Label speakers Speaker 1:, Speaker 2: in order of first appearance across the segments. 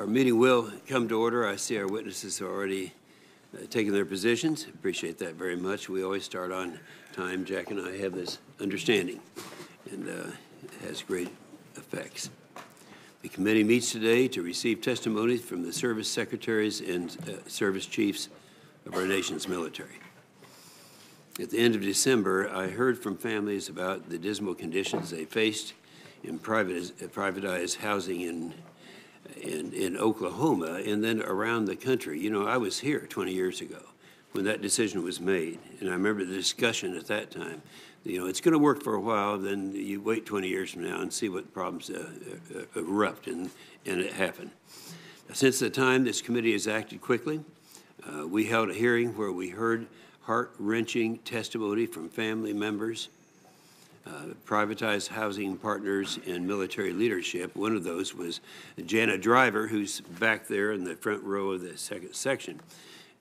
Speaker 1: Our meeting will come to order. I see our witnesses are already taking their positions. Appreciate that very much. We always start on time. Jack and I have this understanding, and it has great effects. The committee meets today to receive testimony from the service secretaries and service chiefs of our nation's military. At the end of December, I heard from families about the dismal conditions they faced in privatized housing in Oklahoma and then around the country. You know, I was here 20 years ago when that decision was made, and I remember the discussion at that time. You know, it's going to work for a while, then you wait 20 years from now and see what problems erupt, and it happened. Since the time, this committee has acted quickly. We held a hearing where we heard heart-wrenching testimony from family members, privatized housing partners, and military leadership. One of those was Jana Driver, who's back there in the front row of the second section.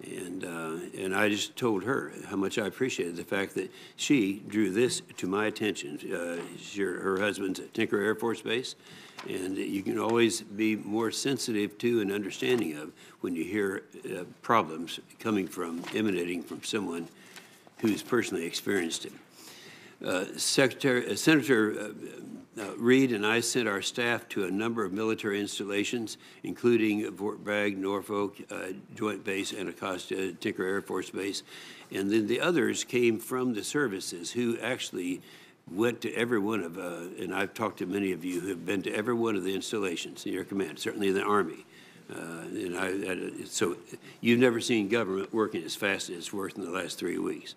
Speaker 1: And I just told her how much I appreciated the fact that she drew this to my attention. Her husband's at Tinker Air Force Base, and you can always be more sensitive to and understanding of when you hear problems emanating from someone who's personally experienced it. Senator Reid and I sent our staff to a number of military installations, including Fort Bragg, Norfolk Joint Base, Anacostia, Tinker Air Force Base, and then the others came from the services who actually went to every one of, and I've talked to many of you who have been to every one of the installations in your command, certainly in the Army. So you've never seen government working as fast as it's worked in the last 3 weeks.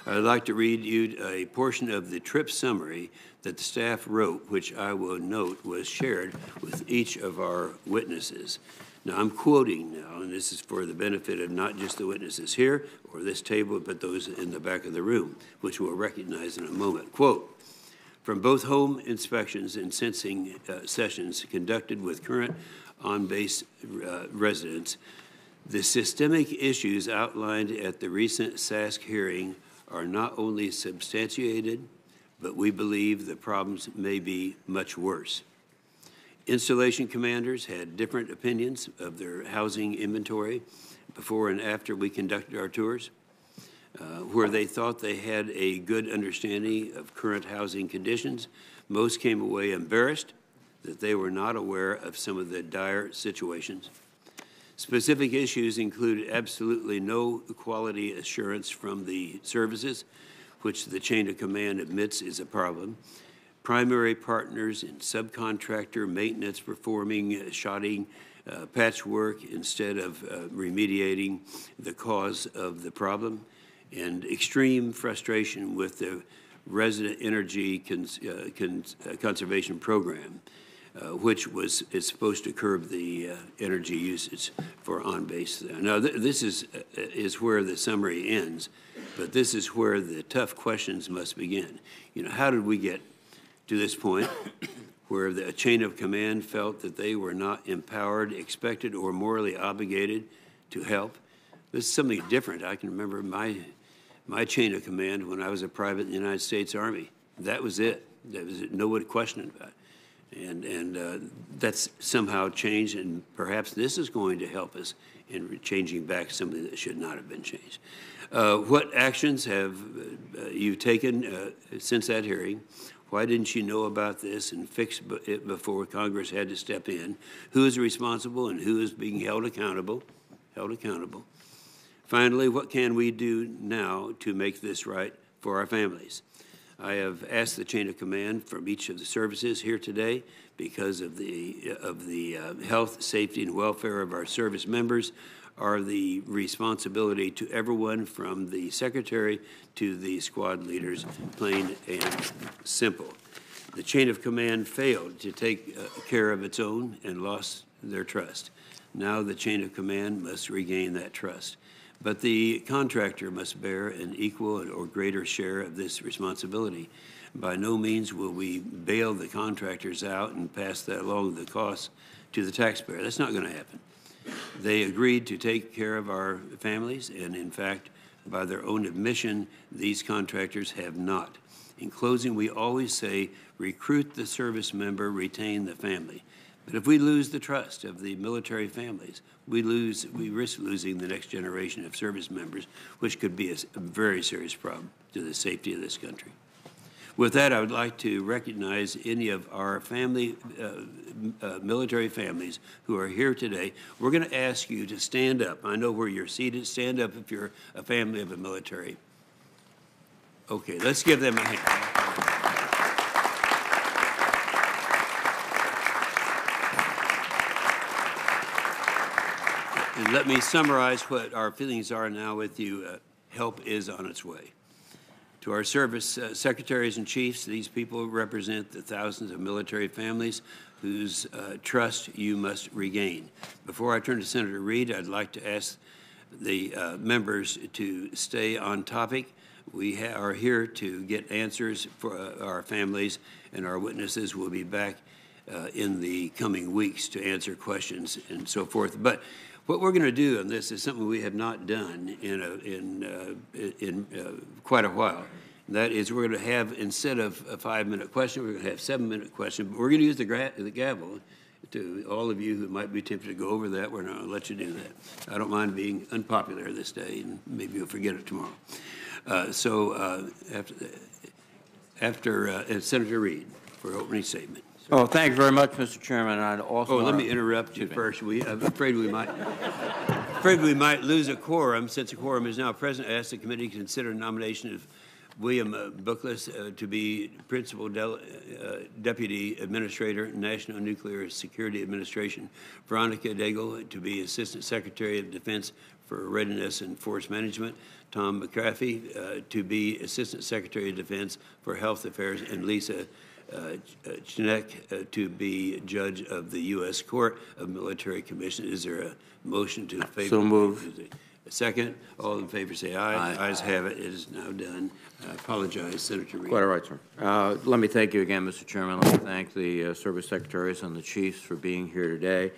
Speaker 1: I'd like to read you a portion of the trip summary that the staff wrote, which I will note was shared with each of our witnesses. Now, I'm quoting now, and this is for the benefit of not just the witnesses here or this table, but those in the back of the room, which we'll recognize in a moment. Quote, from both home inspections and sensing sessions conducted with current on-base residents, the systemic issues outlined at the recent SASC hearing are not only substantiated, but we believe the problems may be much worse. Installation commanders had different opinions of their housing inventory before and after we conducted our tours, where they thought they had a good understanding of current housing conditions. Most came away embarrassed that they were not aware of some of the dire situations. Specific issues included absolutely no quality assurance from the services, which the chain of command admits is a problem. Primary partners in subcontractor maintenance performing shoddy patchwork instead of remediating the cause of the problem, and extreme frustration with the resident energy conservation program, which is supposed to curb the energy usage for on-base. Now, this is where the summary ends, but this is where the tough questions must begin. You know, how did we get to this point where the chain of command felt that they were not empowered, expected, or morally obligated to help? This is something different. I can remember my chain of command when I was a private in the United States Army. That was it. That was it. No one questioned about it. And that's somehow changed, and perhaps this is going to help us in changing back something that should not have been changed. What actions have you taken since that hearing? Why didn't you know about this and fix it before Congress had to step in? Who is responsible and who is being held accountable? Finally, what can we do now to make this right for our families? I have asked the chain of command from each of the services here today because of the health, safety, and welfare of our service members are the responsibility to everyone from the secretary to the squad leaders, plain and simple. The chain of command failed to take care of its own and lost their trust. Now the chain of command must regain that trust. But the contractor must bear an equal or greater share of this responsibility. By no means will we bail the contractors out and pass that along the cost to the taxpayer. That's not going to happen. They agreed to take care of our families, and in fact, by their own admission, these contractors have not. In closing, we always say, recruit the service member, retain the family. But if we lose the trust of the military families, we risk losing the next generation of service members, which could be a very serious problem to the safety of this country. With that, I would like to recognize any of our military families who are here today. We're going to ask you to stand up. I know where you're seated. Stand up if you're a family of a military. Okay, let's give them a hand. And let me summarize what our feelings are now with you. Help is on its way. To our service secretaries and chiefs, these people represent the thousands of military families whose trust you must regain. Before I turn to Senator Reid, I'd like to ask the members to stay on topic. We are here to get answers for our families, and our witnesses will be back in the coming weeks to answer questions and so forth. But what we're going to do on this is something we have not done in quite a while. And that is, we're going to have, instead of a 5-minute question, we're going to have 7-minute question. But we're going to use the gavel. To all of you who might be tempted to go over that, we're not going to let you do that. I don't mind being unpopular this day, and maybe you'll forget it tomorrow. After Senator Reid for opening statement.
Speaker 2: Oh, thank you very much, Mr. Chairman. I'd also.
Speaker 1: Let me interrupt you first. I'm afraid we might lose a quorum. Since a quorum is now present, I ask the committee to consider a nomination of William Bookless to be Principal Deputy Administrator, National Nuclear Security Administration, Veronica Daigle to be Assistant Secretary of Defense for Readiness and Force Management, Tom McCraffey to be Assistant Secretary of Defense for Health Affairs, and Lisa Chinek to be Judge of the U.S. Court of Military Commission. Is there a motion to favor?
Speaker 2: So moved.
Speaker 1: A second. All in favor say aye. Aye. Ayes have it. It is now done. I apologize, Senator Reid.
Speaker 2: Quite all right, sir. Let me thank you again, Mr. Chairman. Let me thank the service secretaries and the chiefs for being here today.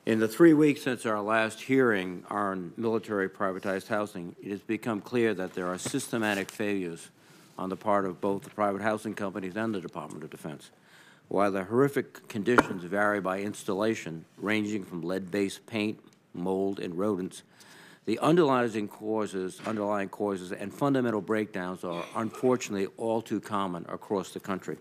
Speaker 2: In the 3 weeks since our last hearing on military privatized housing, it has become clear that there are systematic failures on the part of both the private housing companies and the Department of Defense. While the horrific conditions vary by installation, ranging from lead-based paint, mold, and rodents, the underlying causes and fundamental breakdowns are unfortunately all too common across the country.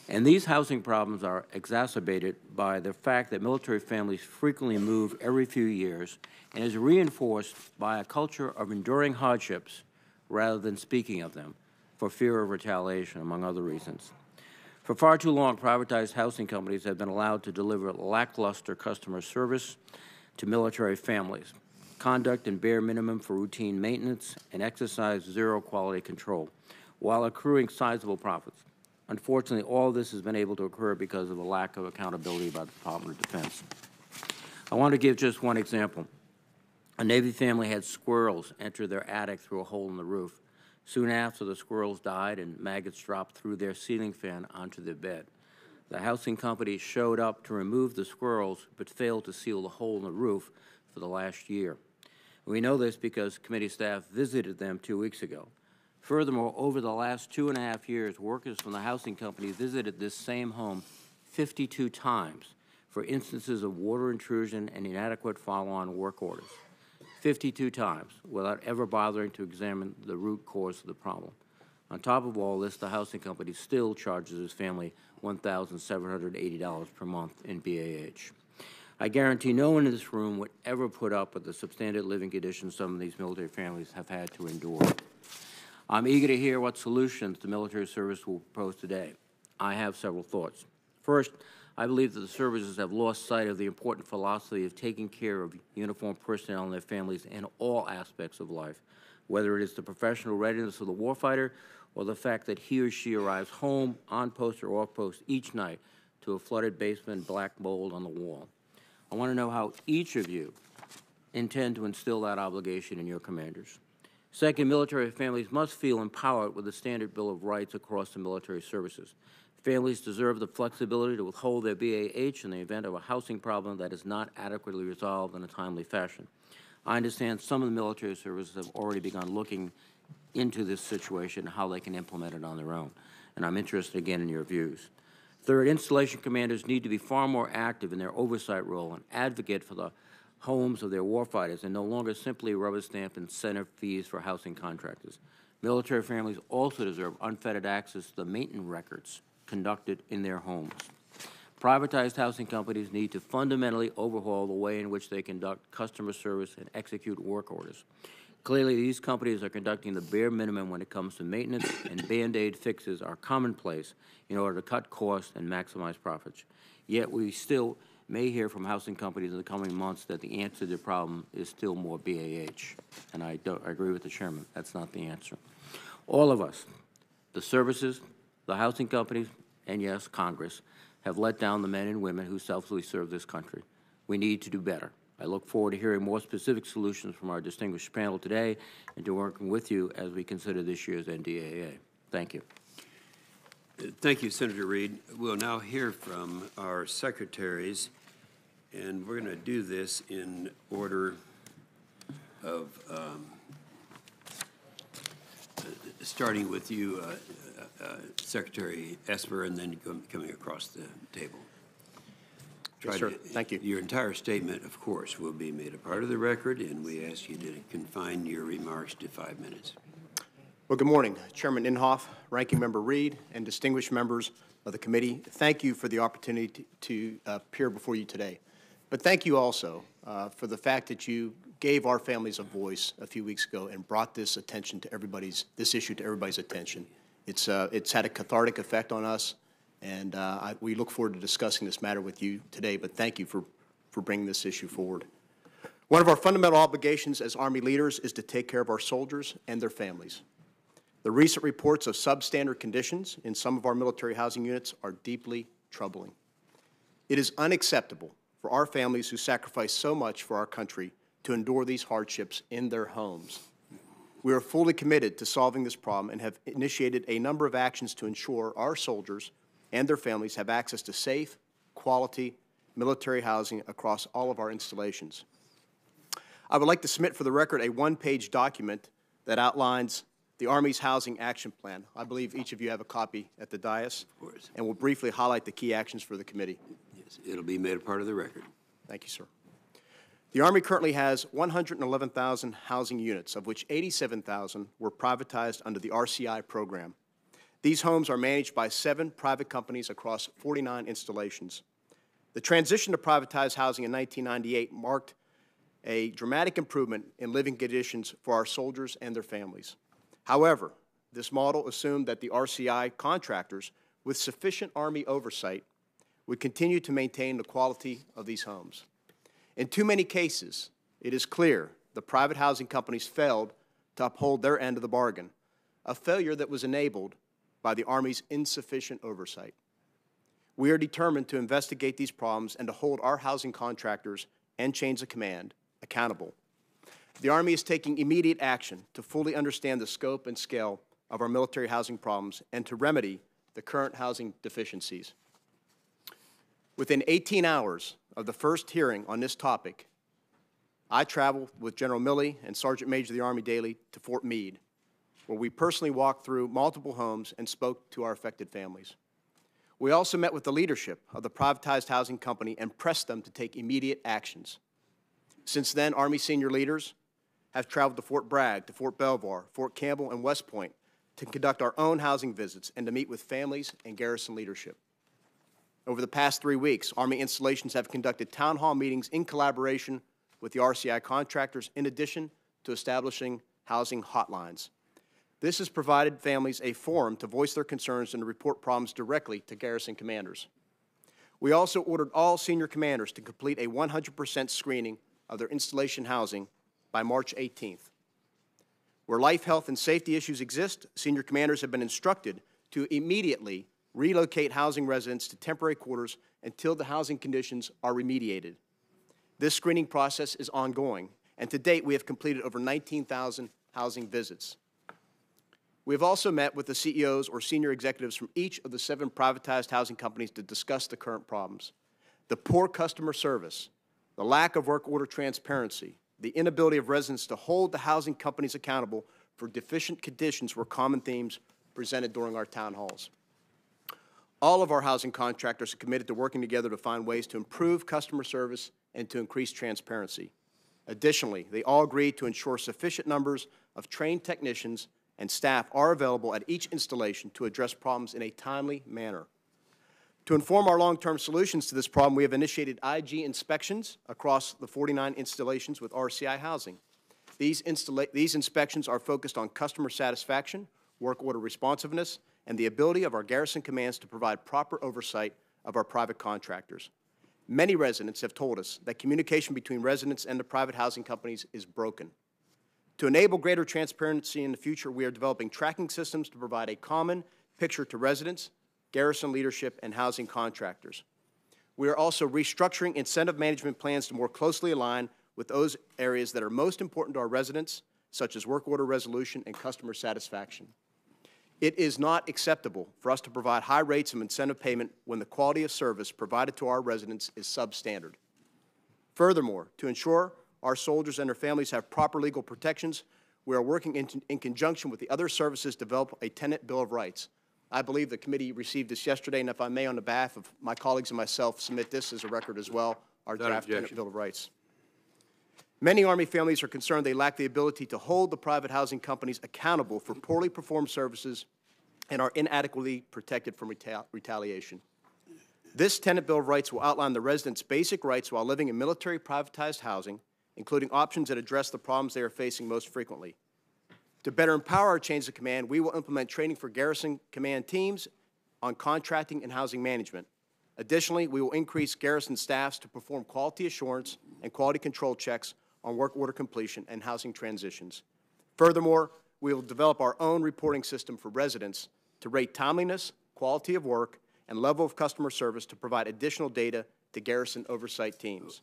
Speaker 2: And these housing problems are exacerbated by the fact that military families frequently move every few years and is reinforced by a culture of enduring hardships rather than speaking of them, for fear of retaliation, among other reasons. For far too long, privatized housing companies have been allowed to deliver lackluster customer service to military families, conduct and bare minimum for routine maintenance, and exercise zero quality control, while accruing sizable profits. Unfortunately, all of this has been able to occur because of a lack of accountability by the Department of Defense. I want to give just one example. A Navy family had squirrels enter their attic through a hole in the roof. Soon after, the squirrels died and maggots dropped through their ceiling fan onto their bed. The housing company showed up to remove the squirrels but failed to seal the hole in the roof for the last year. We know this because committee staff visited them 2 weeks ago. Furthermore, over the last 2.5 years, workers from the housing company visited this same home 52 times for instances of water intrusion and inadequate follow-on work orders. 52 times without ever bothering to examine the root cause of the problem. On top of all this, the housing company still charges his family $1,780 per month in BAH. I guarantee no one in this room would ever put up with the substandard living conditions some of these military families have had to endure. I'm eager to hear what solutions the military service will propose today. I have several thoughts. First, I believe that the services have lost sight of the important philosophy of taking care of uniformed personnel and their families in all aspects of life, whether it is the professional readiness of the warfighter or the fact that he or she arrives home, on post or off post each night to a flooded basement, black mold on the wall. I want to know how each of you intend to instill that obligation in your commanders. Second, military families must feel empowered with a standard Bill of Rights across the military services. Families deserve the flexibility to withhold their BAH in the event of a housing problem that is not adequately resolved in a timely fashion. I understand some of the military services have already begun looking into this situation and how they can implement it on their own, and I'm interested again in your views. Third, installation commanders need to be far more active in their oversight role and advocate for the homes of their warfighters and no longer simply rubber stamp incentive fees for housing contractors. Military families also deserve unfettered access to the maintenance records conducted in their homes. Privatized housing companies need to fundamentally overhaul the way in which they conduct customer service and execute work orders. Clearly, these companies are conducting the bare minimum when it comes to maintenance, and Band-Aid fixes are commonplace in order to cut costs and maximize profits. Yet we still may hear from housing companies in the coming months that the answer to the problem is still more BAH. And I agree with the chairman. That's not the answer. All of us, the services, the housing companies, and yes, Congress, have let down the men and women who selflessly serve this country. We need to do better. I look forward to hearing more specific solutions from our distinguished panel today and to working with you as we consider this year's NDAA. Thank you.
Speaker 1: Thank you, Senator Reed. We'll now hear from our secretaries, and we're going to do this in order of starting with you, Secretary Esper, and then coming across the table.
Speaker 3: Yes, sir. Thank you.
Speaker 1: Your entire statement, of course, will be made a part of the record, and we ask you to confine your remarks to 5 minutes.
Speaker 3: Well, good morning, Chairman Inhofe, Ranking Member Reed, and distinguished members of the committee. Thank you for the opportunity to appear before you today. But thank you also for the fact that you gave our families a voice a few weeks ago and brought this attention to this issue to everybody's attention. It's had a cathartic effect on us, and we look forward to discussing this matter with you today, but thank you for bringing this issue forward. One of our fundamental obligations as Army leaders is to take care of our soldiers and their families. The recent reports of substandard conditions in some of our military housing units are deeply troubling. It is unacceptable for our families who sacrifice so much for our country to endure these hardships in their homes. We are fully committed to solving this problem and have initiated a number of actions to ensure our soldiers and their families have access to safe, quality military housing across all of our installations. I would like to submit for the record a one-page document that outlines the Army's Housing Action Plan. I believe each of you have a copy at the dais.
Speaker 1: Of course.
Speaker 3: And we'll briefly highlight the key actions for the committee.
Speaker 1: Yes, it'll be made a part of the record.
Speaker 3: Thank you, sir. The Army currently has 111,000 housing units, of which 87,000 were privatized under the RCI program. These homes are managed by 7 private companies across 49 installations. The transition to privatized housing in 1998 marked a dramatic improvement in living conditions for our soldiers and their families. However, this model assumed that the RCI contractors, with sufficient Army oversight, would continue to maintain the quality of these homes. In too many cases, it is clear the private housing companies failed to uphold their end of the bargain, a failure that was enabled by the Army's insufficient oversight. We are determined to investigate these problems and to hold our housing contractors and chains of command accountable. The Army is taking immediate action to fully understand the scope and scale of our military housing problems and to remedy the current housing deficiencies. Within 18 hours of the first hearing on this topic, I traveled with General Milley and Sergeant Major of the Army Daly to Fort Meade, where we personally walked through multiple homes and spoke to our affected families. We also met with the leadership of the privatized housing company and pressed them to take immediate actions. Since then, Army senior leaders have traveled to Fort Bragg, to Fort Belvoir, Fort Campbell, and West Point to conduct our own housing visits and to meet with families and garrison leadership. Over the past 3 weeks, Army installations have conducted town hall meetings in collaboration with the RCI contractors, in addition to establishing housing hotlines. This has provided families a forum to voice their concerns and to report problems directly to garrison commanders. We also ordered all senior commanders to complete a 100% screening of their installation housing by March 18th. Where life, health, and safety issues exist, senior commanders have been instructed to immediately relocate housing residents to temporary quarters until the housing conditions are remediated. This screening process is ongoing, and to date we have completed over 19,000 housing visits. We have also met with the CEOs or senior executives from each of the 7 privatized housing companies to discuss the current problems. The poor customer service, the lack of work order transparency, the inability of residents to hold the housing companies accountable for deficient conditions were common themes presented during our town halls. All of our housing contractors are committed to working together to find ways to improve customer service and to increase transparency. Additionally, they all agreed to ensure sufficient numbers of trained technicians and staff are available at each installation to address problems in a timely manner. To inform our long-term solutions to this problem, we have initiated IG inspections across the 49 installations with RCI Housing. These inspections are focused on customer satisfaction, work order responsiveness, and the ability of our garrison commands to provide proper oversight of our private contractors. Many residents have told us that communication between residents and the private housing companies is broken. To enable greater transparency in the future, we are developing tracking systems to provide a common picture to residents, garrison leadership, and housing contractors. We are also restructuring incentive management plans to more closely align with those areas that are most important to our residents, such as work order resolution and customer satisfaction. It is not acceptable for us to provide high rates of incentive payment when the quality of service provided to our residents is substandard. Furthermore, to ensure our soldiers and their families have proper legal protections, we are working in conjunction with the other services to develop a tenant bill of rights. I believe the committee received this yesterday, and if I may, on behalf of my colleagues and myself, submit this as a record as well, our draft tenant bill of rights. Many Army families are concerned they lack the ability to hold the private housing companies accountable for poorly performed services and are inadequately protected from retaliation. This tenant bill of rights will outline the residents' basic rights while living in military privatized housing, including options that address the problems they are facing most frequently. To better empower our chains of command, we will implement training for garrison command teams on contracting and housing management. Additionally, we will increase garrison staffs to perform quality assurance and quality control checks on work order completion and housing transitions. Furthermore, we will develop our own reporting system for residents to rate timeliness, quality of work, and level of customer service to provide additional data to garrison oversight teams.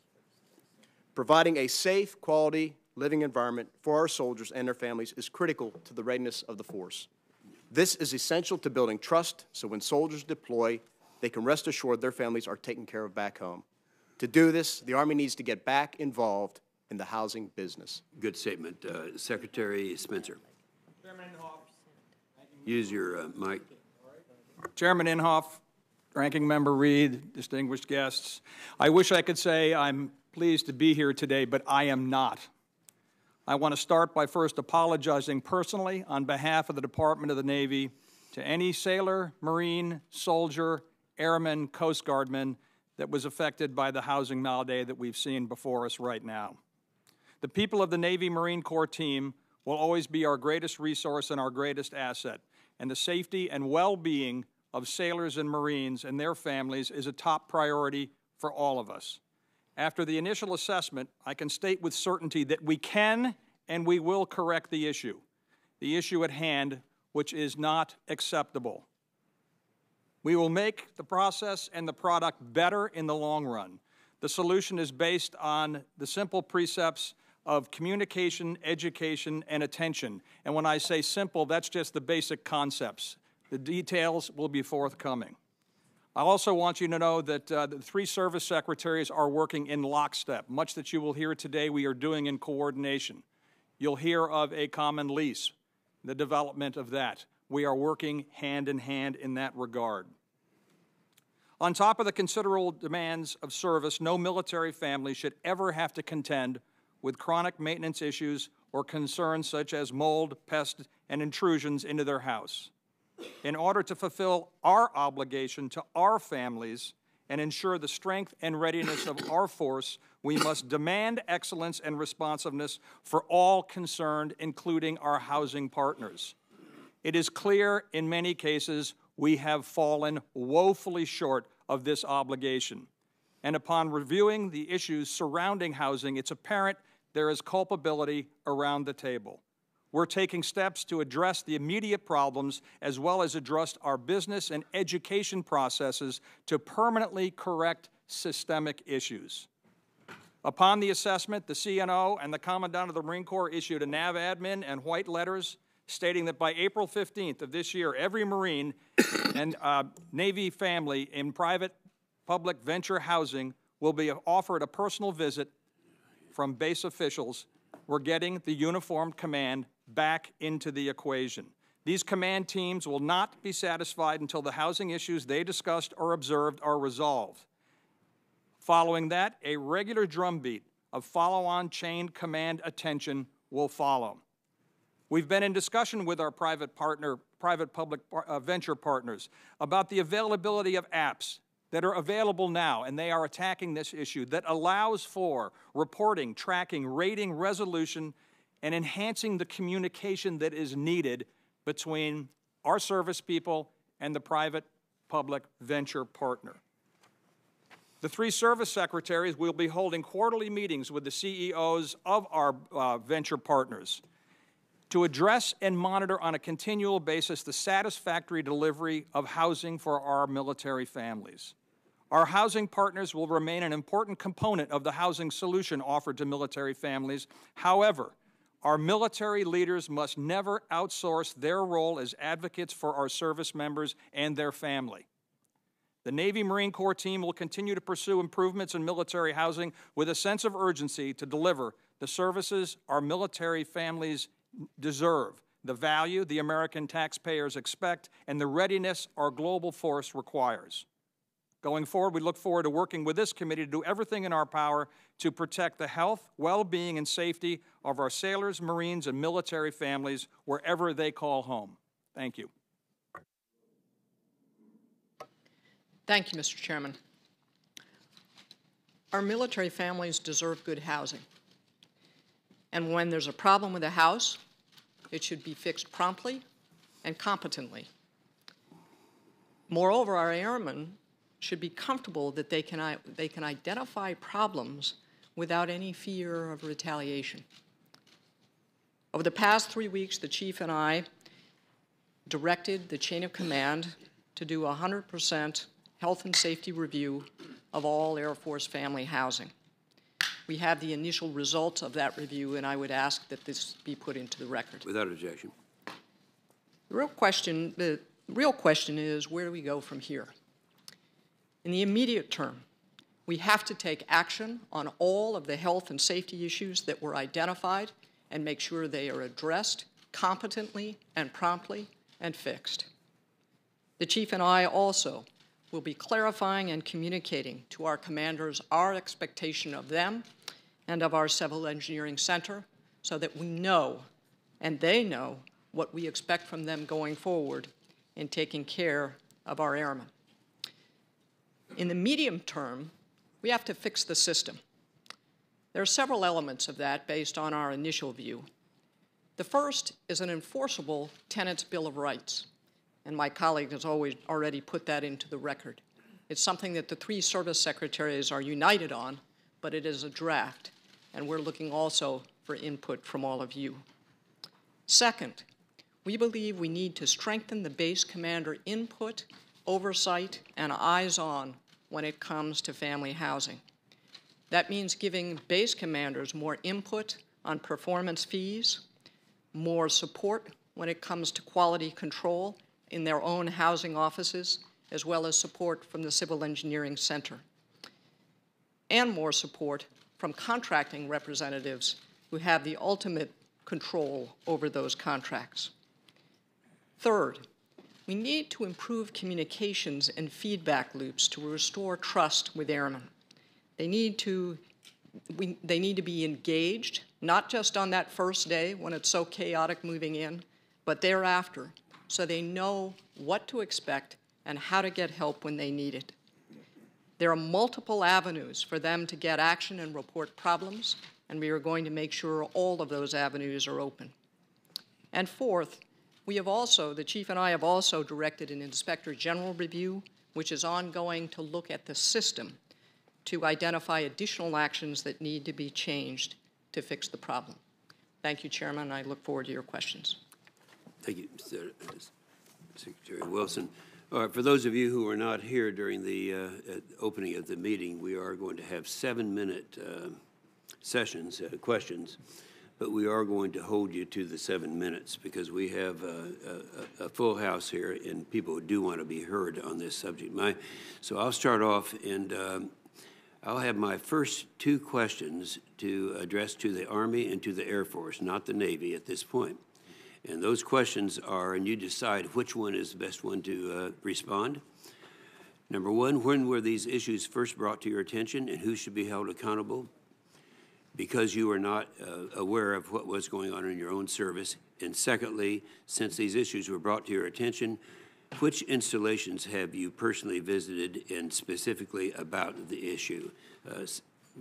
Speaker 3: Providing a safe, quality living environment for our soldiers and their families is critical to the readiness of the force. This is essential to building trust so when soldiers deploy, they can rest assured their families are taken care of back home. To do this, the Army needs to get back involved in the housing business.
Speaker 1: Good statement. Secretary Spencer.
Speaker 4: Chairman Inhofe.
Speaker 1: Use your mic.
Speaker 4: Chairman Inhofe, Ranking Member Reed, distinguished guests. I wish I could say I'm pleased to be here today, but I am not. I want to start by first apologizing personally on behalf of the Department of the Navy to any sailor, Marine, soldier, airman, Coast Guardman that was affected by the housing malady that we've seen before us right now. The people of the Navy Marine Corps team will always be our greatest resource and our greatest asset, and the safety and well-being of sailors and Marines and their families is a top priority for all of us. After the initial assessment, I can state with certainty that we can and we will correct the issue at hand, which is not acceptable. We will make the process and the product better in the long run. The solution is based on the simple precepts of communication, education, and attention. And when I say simple, that's just the basic concepts. The details will be forthcoming. I also want you to know that the three service secretaries are working in lockstep. Much that you will hear today, we are doing in coordination. You'll hear of a common lease, the development of that. We are working hand in hand in that regard. On top of the considerable demands of service, no military family should ever have to contend with chronic maintenance issues or concerns such as mold, pests, and intrusions into their house. In order to fulfill our obligation to our families and ensure the strength and readiness of our force, we must demand excellence and responsiveness for all concerned, including our housing partners. It is clear in many cases we have fallen woefully short of this obligation. And upon reviewing the issues surrounding housing, it's apparent there is culpability around the table. We're taking steps to address the immediate problems as well as address our business and education processes to permanently correct systemic issues. Upon the assessment, the CNO and the Commandant of the Marine Corps issued a NAV admin and white letters stating that by April 15th of this year, every Marine and Navy family in private public venture housing will be offered a personal visit from base officials. We're getting the uniformed command back into the equation. These command teams will not be satisfied until the housing issues they discussed or observed are resolved. Following that, a regular drumbeat of follow-on chain command attention will follow. We've been in discussion with our private-public venture partners about the availability of apps that are available now, and they are attacking this issue, that allows for reporting, tracking, rating, resolution, and enhancing the communication that is needed between our service people and the private-public venture partner. The three service secretaries will be holding quarterly meetings with the CEOs of our venture partners to address and monitor on a continual basis the satisfactory delivery of housing for our military families. Our housing partners will remain an important component of the housing solution offered to military families. However, our military leaders must never outsource their role as advocates for our service members and their family. The Navy Marine Corps team will continue to pursue improvements in military housing with a sense of urgency to deliver the services our military families deserve, the value the American taxpayers expect, and the readiness our global force requires. Going forward, we look forward to working with this committee to do everything in our power to protect the health, well-being, and safety of our sailors, Marines, and military families wherever they call home. Thank you.
Speaker 5: Thank you, Mr. Chairman. Our military families deserve good housing. And when there's a problem with a house, it should be fixed promptly and competently. Moreover, our airmen should be comfortable that they can identify problems without any fear of retaliation. Over the past 3 weeks, the Chief and I directed the chain of command to do a 100% health and safety review of all Air Force family housing. We have the initial results of that review, and I would ask that this be put into the record.
Speaker 1: Without objection.
Speaker 5: The real question is, where do we go from here? In the immediate term, we have to take action on all of the health and safety issues that were identified and make sure they are addressed competently and promptly and fixed. The Chief and I also will be clarifying and communicating to our commanders our expectation of them and of our Civil Engineering Center so that we know and they know what we expect from them going forward in taking care of our airmen. In the medium term, we have to fix the system. There are several elements of that based on our initial view. The first is an enforceable Tenants' Bill of Rights, and my colleague has already put that into the record. It's something that the three service secretaries are united on, but it is a draft, and we're looking also for input from all of you. Second, we believe we need to strengthen the base commander input, oversight, and eyes-on when it comes to family housing. That means giving base commanders more input on performance fees, more support when it comes to quality control in their own housing offices, as well as support from the Civil Engineering Center, and more support from contracting representatives who have the ultimate control over those contracts. Third, we need to improve communications and feedback loops to restore trust with airmen. They need to be engaged, not just on that first day when it's so chaotic moving in, but thereafter, so they know what to expect and how to get help when they need it. There are multiple avenues for them to get action and report problems, and we are going to make sure all of those avenues are open. And fourth, the Chief and I have also directed an Inspector General review, which is ongoing to look at the system to identify additional actions that need to be changed to fix the problem. Thank you, Chairman. I look forward to your questions.
Speaker 1: Thank you, Mr. Secretary Wilson. All right, for those of you who were not here during the opening of the meeting, we are going to have 7-minute sessions, questions, but we are going to hold you to the 7 minutes because we have a full house here and people who do want to be heard on this subject. So I'll start off, and I'll have my first 2 questions to address to the Army and to the Air Force, not the Navy at this point. And those questions are, and you decide which one is the best one to respond. Number one, when were these issues first brought to your attention and who should be held accountable? Because you were not aware of what was going on in your own service. And secondly, since these issues were brought to your attention, which installations have you personally visited and specifically about the issue?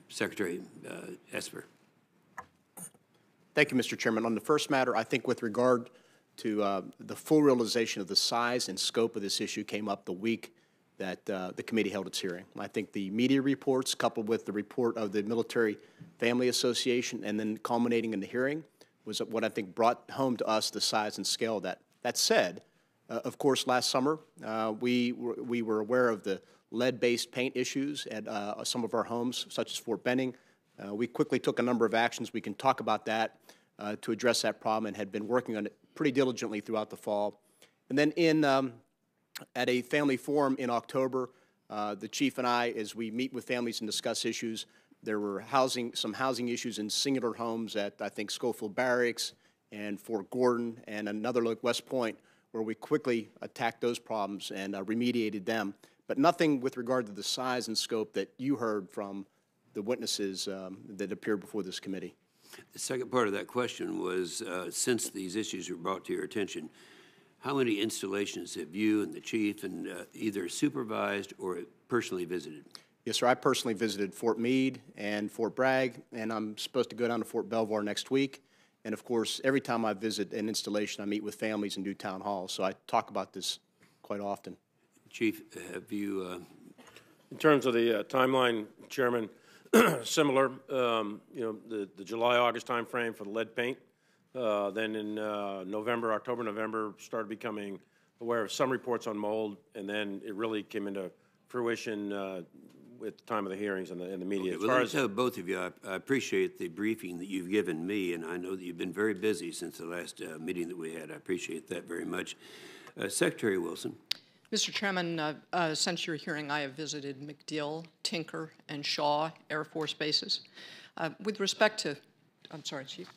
Speaker 1: Secretary Esper.
Speaker 3: Thank you, Mr. Chairman. On the first matter, I think with regard to the full realization of the size and scope of this issue came up the week that the committee held its hearing. I think the media reports coupled with the report of the Military Family Association and then culminating in the hearing was what I think brought home to us the size and scale of that. That said, of course, last summer we were aware of the lead-based paint issues at some of our homes, such as Fort Benning. We quickly took a number of actions. We can talk about that to address that problem and had been working on it pretty diligently throughout the fall. And then at a family forum in October, the chief and I, as we meet with families and discuss issues, there were some housing issues in singular homes at, I think, Schofield Barracks and Fort Gordon and another like West Point, where we quickly attacked those problems and remediated them. But nothing with regard to the size and scope that you heard from the witnesses that appeared before this committee.
Speaker 1: The second part of that question was, since these issues were brought to your attention, how many installations have you and the chief and either supervised or personally visited?
Speaker 3: Yes, sir. I personally visited Fort Meade and Fort Bragg, and I'm supposed to go down to Fort Belvoir next week. And, of course, every time I visit an installation, I meet with families and do town halls. So I talk about this quite often.
Speaker 1: Chief, have you...
Speaker 6: In terms of the timeline, Chairman, similar, the July-August time frame for the lead paint. Then in October, November, started becoming aware of some reports on mold, and then it really came into fruition at the time of the hearings and the media.
Speaker 1: Okay, well, let me tell both of you, I appreciate the briefing that you've given me, and I know that you've been very busy since the last meeting that we had. I appreciate that very much. Secretary Wilson.
Speaker 5: Mr. Chairman, since your hearing, I have visited MacDill, Tinker, and Shaw Air Force bases. With respect to, I'm sorry, Chief.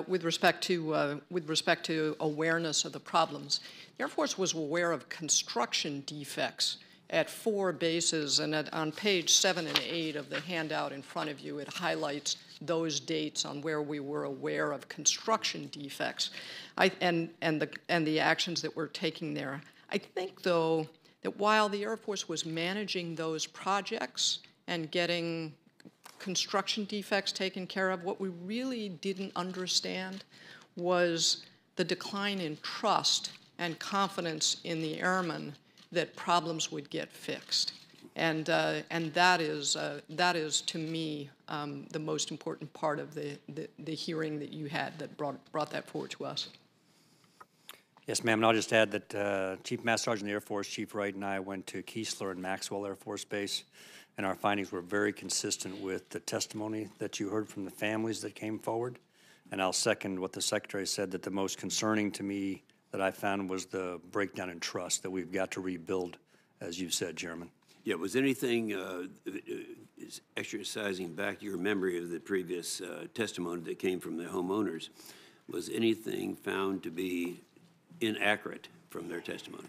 Speaker 5: With respect to awareness of the problems, the Air Force was aware of construction defects at 4 bases, and on page 7 and 8 of the handout in front of you, it highlights those dates on where we were aware of construction defects, and the actions that we're taking there. I think, though, that while the Air Force was managing those projects and getting construction defects taken care of, what we really didn't understand was the decline in trust and confidence in the airmen that problems would get fixed. And that is, to me, the most important part of the hearing that you had that brought that forward to us.
Speaker 7: Yes, ma'am, and I'll just add that Chief Master Sergeant of the Air Force, Chief Wright, and I went to Keesler and Maxwell Air Force Base, and our findings were very consistent with the testimony that you heard from the families that came forward. And I'll second what the Secretary said, that the most concerning to me that I found was the breakdown in trust that we've got to rebuild, as you said, Chairman.
Speaker 1: Yeah, was anything exercising back your memory of the previous testimony that came from the homeowners, was anything found to be inaccurate from their testimony?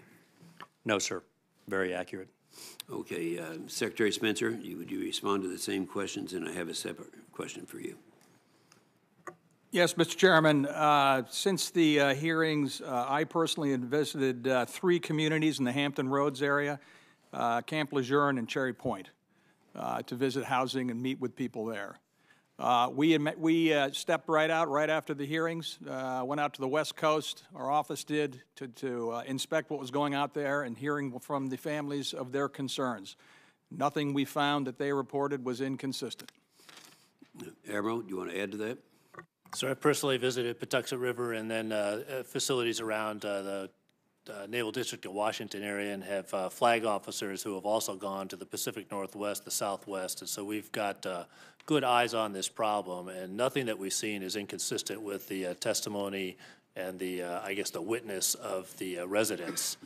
Speaker 7: No, sir. Very accurate.
Speaker 1: Okay. Secretary Spencer, would you respond to the same questions? And I have a separate question for you.
Speaker 4: Yes, Mr. Chairman. Since the hearings, I personally had visited 3 communities in the Hampton Roads area, Camp Lejeune and Cherry Point, to visit housing and meet with people there. We stepped right out right after the hearings, went out to the West Coast, our office did, to inspect what was going out there and hearing from the families of their concerns. Nothing we found that they reported was inconsistent.
Speaker 1: Admiral, do you want to add to that?
Speaker 8: So I personally visited Patuxent River and then facilities around the Naval District of Washington area, and have flag officers who have also gone to the Pacific Northwest, the Southwest, and so we've got good eyes on this problem, and nothing that we've seen is inconsistent with the testimony and the, I guess, the witness of the residents.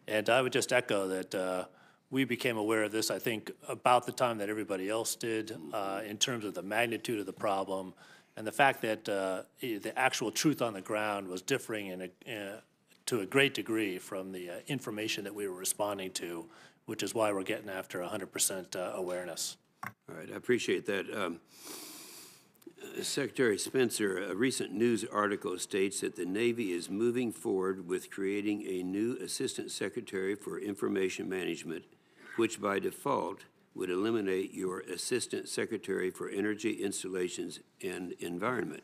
Speaker 8: And I would just echo that we became aware of this, I think, about the time that everybody else did in terms of the magnitude of the problem And the fact that the actual truth on the ground was differing to a great degree from the information that we were responding to, which is why we're getting after 100% awareness.
Speaker 1: All right, I appreciate that. Secretary Spencer, a recent news article states that the Navy is moving forward with creating a new Assistant Secretary for Information Management, which by default would eliminate your Assistant Secretary for Energy, Installations, and Environment.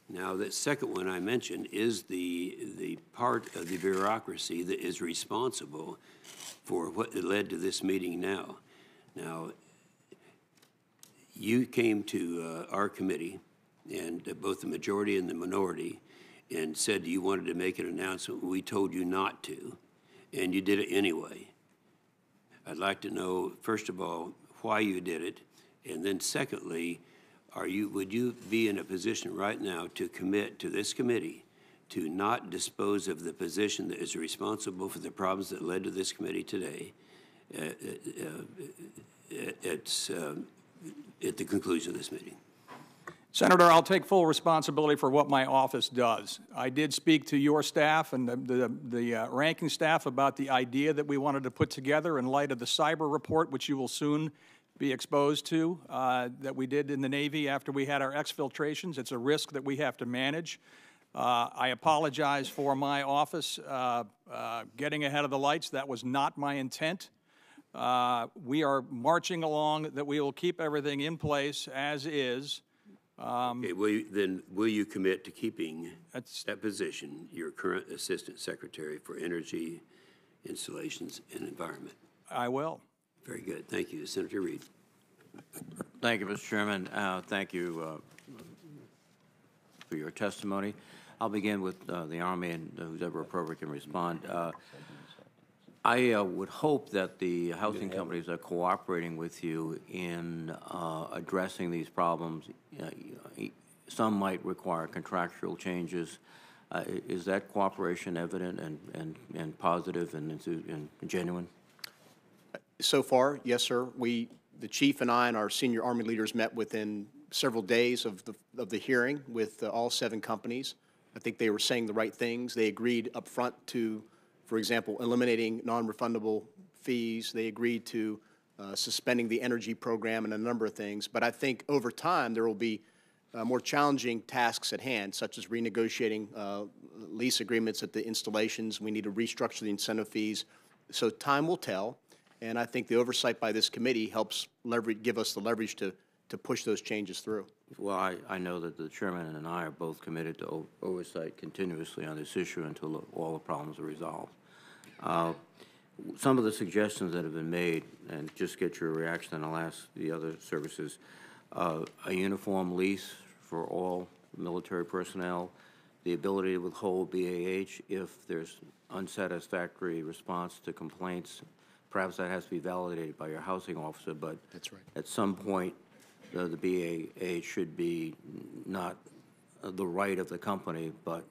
Speaker 1: Now, that second one I mentioned is the part of the bureaucracy that is responsible for what led to this meeting now. Now, you came to our committee, and both the majority and the minority, and said you wanted to make an announcement. We told you not to, and you did it anyway. I'd like to know, first of all, why you did it, and then secondly, would you be in a position right now to commit to this committee to not dispose of the position that is responsible for the problems that led to this committee today at the conclusion of this meeting?
Speaker 4: Senator, I'll take full responsibility for what my office does. I did speak to your staff and the ranking staff about the idea that we wanted to put together in light of the cyber report, which you will soon be exposed to, that we did in the Navy after we had our exfiltrations. It's a risk that we have to manage. I apologize for my office getting ahead of the lights. That was not my intent. We are marching along that we will keep everything in place as is.
Speaker 1: Okay, will you commit to keeping that position, your current Assistant Secretary for Energy, Installations, and Environment?
Speaker 4: I will.
Speaker 1: Very good. Thank you. Senator Reid.
Speaker 2: Thank you, Mr. Chairman. Thank you for your testimony. I'll begin with the Army, and who's ever appropriate can respond. I would hope that the housing companies are cooperating with you in addressing these problems. Some might require contractual changes. Is that cooperation evident and positive and genuine?
Speaker 3: So far, yes, sir. The chief and I and our senior Army leaders met within several days of the hearing with all 7 companies. I think they were saying the right things. They agreed up front to, for example, eliminating non-refundable fees. They agreed to suspending the energy program and a number of things. But I think over time there will be more challenging tasks at hand, such as renegotiating lease agreements at the installations. We need to restructure the incentive fees. So time will tell. And I think the oversight by this committee helps give us the leverage to push those changes through.
Speaker 2: Well, I know that the chairman and I are both committed to oversight continuously on this issue until all the problems are resolved. Some of the suggestions that have been made, and just get your reaction, and I'll ask the other services, a uniform lease for all military personnel, the ability to withhold BAH if there's unsatisfactory response to complaints. Perhaps that has to be validated by your housing officer, but
Speaker 3: that's right.
Speaker 2: At some point, the BAH should be not the right of the company, but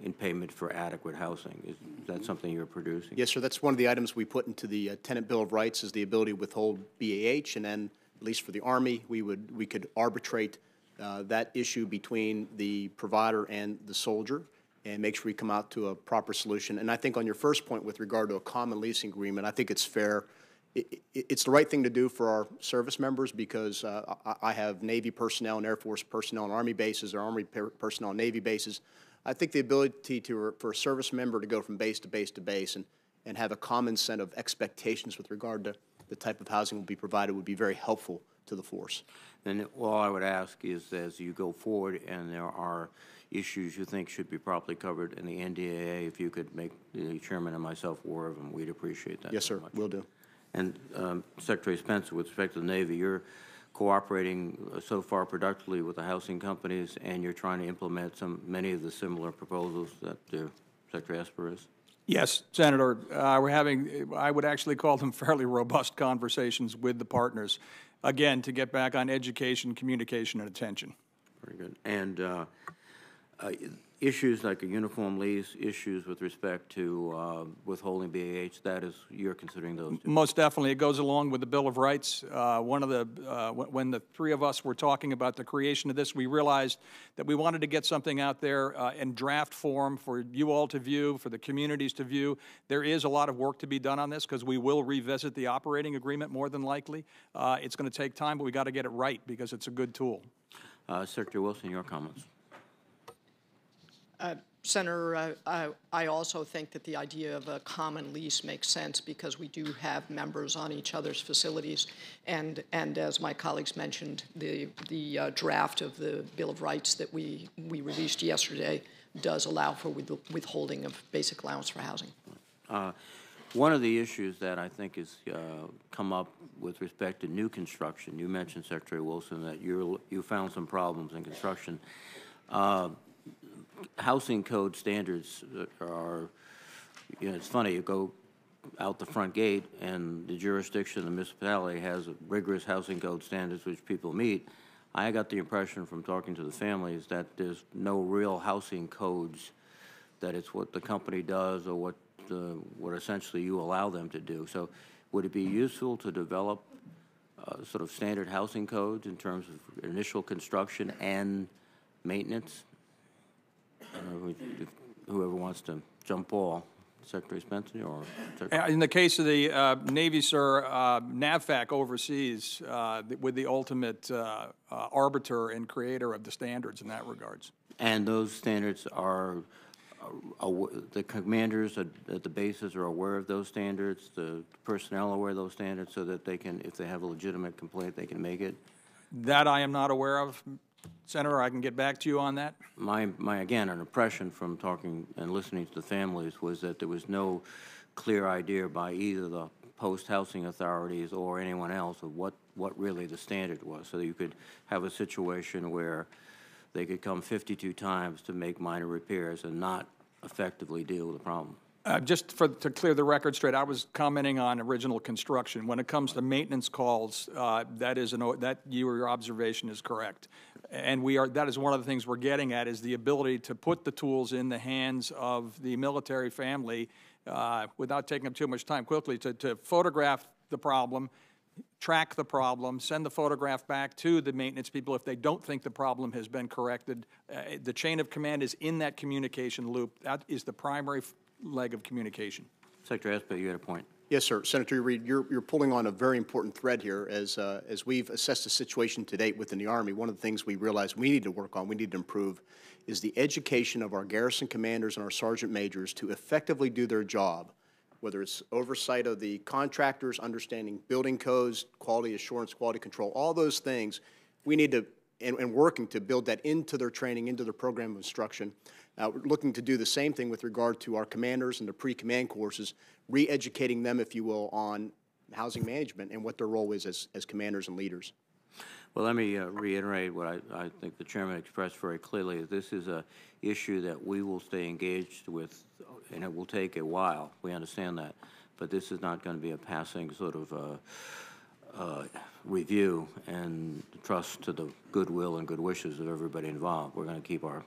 Speaker 2: in payment for adequate housing. Is that something you're producing?
Speaker 3: Yes, sir. That's one of the items we put into the Tenant Bill of Rights is the ability to withhold BAH, and then, at least for the Army, we could arbitrate that issue between the provider and the soldier and make sure we come out to a proper solution. And I think on your first point with regard to a common leasing agreement, I think it's fair. It's the right thing to do for our service members because I have Navy personnel and Air Force personnel on Army bases or Army personnel on Navy bases. I think the ability for a service member to go from base to base to base and have a common set of expectations with regard to the type of housing will be provided would be very helpful to the force.
Speaker 2: And all I would ask is, as you go forward and there are issues you think should be properly covered in the NDAA, if you could make the chairman and myself aware of them, we'd appreciate that.
Speaker 3: Yes, sir. Will do.
Speaker 2: And Secretary Spencer, with respect to the Navy, you're cooperating so far productively with the housing companies, and you're trying to implement many of the similar proposals that Secretary Esper is?
Speaker 4: Yes, Senator. We're having, I would actually call them fairly robust conversations with the partners, again, to get back on education, communication, and attention.
Speaker 2: Very good. And issues like a uniform lease, issues with respect to withholding BAH, that is, you're considering those too?
Speaker 4: Most definitely. It goes along with the Bill of Rights. When the three of us were talking about the creation of this, we realized that we wanted to get something out there in draft form for you all to view, for the communities to view. There is a lot of work to be done on this because we will revisit the operating agreement more than likely. It's going to take time, but we got to get it right because it's a good tool.
Speaker 2: Secretary Wilson, your comments.
Speaker 5: Senator, I also think that the idea of a common lease makes sense because we do have members on each other's facilities, and as my colleagues mentioned, the draft of the Bill of Rights that we released yesterday does allow for withholding of basic allowance for housing.
Speaker 2: One of the issues that I think has come up with respect to new construction, you mentioned, Secretary Wilson, that you found some problems in construction. Housing code standards are, it's funny, you go out the front gate and the jurisdiction of the municipality has rigorous housing code standards which people meet. I got the impression from talking to the families that there's no real housing codes, that it's what the company does or what essentially you allow them to do. So would it be useful to develop sort of standard housing codes in terms of initial construction and maintenance? Whoever wants to jump ball, Secretary Spencer or Secretary?
Speaker 4: In the case of the Navy, sir, NAVFAC oversees with the ultimate arbiter and creator of the standards in that regards.
Speaker 2: And those standards are the commanders at the bases are aware of those standards, the personnel are aware of those standards, so that they can, if they have a legitimate complaint, they can make it?
Speaker 4: That I am not aware of. Senator, I can get back to you on that.
Speaker 2: My again, an impression from talking and listening to the families was that there was no clear idea by either the post-housing authorities or anyone else of what really the standard was. So you could have a situation where they could come 52 times to make minor repairs and not effectively deal with the problem.
Speaker 4: Just to clear the record straight, I was commenting on original construction. When it comes to maintenance calls, your observation is correct, and that is one of the things we're getting at is the ability to put the tools in the hands of the military family without taking up too much time. Quickly to photograph the problem, track the problem, send the photograph back to the maintenance people if they don't think the problem has been corrected. The chain of command is in that communication loop. That is the primary leg of communication.
Speaker 2: Secretary Esposito, you had a point.
Speaker 3: Yes, sir. Senator Reid, you're pulling on a very important thread here. As we've assessed the situation to date within the Army, one of the things we realize we need to work on, we need to improve, is the education of our garrison commanders and our sergeant majors to effectively do their job, whether it's oversight of the contractors, understanding building codes, quality assurance, quality control, all those things. We need to, and working to build that into their training, into their program of instruction. We're looking to do the same thing with regard to our commanders and the pre-command courses, re-educating them, if you will, on housing management and what their role is as commanders and leaders.
Speaker 2: Well, let me reiterate what I think the Chairman expressed very clearly. This is an issue that we will stay engaged with, and it will take a while. We understand that. But this is not going to be a passing sort of review and trust to the goodwill and good wishes of everybody involved. We're going to keep our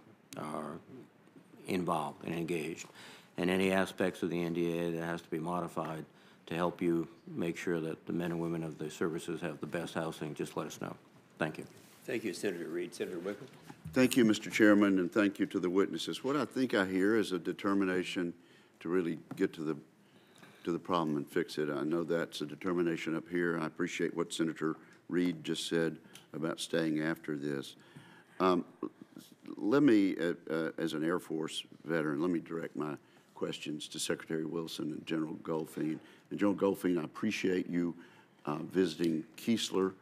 Speaker 2: involved and engaged. And any aspects of the NDA that has to be modified to help you make sure that the men and women of the services have the best housing, just let us know. Thank you.
Speaker 1: Thank you, Senator Reid. Senator Wickle.
Speaker 9: Thank you, Mr. Chairman, and thank you to the witnesses. What I think I hear is a determination to really get to the problem and fix it. I know that's a determination up here. I appreciate what Senator Reid just said about staying after this. Let me, as an Air Force veteran, let me direct my questions to Secretary Wilson and General Goldfein. And General Goldfein, I appreciate you visiting Keesler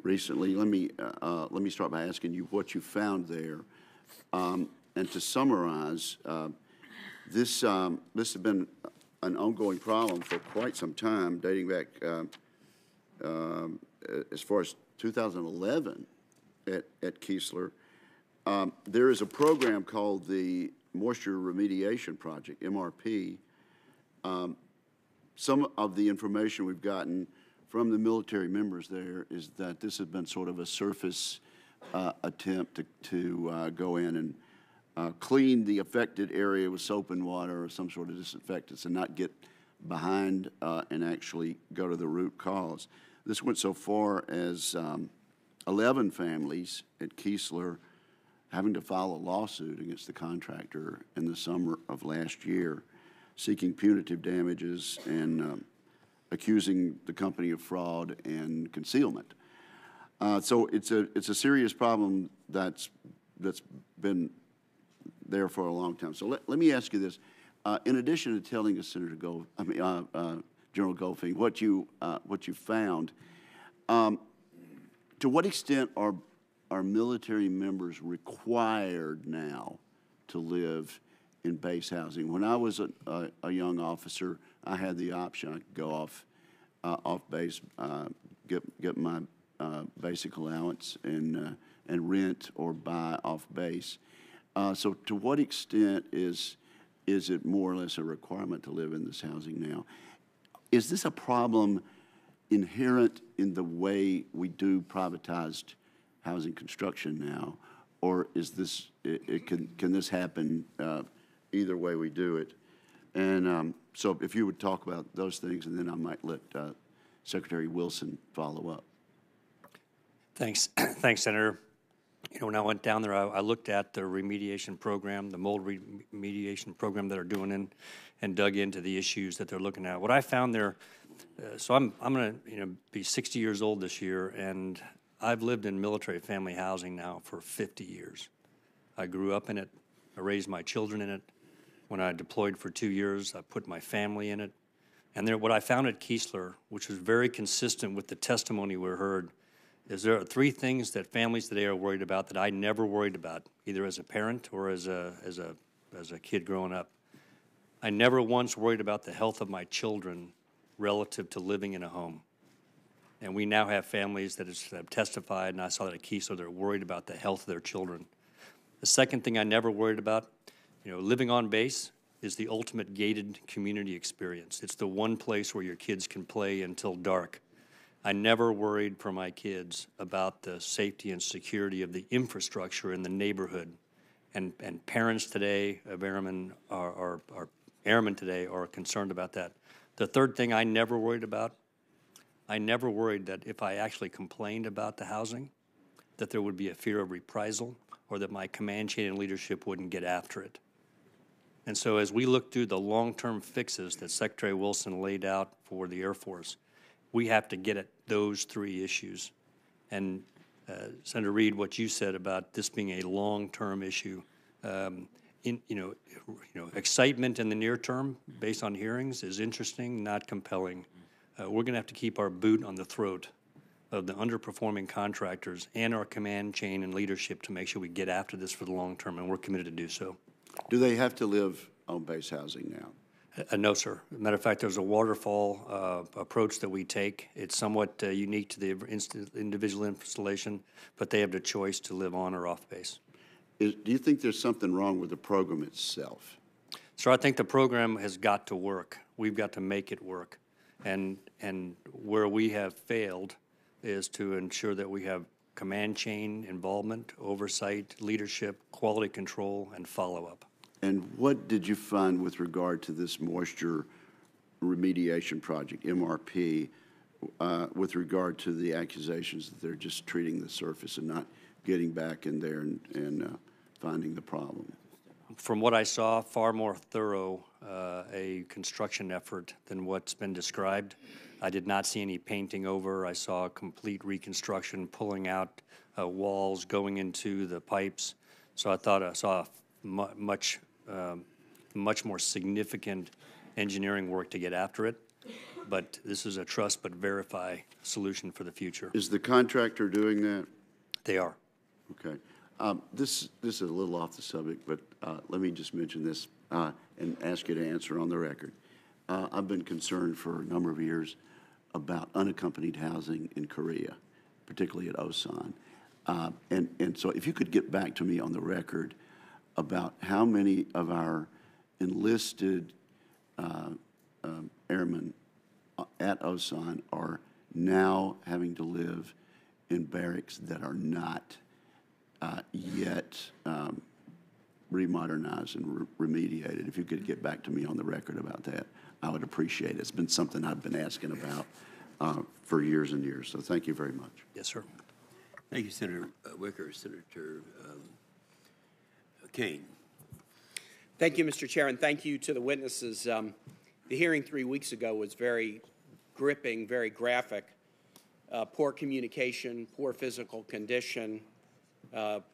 Speaker 9: recently. Let me start by asking you what you found there. And to summarize, this has been an ongoing problem for quite some time, dating back as far as 2011 at Keesler. There is a program called the Moisture Remediation Project, MRP. Some of the information we've gotten from the military members there is that this has been sort of a surface attempt to go in clean the affected area with soap and water or some sort of disinfectants and not get behind and actually go to the root cause. This went so far as 11 families at Keesler having to file a lawsuit against the contractor in the summer of last year, seeking punitive damages and accusing the company of fraud and concealment. So it's a serious problem that's been there for a long time. So let me ask you this: in addition to telling us, General Goldfein, what you found, to what extent are military members required now to live in base housing? When I was a young officer, I had the option. I could go off base, get my basic allowance and rent or buy off base. So to what extent is it more or less a requirement to live in this housing now? Is this a problem inherent in the way we do privatized housing construction now, or is this can this happen either way we do it? And so if you would talk about those things, and then I might let Secretary Wilson follow up.
Speaker 7: Thanks, Senator. You know, when I went down there, I looked at the remediation program, the mold remediation program that they're doing, and dug into the issues that they're looking at. What I found there, so I'm going to be 60 years old this year, and I've lived in military family housing now for 50 years. I grew up in it. I raised my children in it. When I deployed for 2 years, I put my family in it. And what I found at Keesler, which was very consistent with the testimony we heard, is there are 3 things that families today are worried about that I never worried about, either as a parent or as a kid growing up. I never once worried about the health of my children relative to living in a home. And we now have families that have testified, and I saw that at Keesler, they're worried about the health of their children. The second thing I never worried about, living on base is the ultimate gated community experience. It's the one place where your kids can play until dark. I never worried for my kids about the safety and security of the infrastructure in the neighborhood. And parents today of airmen today are concerned about that. The third thing I never worried about, I never worried that if I actually complained about the housing, that there would be a fear of reprisal or that my command chain and leadership wouldn't get after it. And so as we look through the long-term fixes that Secretary Wilson laid out for the Air Force, we have to get at those 3 issues. And Senator Reed, what you said about this being a long-term issue, excitement in the near term based on hearings is interesting, not compelling. We're going to have to keep our boot on the throat of the underperforming contractors and our command chain and leadership to make sure we get after this for the long term, and we're committed to do so.
Speaker 9: Do they have to live on base housing now?
Speaker 7: No, sir. As a matter of fact, there's a waterfall approach that we take. It's somewhat unique to the individual installation, but they have the choice to live on or off base.
Speaker 9: Do you think there's something wrong with the program itself?
Speaker 7: So I think the program has got to work. We've got to make it work. And where we have failed is to ensure that we have command chain involvement, oversight, leadership, quality control, and follow-up.
Speaker 9: And what did you find with regard to this moisture remediation project, MRP, with regard to the accusations that they're just treating the surface and not getting back in there and finding the problem?
Speaker 7: From what I saw, far more thorough a construction effort than what's been described. I did not see any painting over. I saw complete reconstruction, pulling out walls, going into the pipes. So I thought I saw much more significant engineering work to get after it. But this is a trust but verify solution for the future.
Speaker 9: Is the contractor doing that?
Speaker 7: They are.
Speaker 9: Okay. This is a little off the subject, but let me just mention this and ask you to answer on the record. I've been concerned for a number of years about unaccompanied housing in Korea, particularly at Osan. And so if you could get back to me on the record about how many of our enlisted airmen at Osan are now having to live in barracks that are not yet remodernized and remediated. If you could get back to me on the record about that, I would appreciate it. It's been something I've been asking about for years and years. So thank you very much.
Speaker 7: Yes, sir.
Speaker 1: Thank you, Senator Wicker. Senator Kane.
Speaker 10: Thank you, Mr. Chair, and thank you to the witnesses. The hearing 3 weeks ago was very gripping, very graphic. Poor communication, poor physical condition,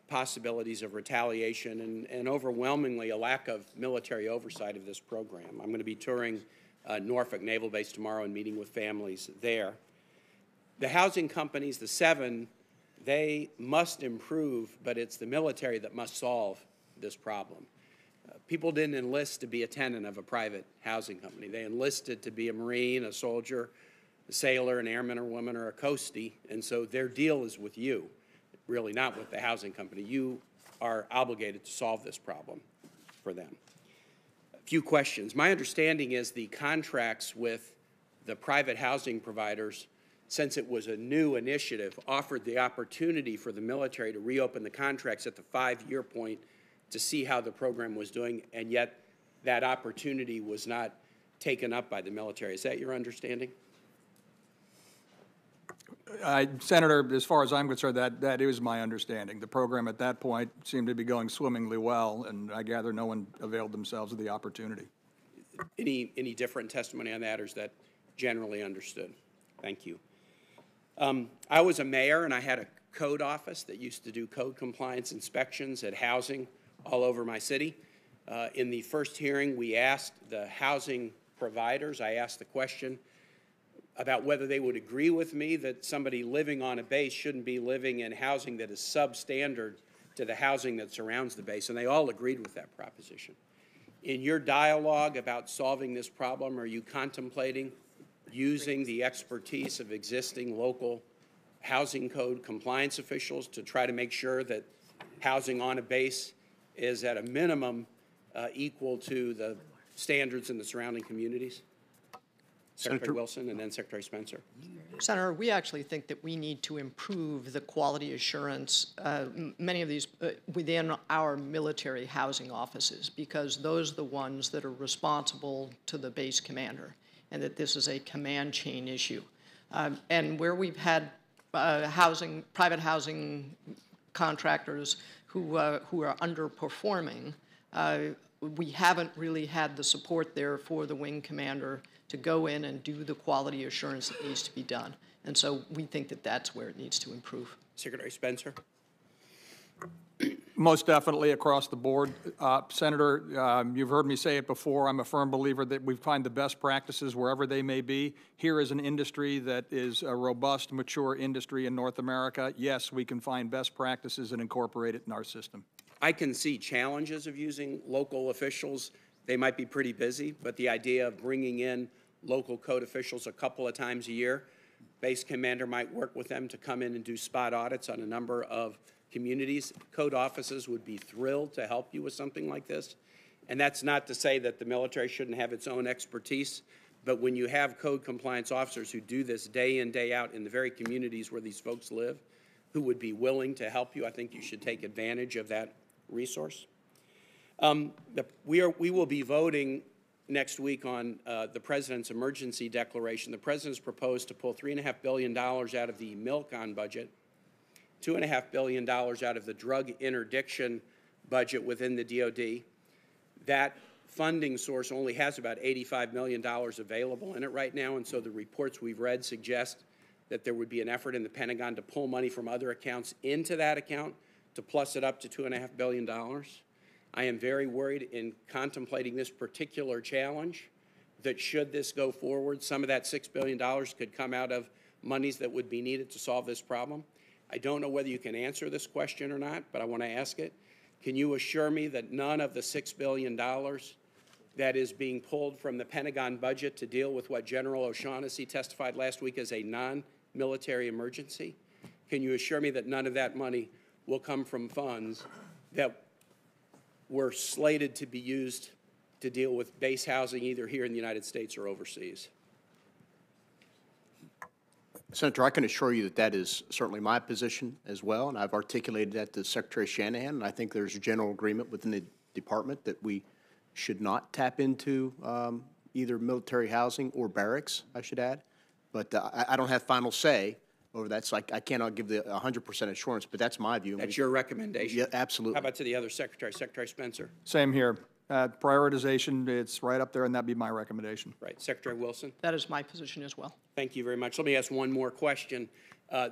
Speaker 10: possibilities of retaliation, and overwhelmingly a lack of military oversight of this program. I'm going to be touring Norfolk Naval Base tomorrow and meeting with families there. The housing companies, the 7, they must improve, but it's the military that must solve this problem. People didn't enlist to be a tenant of a private housing company. They enlisted to be a Marine, a soldier, a sailor, an airman or woman, or a coastie, and so their deal is with you, really not with the housing company. You are obligated to solve this problem for them. A few questions. My understanding is the contracts with the private housing providers, since it was a new initiative, offered the opportunity for the military to reopen the contracts at the 5-year point to see how the program was doing, and yet that opportunity was not taken up by the military. Is that your understanding?
Speaker 4: Senator, as far as I'm concerned, that is my understanding. The program at that point seemed to be going swimmingly well, and I gather no one availed themselves of the opportunity.
Speaker 10: Any different testimony on that, or is that generally understood? Thank you. I was a mayor, and I had a code office that used to do code compliance inspections at housing all over my city. In the first hearing, we asked the housing providers, I asked the question about whether they would agree with me that somebody living on a base shouldn't be living in housing that is substandard to the housing that surrounds the base, and they all agreed with that proposition. In your dialogue about solving this problem, are you contemplating using the expertise of existing local housing code compliance officials to try to make sure that housing on a base is at a minimum equal to the standards in the surrounding communities? Secretary Wilson and then Secretary Spencer.
Speaker 5: Senator, we actually think that we need to improve the quality assurance, many of these within our military housing offices, because those are the ones that are responsible to the base commander, and that this is a command chain issue. And where we've had private housing contractors who are underperforming, we haven't really had the support there for the wing commander to go in and do the quality assurance that needs to be done. And so we think that that's where it needs to improve.
Speaker 10: Secretary Spencer.
Speaker 4: Most definitely across the board. Senator, you've heard me say it before. I'm a firm believer that we find the best practices wherever they may be. Here is an industry that is a robust, mature industry in North America. Yes, we can find best practices and incorporate it in our system.
Speaker 10: I can see challenges of using local officials. They might be pretty busy, but the idea of bringing in local code officials a couple of times a year, base commander might work with them to come in and do spot audits on a number of communities. Code offices would be thrilled to help you with something like this. And that's not to say that the military shouldn't have its own expertise, but when you have code compliance officers who do this day in, day out in the very communities where these folks live, who would be willing to help you, I think you should take advantage of that resource. We will be voting next week on the President's emergency declaration. The President's proposed to pull $3.5 billion out of the MILCON budget, $2.5 billion out of the drug interdiction budget within the DOD. That funding source only has about $85 million available in it right now, and so the reports we've read suggest that there would be an effort in the Pentagon to pull money from other accounts into that account to plus it up to $2.5 billion. I am very worried in contemplating this particular challenge that should this go forward, some of that $6 billion could come out of monies that would be needed to solve this problem. I don't know whether you can answer this question or not, but I want to ask it. Can you assure me that none of the $6 billion that is being pulled from the Pentagon budget to deal with what General O'Shaughnessy testified last week as a non-military emergency, can you assure me that none of that money will come from funds that were slated to be used to deal with base housing either here in the United States or overseas?
Speaker 3: Senator, I can assure you that that is certainly my position as well, and I've articulated that to Secretary Shanahan, and I think there's a general agreement within the department that we should not tap into either military housing or barracks, I should add. But I don't have final say over that, so I cannot give the 100% assurance, but that's my view.
Speaker 10: That's your recommendation?
Speaker 3: Yeah, absolutely.
Speaker 10: How about to the other secretary? Secretary Spencer?
Speaker 4: Same here. Prioritization, it's right up there, and that'd be my recommendation.
Speaker 10: Right. Secretary Wilson?
Speaker 5: That is my position as well.
Speaker 10: Thank you very much. Let me ask one more question.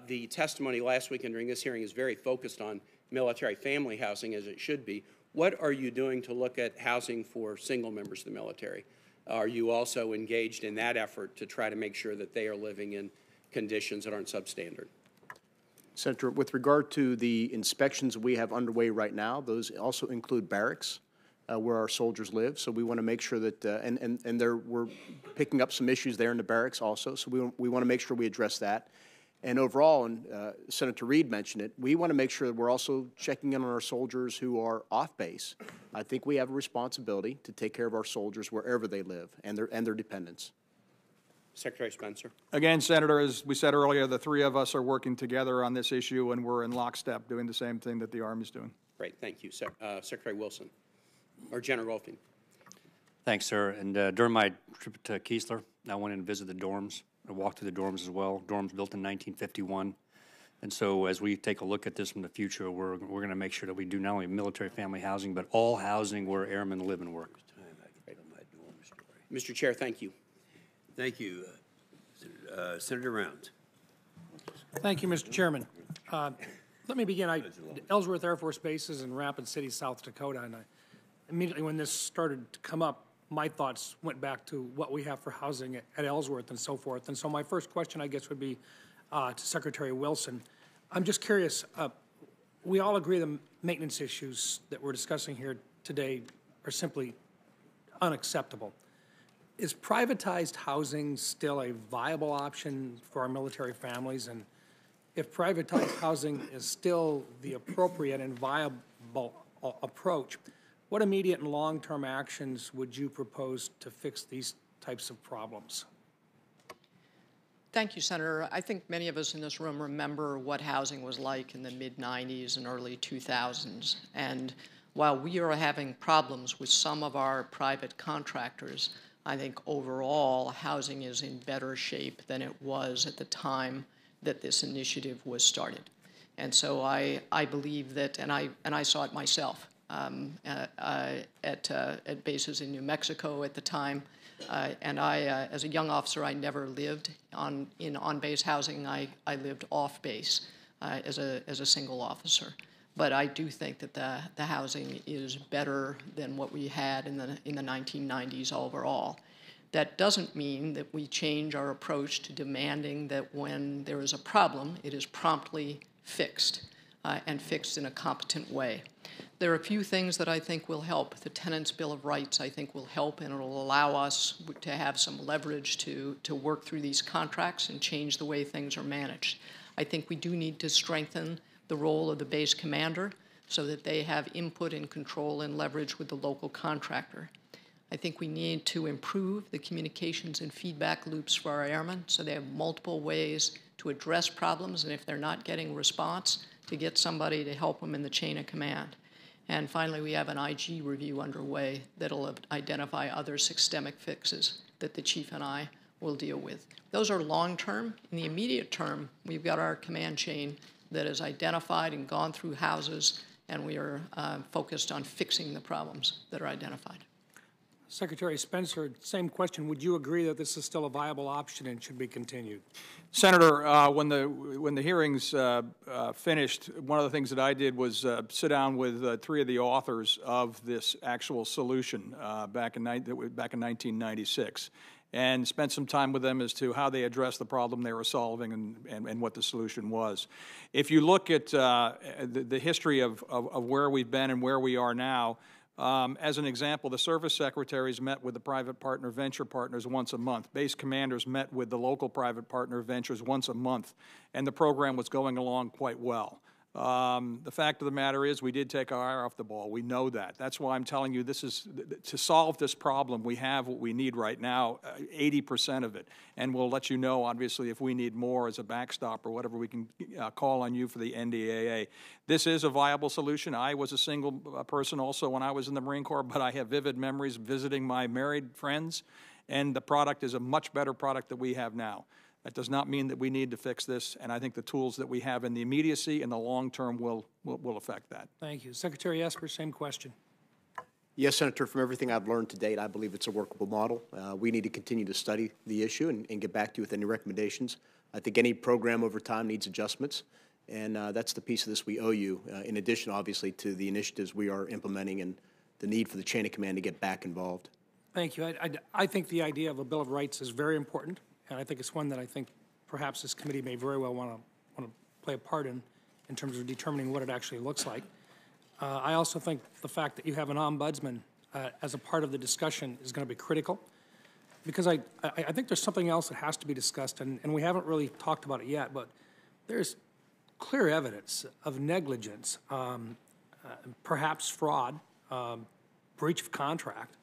Speaker 10: The testimony last week and during this hearing is very focused on military family housing, as it should be. What are you doing to look at housing for single members of the military? Are you also engaged in that effort to try to make sure that they are living in conditions that aren't substandard?
Speaker 3: Senator, with regard to the inspections we have underway right now, those also include barracks where our soldiers live. So we want to make sure that, we're picking up some issues there in the barracks also. So we want to make sure we address that. And overall, and Senator Reid mentioned it, we want to make sure that we're also checking in on our soldiers who are off base. I think we have a responsibility to take care of our soldiers wherever they live and their dependents.
Speaker 10: Secretary Spencer.
Speaker 4: Again, Senator, as we said earlier, the three of us are working together on this issue, and we're in lockstep doing the same thing that the Army's doing.
Speaker 10: Great, thank you. Secretary Wilson, or General Goldfein.
Speaker 7: Thanks, sir. And during my trip to Keesler, I went and visited the dorms. I walked through the dorms as well. Dorms built in 1951. And so as we take a look at this in the future, we're going to make sure that we do not only military family housing, but all housing where airmen live and work.
Speaker 10: Mr. Chair, thank you.
Speaker 1: Thank you. Senator Rounds.
Speaker 11: Thank you, Mr. Chairman. Let me begin. Ellsworth Air Force Base is in Rapid City, South Dakota, and immediately when this started to come up, my thoughts went back to what we have for housing at Ellsworth and so forth. And so my first question, I guess, would be to Secretary Wilson. I'm just curious, we all agree the maintenance issues that we're discussing here today are simply unacceptable. Is privatized housing still a viable option for our military families? And if privatized housing is still the appropriate and viable approach, what immediate and long-term actions would you propose to fix these types of problems?
Speaker 5: Thank you, Senator. I think many of us in this room remember what housing was like in the mid-90s and early 2000s. And while we are having problems with some of our private contractors, I think overall housing is in better shape than it was at the time that this initiative was started. And so I believe that, and I saw it myself at bases in New Mexico at the time. And as a young officer, I never lived in on-base housing. I lived off-base as a single officer. But I do think that the housing is better than what we had in the 1990s overall. That doesn't mean that we change our approach to demanding that when there is a problem, it is promptly fixed and fixed in a competent way. There are a few things that I think will help. The Tenants' Bill of Rights, I think, will help, and it will allow us to have some leverage to work through these contracts and change the way things are managed. I think we do need to strengthen the role of the base commander so that they have input and control and leverage with the local contractor. I think we need to improve the communications and feedback loops for our airmen so they have multiple ways to address problems, and if they're not getting response, to get somebody to help them in the chain of command. And finally, we have an IG review underway that'll identify other systemic fixes that the chief and I will deal with. Those are long-term. In the immediate term, we've got our command chain that is identified and gone through houses, and we are focused on fixing the problems that are identified.
Speaker 11: Secretary Spencer, same question. Would you agree that this is still a viable option and should be continued?
Speaker 4: Senator, when the hearings finished, one of the things that I did was sit down with three of the authors of this actual solution back in 1996, and spent some time with them as to how they addressed the problem they were solving and what the solution was. If you look at the history of where we've been and where we are now, as an example, the service secretaries met with the private partner venture partners once a month. Base commanders met with the local private partner ventures once a month, and the program was going along quite well. The fact of the matter is we did take our eye off the ball. We know that. That's why I'm telling you this is, to solve this problem, we have what we need right now, 80% of it. And we'll let you know, obviously, if we need more as a backstop or whatever, we can call on you for the NDAA. This is a viable solution. I was a single person also when I was in the Marine Corps, but I have vivid memories visiting my married friends, and the product is a much better product that we have now. That does not mean that we need to fix this, and I think the tools that we have in the immediacy and the long term will affect that.
Speaker 11: Thank you. Secretary Esper, same question.
Speaker 3: Yes, Senator, from everything I've learned to date, I believe it's a workable model. We need to continue to study the issue and get back to you with any recommendations. I think any program over time needs adjustments, and that's the piece of this we owe you, in addition, obviously, to the initiatives we are implementing and the need for the chain of command to get back involved.
Speaker 11: Thank you. I think the idea of a Bill of Rights is very important, and I think it's one that I think perhaps this committee may very well want to play a part in terms of determining what it actually looks like. I also think the fact that you have an ombudsman as a part of the discussion is going to be critical, because I think there's something else that has to be discussed, and we haven't really talked about it yet, but there's clear evidence of negligence, perhaps fraud, breach of contract,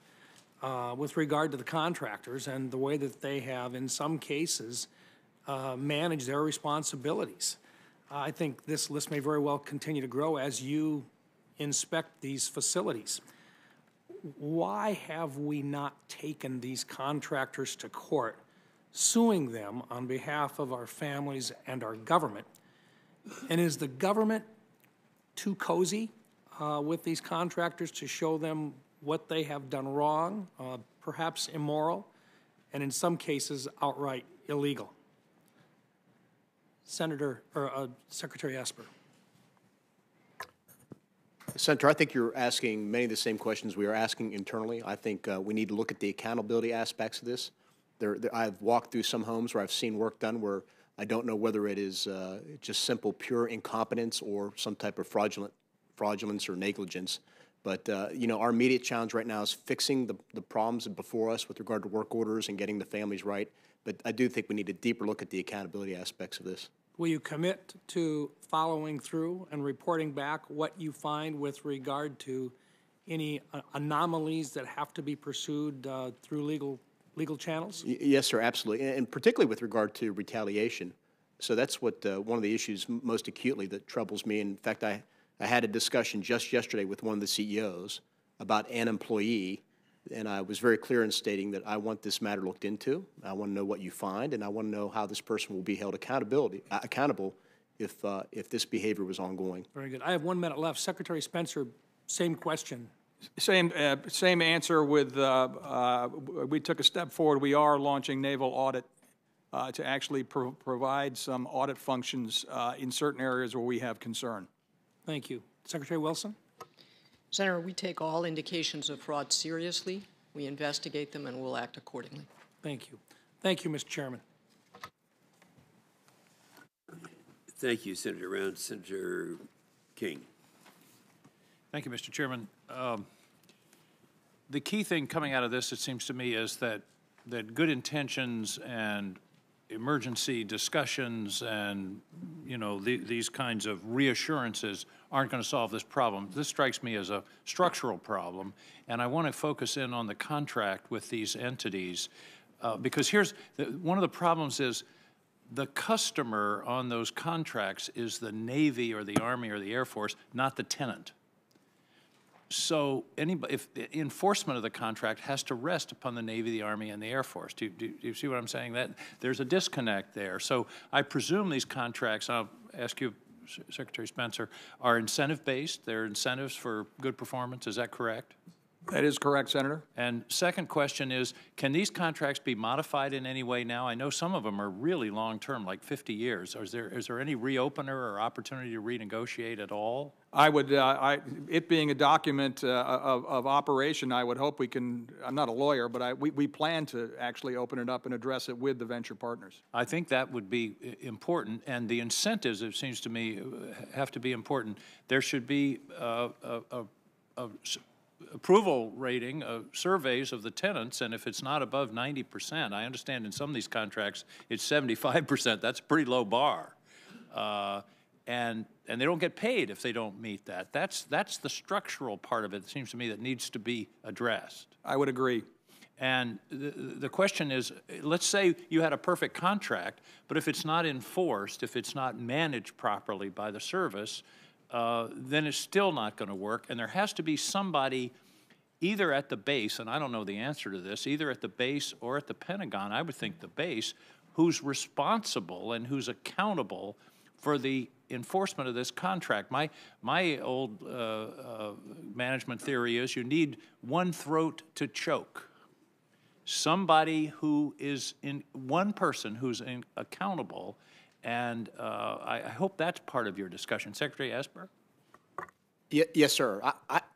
Speaker 11: with regard to the contractors and the way that they have, in some cases, managed their responsibilities. I think this list may very well continue to grow as you inspect these facilities. Why have we not taken these contractors to court, suing them on behalf of our families and our government? And is the government too cozy with these contractors to show them what they have done wrong, perhaps immoral, and in some cases outright illegal? Secretary Esper.
Speaker 3: Senator, I think you're asking many of the same questions we are asking internally. I think we need to look at the accountability aspects of this. I've walked through some homes where I've seen work done where I don't know whether it is just simple, pure incompetence or some type of fraudulence or negligence. But, you know, our immediate challenge right now is fixing the problems before us with regard to work orders and getting the families right. But I do think we need a deeper look at the accountability aspects of this.
Speaker 11: Will you commit to following through and reporting back what you find with regard to any anomalies that have to be pursued through legal channels?
Speaker 3: Yes, sir, absolutely, and particularly with regard to retaliation. So that's what one of the issues most acutely that troubles me. In fact, I had a discussion just yesterday with one of the CEOs about an employee, and I was very clear in stating that I want this matter looked into. I want to know what you find, and I want to know how this person will be held accountable if this behavior was ongoing.
Speaker 11: Very good. I have 1 minute left. Secretary Spencer, same question.
Speaker 4: Same answer with, we took a step forward. We are launching naval audit to actually provide some audit functions in certain areas where we have concern.
Speaker 11: Thank you. Secretary Wilson?
Speaker 5: Senator, we take all indications of fraud seriously. We investigate them and we'll act accordingly.
Speaker 11: Thank you. Thank you, Mr. Chairman.
Speaker 1: Thank you, Senator Round. Senator King.
Speaker 12: Thank you, Mr. Chairman. The key thing coming out of this, it seems to me, is that good intentions and emergency discussions and, you know, these kinds of reassurances aren't going to solve this problem. This strikes me as a structural problem, and I want to focus in on the contract with these entities because one of the problems is the customer on those contracts is the Navy or the Army or the Air Force, not the tenant. So if the enforcement of the contract has to rest upon the Navy, the Army, and the Air Force. Do you see what I'm saying? That there's a disconnect there. So I presume these contracts, I'll ask you, Secretary Spencer, are incentive-based. They're incentives for good performance. Is that correct?
Speaker 4: That is correct, Senator.
Speaker 12: And second question is, can these contracts be modified in any way now? I know some of them are really long-term, like 50 years. Is there any reopener or opportunity to renegotiate at all?
Speaker 4: I would, it being a document of operation, I would hope we can, I'm not a lawyer, but we plan to actually open it up and address it with the venture partners.
Speaker 12: I think that would be important, and the incentives, it seems to me, have to be important. There should be approval rating surveys of the tenants, and if it's not above 90%, I understand in some of these contracts it's 75%. That's a pretty low bar. And and they don't get paid if they don't meet that. That's the structural part of it, it seems to me, that needs to be addressed.
Speaker 4: I would agree.
Speaker 12: And the question is, let's say you had a perfect contract, but if it's not enforced, if it's not managed properly by the service, then it's still not going to work. And there has to be somebody either at the base, and I don't know the answer to this, either at the base or at the Pentagon, I would think the base, who's responsible and who's accountable for the enforcement of this contract. My old management theory is you need one throat to choke. Somebody who is one person who's accountable, and I hope that's part of your discussion. Secretary Esper?
Speaker 3: Yes, sir.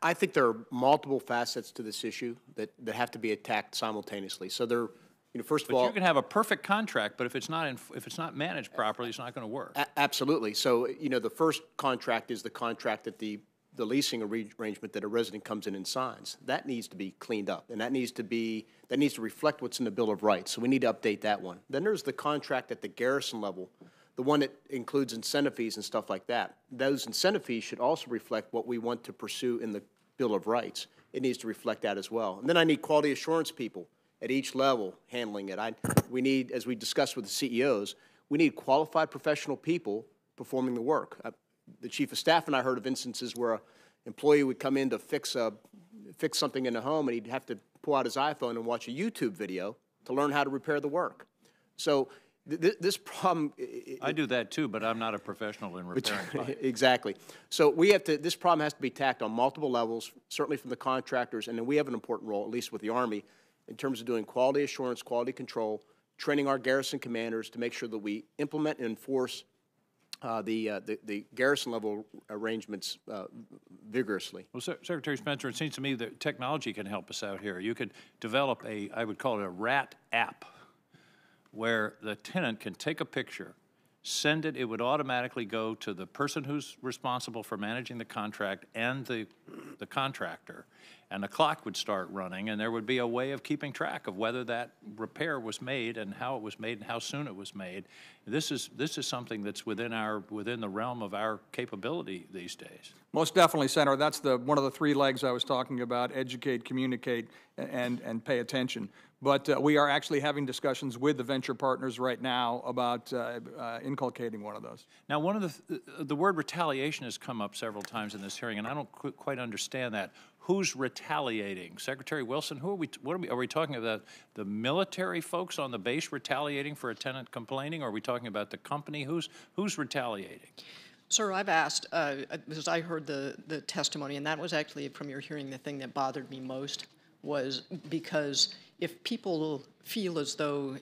Speaker 3: I think there are multiple facets to this issue that have to be attacked simultaneously. So there, first of all,
Speaker 12: you can have a perfect contract, but if it's not managed properly, it's not going to work.
Speaker 3: Absolutely. So the first contract is the contract that the leasing arrangement that a resident comes in and signs. That needs to be cleaned up, and that needs to reflect what's in the Bill of Rights. So we need to update that one. Then there's the contract at the garrison level, the one that includes incentive fees and stuff like that. Those incentive fees should also reflect what we want to pursue in the Bill of Rights. It needs to reflect that as well. And then I need quality assurance people at each level handling it. We need, as we discussed with the CEOs, we need qualified professional people performing the work. The Chief of Staff and I heard of instances where an employee would come in to fix something in the home, and he'd have to pull out his iPhone and watch a YouTube video to learn how to repair the work. So this problem...
Speaker 12: I do that too, but I'm not a professional in repairing.
Speaker 3: Exactly. So this problem has to be tackled on multiple levels, certainly from the contractors, and then we have an important role, at least with the Army, in terms of doing quality assurance, quality control, training our garrison commanders to make sure that we implement and enforce the garrison level arrangements vigorously.
Speaker 12: Well, Secretary Spencer, it seems to me that technology can help us out here. You could develop I would call it a RAT app, where the tenant can take a picture, send it, it would automatically go to the person who's responsible for managing the contract and the contractor, and the clock would start running, and there would be a way of keeping track of whether that repair was made and how it was made and how soon it was made. This is something that's within the realm of our capability these days.
Speaker 4: Most definitely, Senator. That's one of the three legs I was talking about: educate, communicate, and pay attention. But we are actually having discussions with the venture partners right now about inculcating one of those.
Speaker 12: Now, one of the word retaliation has come up several times in this hearing, and I don't quite understand that. Who's retaliating? Secretary Wilson, are we talking about the military folks on the base retaliating for a tenant complaining, or are we talking about the company? Who's retaliating?
Speaker 5: Sir, I've asked, because I heard the testimony, and that was actually from your hearing the thing that bothered me most, was because if people feel as though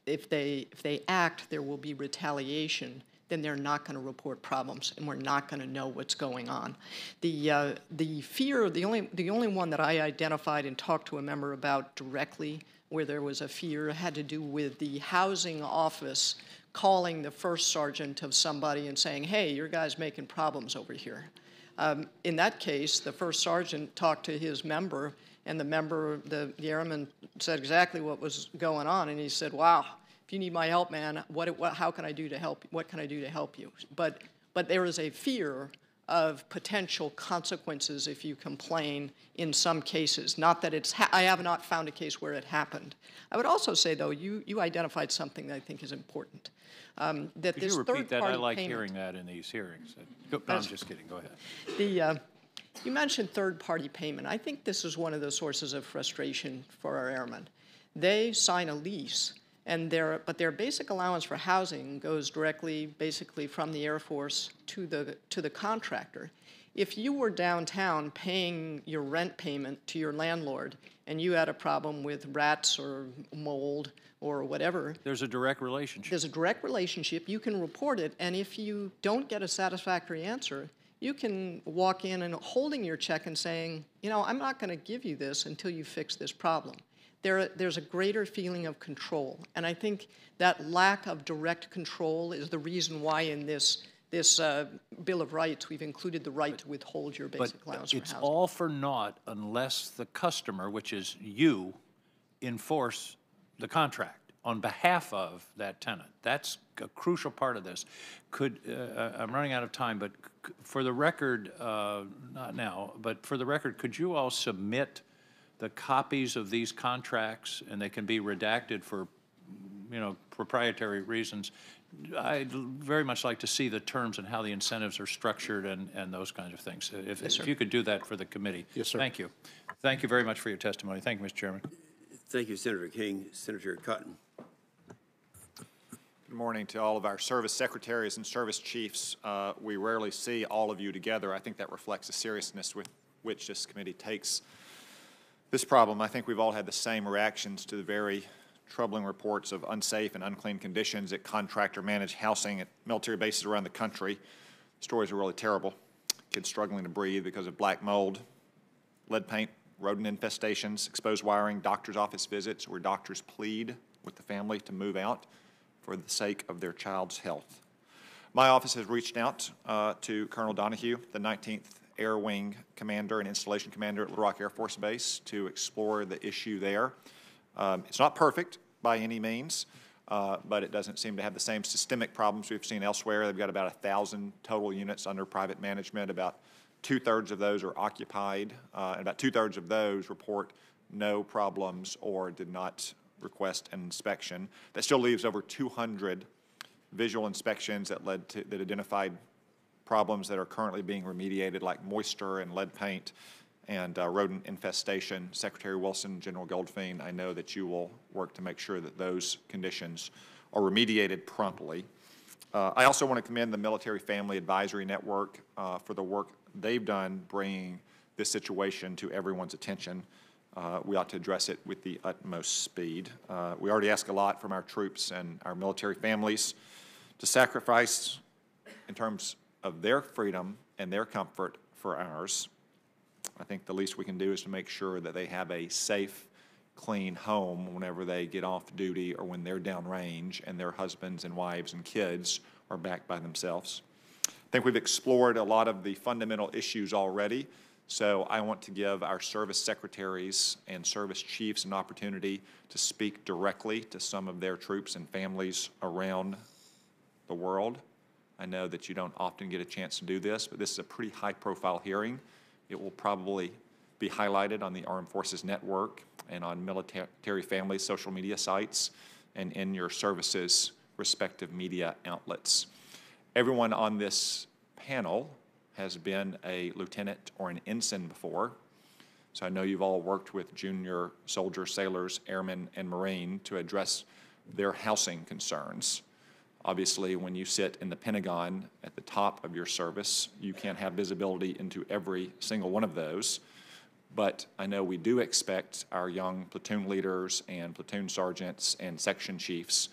Speaker 5: if they act, there will be retaliation, then they're not going to report problems, and we're not going to know what's going on. The fear, the only one that I identified and talked to a member about directly, where there was a fear, had to do with the housing office calling the first sergeant of somebody and saying, "Hey, your guy's making problems over here." In that case, the first sergeant talked to his member, and the airman said exactly what was going on, and he said, "Wow, if you need my help, man, how can I do to help? What can I do to help you?" But there is a fear of potential consequences if you complain in some cases. Not that I have not found a case where it happened. I would also say, though, you identified something that I think is important. That
Speaker 12: Could
Speaker 5: this
Speaker 12: you repeat that? I like
Speaker 5: payment,
Speaker 12: hearing that in these hearings. I'm just kidding. Go ahead.
Speaker 5: You mentioned third-party payment. I think this is one of the sources of frustration for our airmen. They sign a lease, but their basic allowance for housing goes directly, basically, from the Air Force to the contractor. If you were downtown paying your rent payment to your landlord, and you had a problem with rats or mold or whatever,
Speaker 12: there's a direct relationship.
Speaker 5: There's a direct relationship. You can report it, and if you don't get a satisfactory answer, you can walk in and holding your check and saying, I'm not going to give you this until you fix this problem. There's a greater feeling of control, and I think that lack of direct control is the reason why in this Bill of Rights we've included the right to withhold your basic allowance for housing.
Speaker 12: It's all for naught unless the customer, which is you, enforce the contract. on behalf of that tenant. That's a crucial part of this. I'm running out of time, but for the record, not now, but for the record, could you all submit the copies of these contracts, and they can be redacted for, proprietary reasons? I'd very much like to see the terms and how the incentives are structured and those kinds of things. If you could do that for the committee.
Speaker 3: Yes, sir.
Speaker 12: Thank you. Thank you very much for your testimony. Thank you, Mr. Chairman.
Speaker 1: Thank you, Senator King. Senator Cotton.
Speaker 13: Good morning to all of our service secretaries and service chiefs. We rarely see all of you together. I think that reflects the seriousness with which this committee takes this problem. I think we've all had the same reactions to the very troubling reports of unsafe and unclean conditions at contractor-managed housing at military bases around the country. The stories are really terrible. Kids struggling to breathe because of black mold, lead paint, rodent infestations, exposed wiring, doctor's office visits where doctors plead with the family to move out for the sake of their child's health. My office has reached out to Colonel Donahue, the 19th Air Wing Commander and Installation Commander at Little Rock Air Force Base, to explore the issue there. It's not perfect by any means, but it doesn't seem to have the same systemic problems we've seen elsewhere. They've got about 1,000 total units under private management. About 2/3 of those are occupied, and about 2/3 of those report no problems or did not request an inspection. That still leaves over 200 visual inspections that identified problems that are currently being remediated, like moisture and lead paint and rodent infestation. Secretary Wilson, General Goldfein, I know that you will work to make sure that those conditions are remediated promptly. I also want to commend the Military Family Advisory Network for the work they've done bringing this situation to everyone's attention. We ought to address it with the utmost speed. We already ask a lot from our troops and our military families to sacrifice in terms of their freedom and their comfort for ours. I think the least we can do is to make sure that they have a safe, clean home whenever they get off duty or when they're downrange and their husbands and wives and kids are back by themselves. I think we've explored a lot of the fundamental issues already, so I want to give our service secretaries and service chiefs an opportunity to speak directly to some of their troops and families around the world. I know that you don't often get a chance to do this, but this is a pretty high-profile hearing. It will probably be highlighted on the Armed Forces Network and on military families' social media sites and in your services' respective media outlets. Everyone on this panel has been a lieutenant or an ensign before, so I know you've all worked with junior soldiers, sailors, airmen, and Marine to address their housing concerns. Obviously, when you sit in the Pentagon at the top of your service, you can't have visibility into every single one of those. But I know we do expect our young platoon leaders and platoon sergeants and section chiefs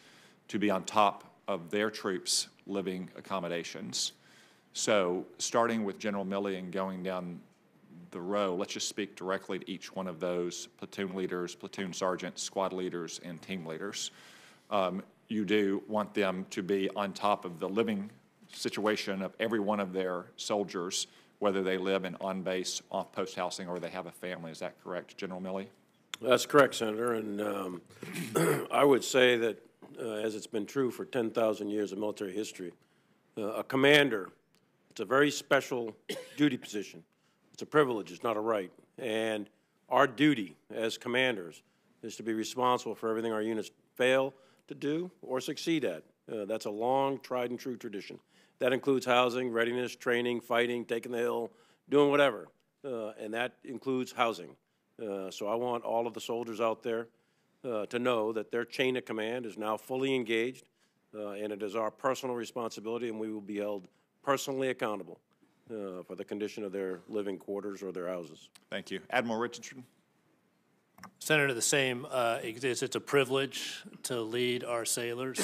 Speaker 13: to be on top of their troops' living accommodations. So starting with General Milley and going down the row, let's just speak directly to each one of those platoon leaders, platoon sergeants, squad leaders, and team leaders. You do want them to be on top of the living situation of every one of their soldiers, whether they live in on-base, off-post housing, or they have a family. Is that correct, General Milley?
Speaker 6: That's correct, Senator, and I would say that, as it's been true for 10,000 years of military history, a commander, it's a very special duty position. It's a privilege, it's not a right. And our duty as commanders is to be responsible for everything our units fail to do or succeed at. That's a long, tried and true tradition. That includes housing, readiness, training, fighting, taking the hill, doing whatever, and that includes housing. So I want all of the soldiers out there to know that their chain of command is now fully engaged, and it is our personal responsibility, and we will be held personally accountable for the condition of their living quarters or their houses.
Speaker 13: Thank you. Admiral Richardson.
Speaker 8: Senator, the same exists. It's a privilege to lead our sailors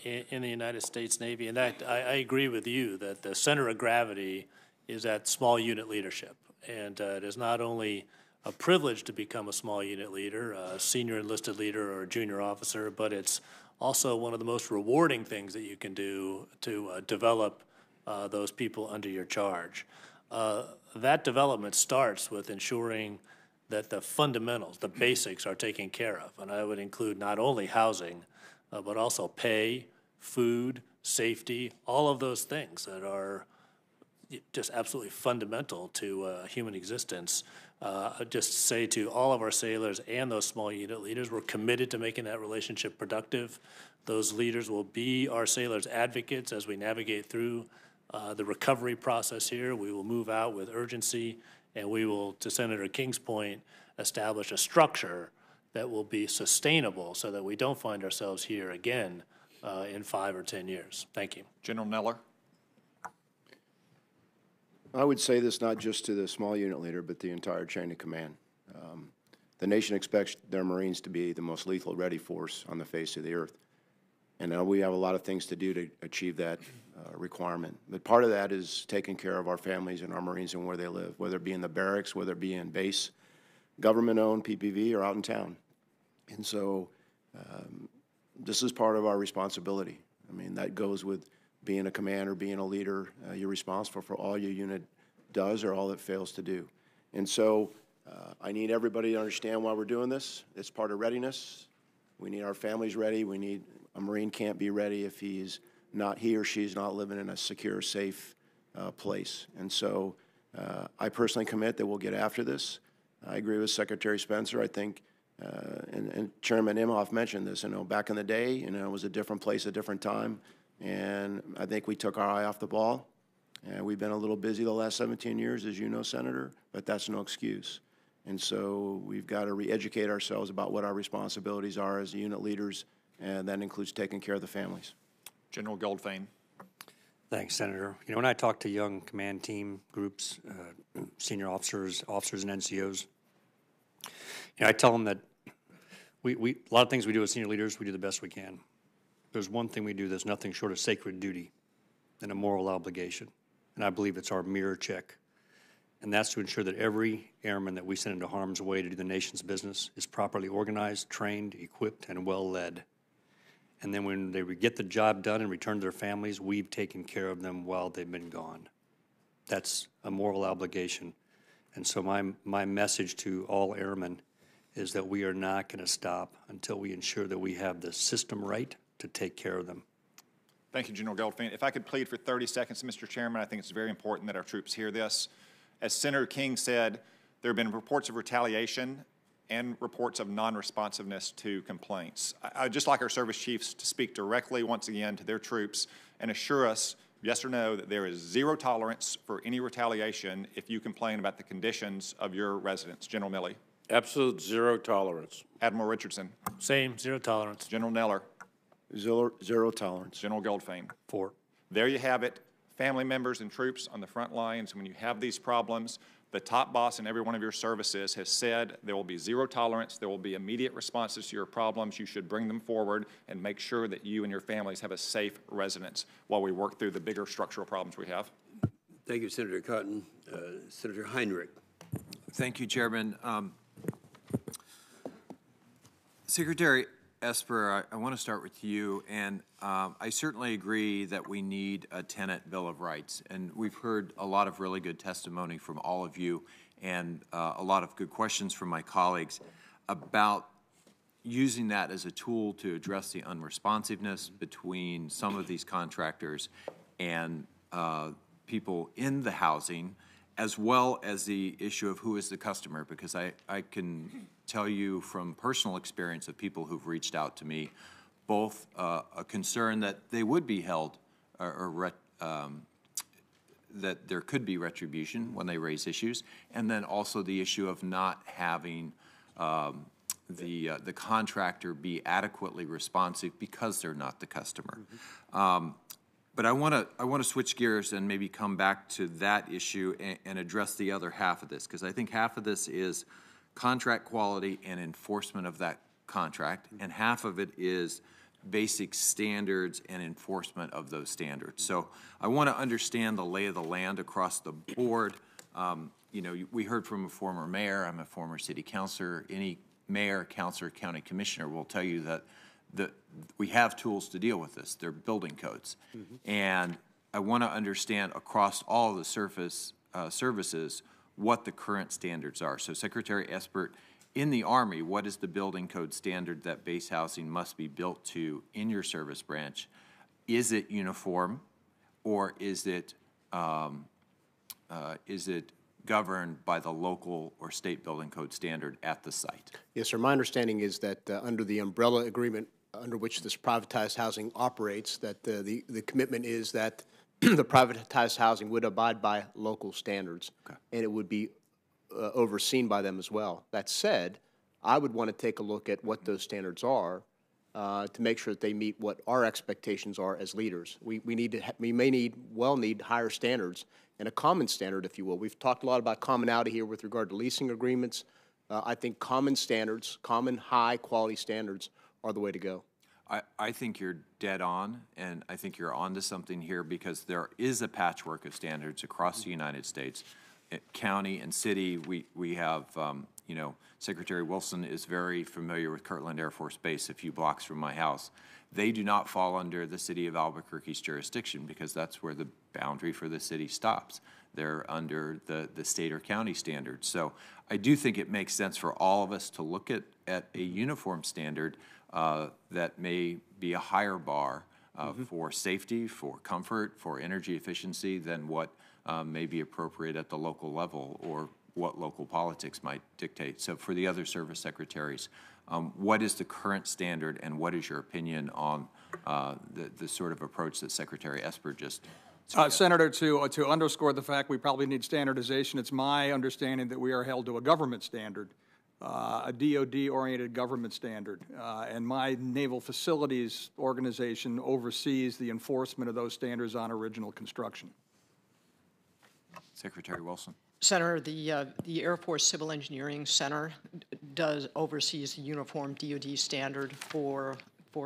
Speaker 8: in the United States Navy, and that I agree with you that the center of gravity is at small unit leadership, and it is not only a privilege to become a small unit leader, a senior enlisted leader or a junior officer, but it's also one of the most rewarding things that you can do to develop those people under your charge. That development starts with ensuring that the fundamentals, the basics are taken care of. And I would include not only housing, but also pay, food, safety, all of those things that are just absolutely fundamental to human existence. Just say to all of our sailors and those small unit leaders, we're committed to making that relationship productive. Those leaders will be our sailors' advocates as we navigate through the recovery process here. We will move out with urgency, and we will, to Senator King's point, establish a structure that will be sustainable so that we don't find ourselves here again in 5 or 10 years. Thank you.
Speaker 13: General Neller.
Speaker 3: I would say this not just to the small unit leader, but the entire chain of command. The nation expects their Marines to be the most lethal ready force on the face of the earth. And we have a lot of things to do to achieve that requirement. But part of that is taking care of our families and our Marines and where they live, whether it be in the barracks, whether it be in base, government-owned PPV, or out in town. And so this is part of our responsibility. I mean, that goes with being a commander, being a leader. You're responsible for all your unit does or all it fails to do. And so I need everybody to understand why we're doing this. It's part of readiness. We need our families ready. We need a Marine can't be ready if he or she's not living in a secure, safe place. And so I personally commit that we'll get after this. I agree with Secretary Spencer. I think, and Chairman Imhoff mentioned this, back in the day, it was a different place, a different time. And I think we took our eye off the ball. And we've been a little busy the last 17 years, as you know, Senator, but that's no excuse. And so we've got to re-educate ourselves about what our responsibilities are as unit leaders, and that includes taking care of the families.
Speaker 13: General Goldfein.
Speaker 7: Thanks, Senator. When I talk to young command team groups, senior officers, and NCOs, I tell them that a lot of things we do as senior leaders, we do the best we can. There's one thing we do that's nothing short of sacred duty and a moral obligation, and I believe it's our mirror check. And that's to ensure that every airman that we send into harm's way to do the nation's business is properly organized, trained, equipped, and well led. And then when they get the job done and return to their families, we've taken care of them while they've been gone. That's a moral obligation. And so my message to all airmen is that we are not going to stop until we ensure that we have the system right to take care of them.
Speaker 13: Thank you, General Goldfein. If I could plead for 30 seconds, Mr. Chairman, I think it's very important that our troops hear this. As Senator King said, there have been reports of retaliation and reports of non-responsiveness to complaints. I'd just like our service chiefs to speak directly once again to their troops and assure us, yes or no, that there is zero tolerance for any retaliation if you complain about the conditions of your residence. General Milley.
Speaker 6: Absolute zero tolerance.
Speaker 13: Admiral Richardson.
Speaker 8: Same, zero tolerance.
Speaker 13: General Neller.
Speaker 3: Zero tolerance.
Speaker 13: General Goldfein.
Speaker 7: 4.
Speaker 13: There you have it. Family members and troops on the front lines, when you have these problems, the top boss in every one of your services has said there will be zero tolerance, there will be immediate responses to your problems. You should bring them forward and make sure that you and your families have a safe residence while we work through the bigger structural problems we have.
Speaker 1: Thank you, Senator Cotton. Senator Heinrich.
Speaker 14: Thank you, Chairman. Secretary Esper, I want to start with you, and I certainly agree that we need a tenant Bill of Rights, and we've heard a lot of really good testimony from all of you and a lot of good questions from my colleagues about using that as a tool to address the unresponsiveness between some of these contractors and people in the housing, as well as the issue of who is the customer, because I can tell you from personal experience of people who've reached out to me, both a concern that they would be held that there could be retribution when they raise issues, and then also the issue of not having the contractor be adequately responsive because they're not the customer. But I want to switch gears and maybe come back to that issue and address the other half of this, because I think half of this is contract quality and enforcement of that contract, and half of it is basic standards and enforcement of those standards. So I want to understand the lay of the land across the board. We heard from a former mayor. I'm a former city councilor. Any mayor, councilor, county commissioner will tell you that we have tools to deal with this. They're building codes. And I want to understand across all of the services what the current standards are. So Secretary Espert, in the Army, what is the building code standard that base housing must be built to in your service branch? Is it uniform, or is it governed by the local or state building code standard at the site?
Speaker 3: Yes, sir. My understanding is that under the umbrella agreement under which this privatized housing operates, that the commitment is that the privatized housing would abide by local standards, and it would be overseen by them as well. That said, I would want to take a look at what those standards are to make sure that they meet what our expectations are as leaders. We may need higher standards and a common standard, if you will. We've talked a lot about commonality here with regard to leasing agreements. I think common standards, common high-quality standards are the way to go.
Speaker 14: I think you're dead on, and I think you're onto something here, because there is a patchwork of standards across the United States. County and city, we have, you know, Secretary Wilson is very familiar with Kirtland Air Force Base a few blocks from my house. They do not fall under the city of Albuquerque's jurisdiction, because that's where the boundary for the city stops. They're under the state or county standards. So I do think it makes sense for all of us to look at a uniform standard that may be a higher bar for safety, for comfort, for energy efficiency than what may be appropriate at the local level or what local politics might dictate. So for the other service secretaries, what is the current standard, and what is your opinion on the sort of approach that Secretary Espert just
Speaker 4: Senator, to underscore the fact we probably need standardization, it's my understanding that we are held to a government standard, a DOD-oriented government standard, and my Naval Facilities Organization oversees the enforcement of those standards on original construction.
Speaker 14: Secretary Wilson.
Speaker 5: Senator, the Air Force Civil Engineering Center oversees the uniform DOD standard for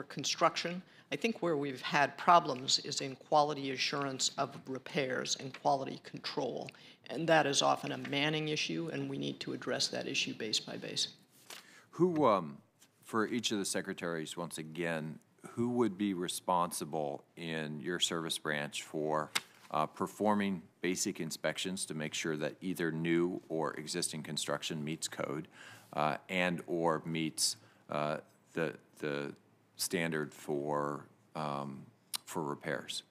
Speaker 5: construction. I think where we've had problems is in quality assurance of repairs and quality control, and that is often a manning issue, and we need to address that issue base by base.
Speaker 14: Who, for each of the secretaries, once again, who would be responsible in your service branch for performing basic inspections to make sure that either new or existing construction meets code and or meets the standard for repairs?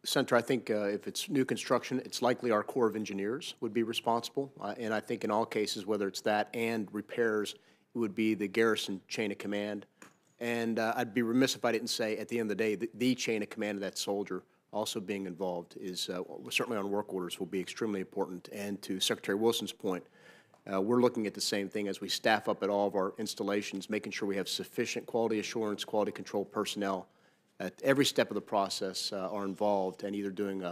Speaker 3: Senator, I think if it's new construction, it's likely our Corps of Engineers would be responsible. And I think in all cases, whether it's that and repairs, it would be the garrison chain of command. And I'd be remiss if I didn't say, at the end of the day, the chain of command of that soldier also being involved is certainly on work orders will be extremely important. And to Secretary Wilson's point, we're looking at the same thing as we staff up at all of our installations, making sure we have sufficient quality assurance, quality control personnel at every step of the process are involved, and either doing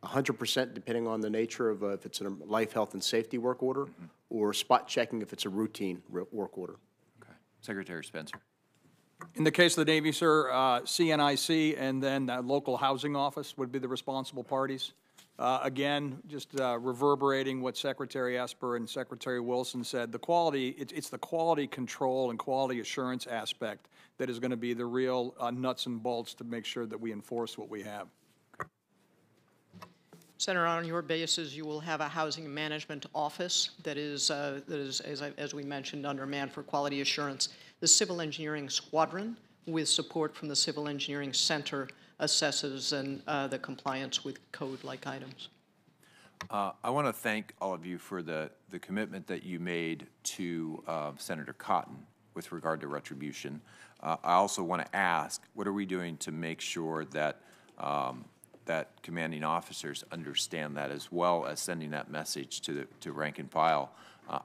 Speaker 3: 100% depending on the nature of if it's a life, health, and safety work order, or spot checking if it's a routine work order.
Speaker 14: Okay. Secretary Spencer.
Speaker 4: In the case of the Navy, sir, CNIC and then local housing office would be the responsible parties. Again, just reverberating what Secretary Esper and Secretary Wilson said, the quality, it's the quality control and quality assurance aspect that is going to be the real nuts and bolts to make sure that we enforce what we have.
Speaker 5: Senator, on your bases, you will have a housing management office that is as we mentioned, undermanned for quality assurance. The Civil Engineering Squadron, with support from the Civil Engineering Center, assesses the compliance with code-like items.
Speaker 14: I want to thank all of you for the commitment that you made to Senator Cotton with regard to retribution. I also want to ask, what are we doing to make sure that that commanding officers understand that, as well as sending that message to rank and file?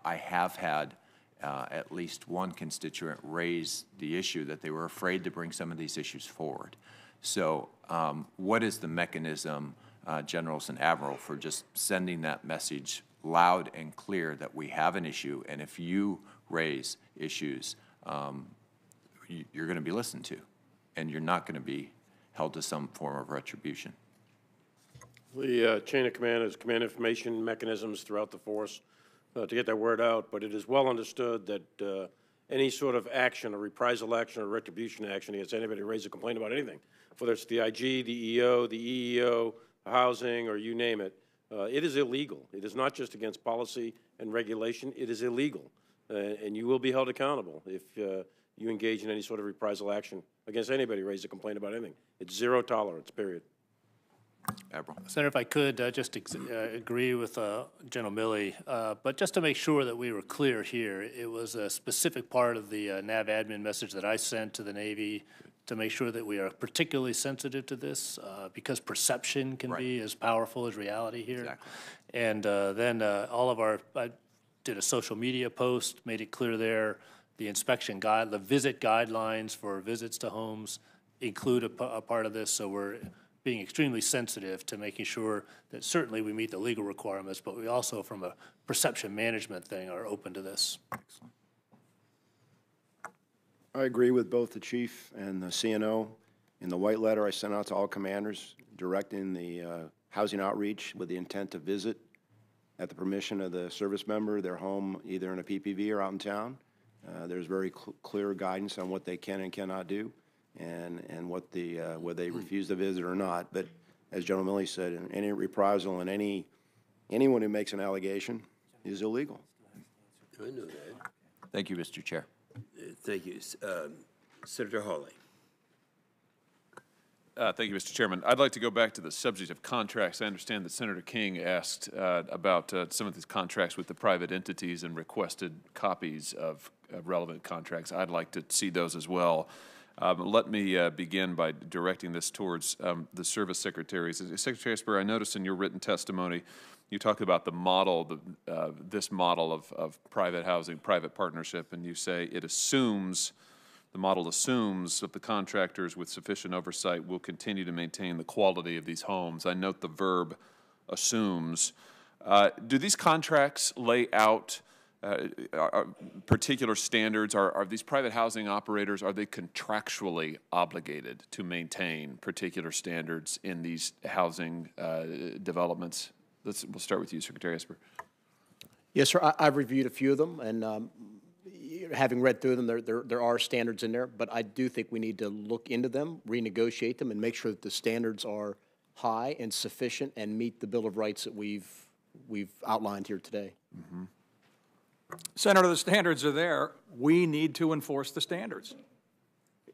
Speaker 14: I have had at least one constituent raise the issue that they were afraid to bring some of these issues forward. So what is the mechanism, Generals and Admiral, for just sending that message loud and clear that we have an issue, and if you raise issues, you're going to be listened to, and you're not going to be held to some form of retribution?
Speaker 6: The chain of command is command information mechanisms throughout the force to get that word out, but it is well understood that any sort of action, a reprisal action or retribution action against anybody who raises a complaint about anything, whether it's the IG, the EO, the EEO, housing, or you name it, It is illegal. It is not just against policy and regulation. It is illegal. And you will be held accountable if you engage in any sort of reprisal action against anybody who raises a complaint about anything. It's zero tolerance, period.
Speaker 14: Admiral.
Speaker 8: Senator, if I could just agree with General Milley, but just to make sure that we were clear here, it was a specific part of the NAV admin message that I sent to the Navy to make sure that we are particularly sensitive to this because perception can be as powerful as reality here.
Speaker 14: Exactly.
Speaker 8: And then all of our, I did a social media post, made it clear there, the inspection guide, the visit guidelines for visits to homes include a part of this, so we're being extremely sensitive to making sure that certainly we meet the legal requirements, but we also, from a perception management thing, are open to this.
Speaker 14: Excellent.
Speaker 15: I agree with both the chief and the CNO. In the white letter I sent out to all commanders directing the housing outreach with the intent to visit at the permission of the service member, their home either in a PPV or out in town. There's very clear guidance on what they can and cannot do and what the whether they refuse to visit or not. But as General Milley said, any reprisal and anyone who makes an allegation is illegal.
Speaker 1: I know that.
Speaker 14: Thank you, Mr. Chair.
Speaker 1: Thank you. Senator Hawley.
Speaker 16: Thank you, Mr. Chairman. I'd like to go back to the subject of contracts. I understand that Senator King asked about some of these contracts with the private entities and requested copies of relevant contracts. I'd like to see those as well. Let me begin by directing this towards the service secretaries. Secretary Esper, I noticed in your written testimony you talk about the model, this model of private housing, private partnership, and you say it assumes, the model assumes that the contractors with sufficient oversight will continue to maintain the quality of these homes. I note the verb assumes. Do these contracts lay out particular standards? Are these private housing operators, are they contractually obligated to maintain particular standards in these housing developments? We'll start with you, Secretary Esper.
Speaker 3: Yes, sir. I've reviewed a few of them, and having read through them, there are standards in there, but I do think we need to look into them, renegotiate them, and make sure that the standards are high and sufficient and meet the Bill of Rights that we've outlined here today.
Speaker 4: Mm-hmm. Senator, the standards are there. We need to enforce the standards.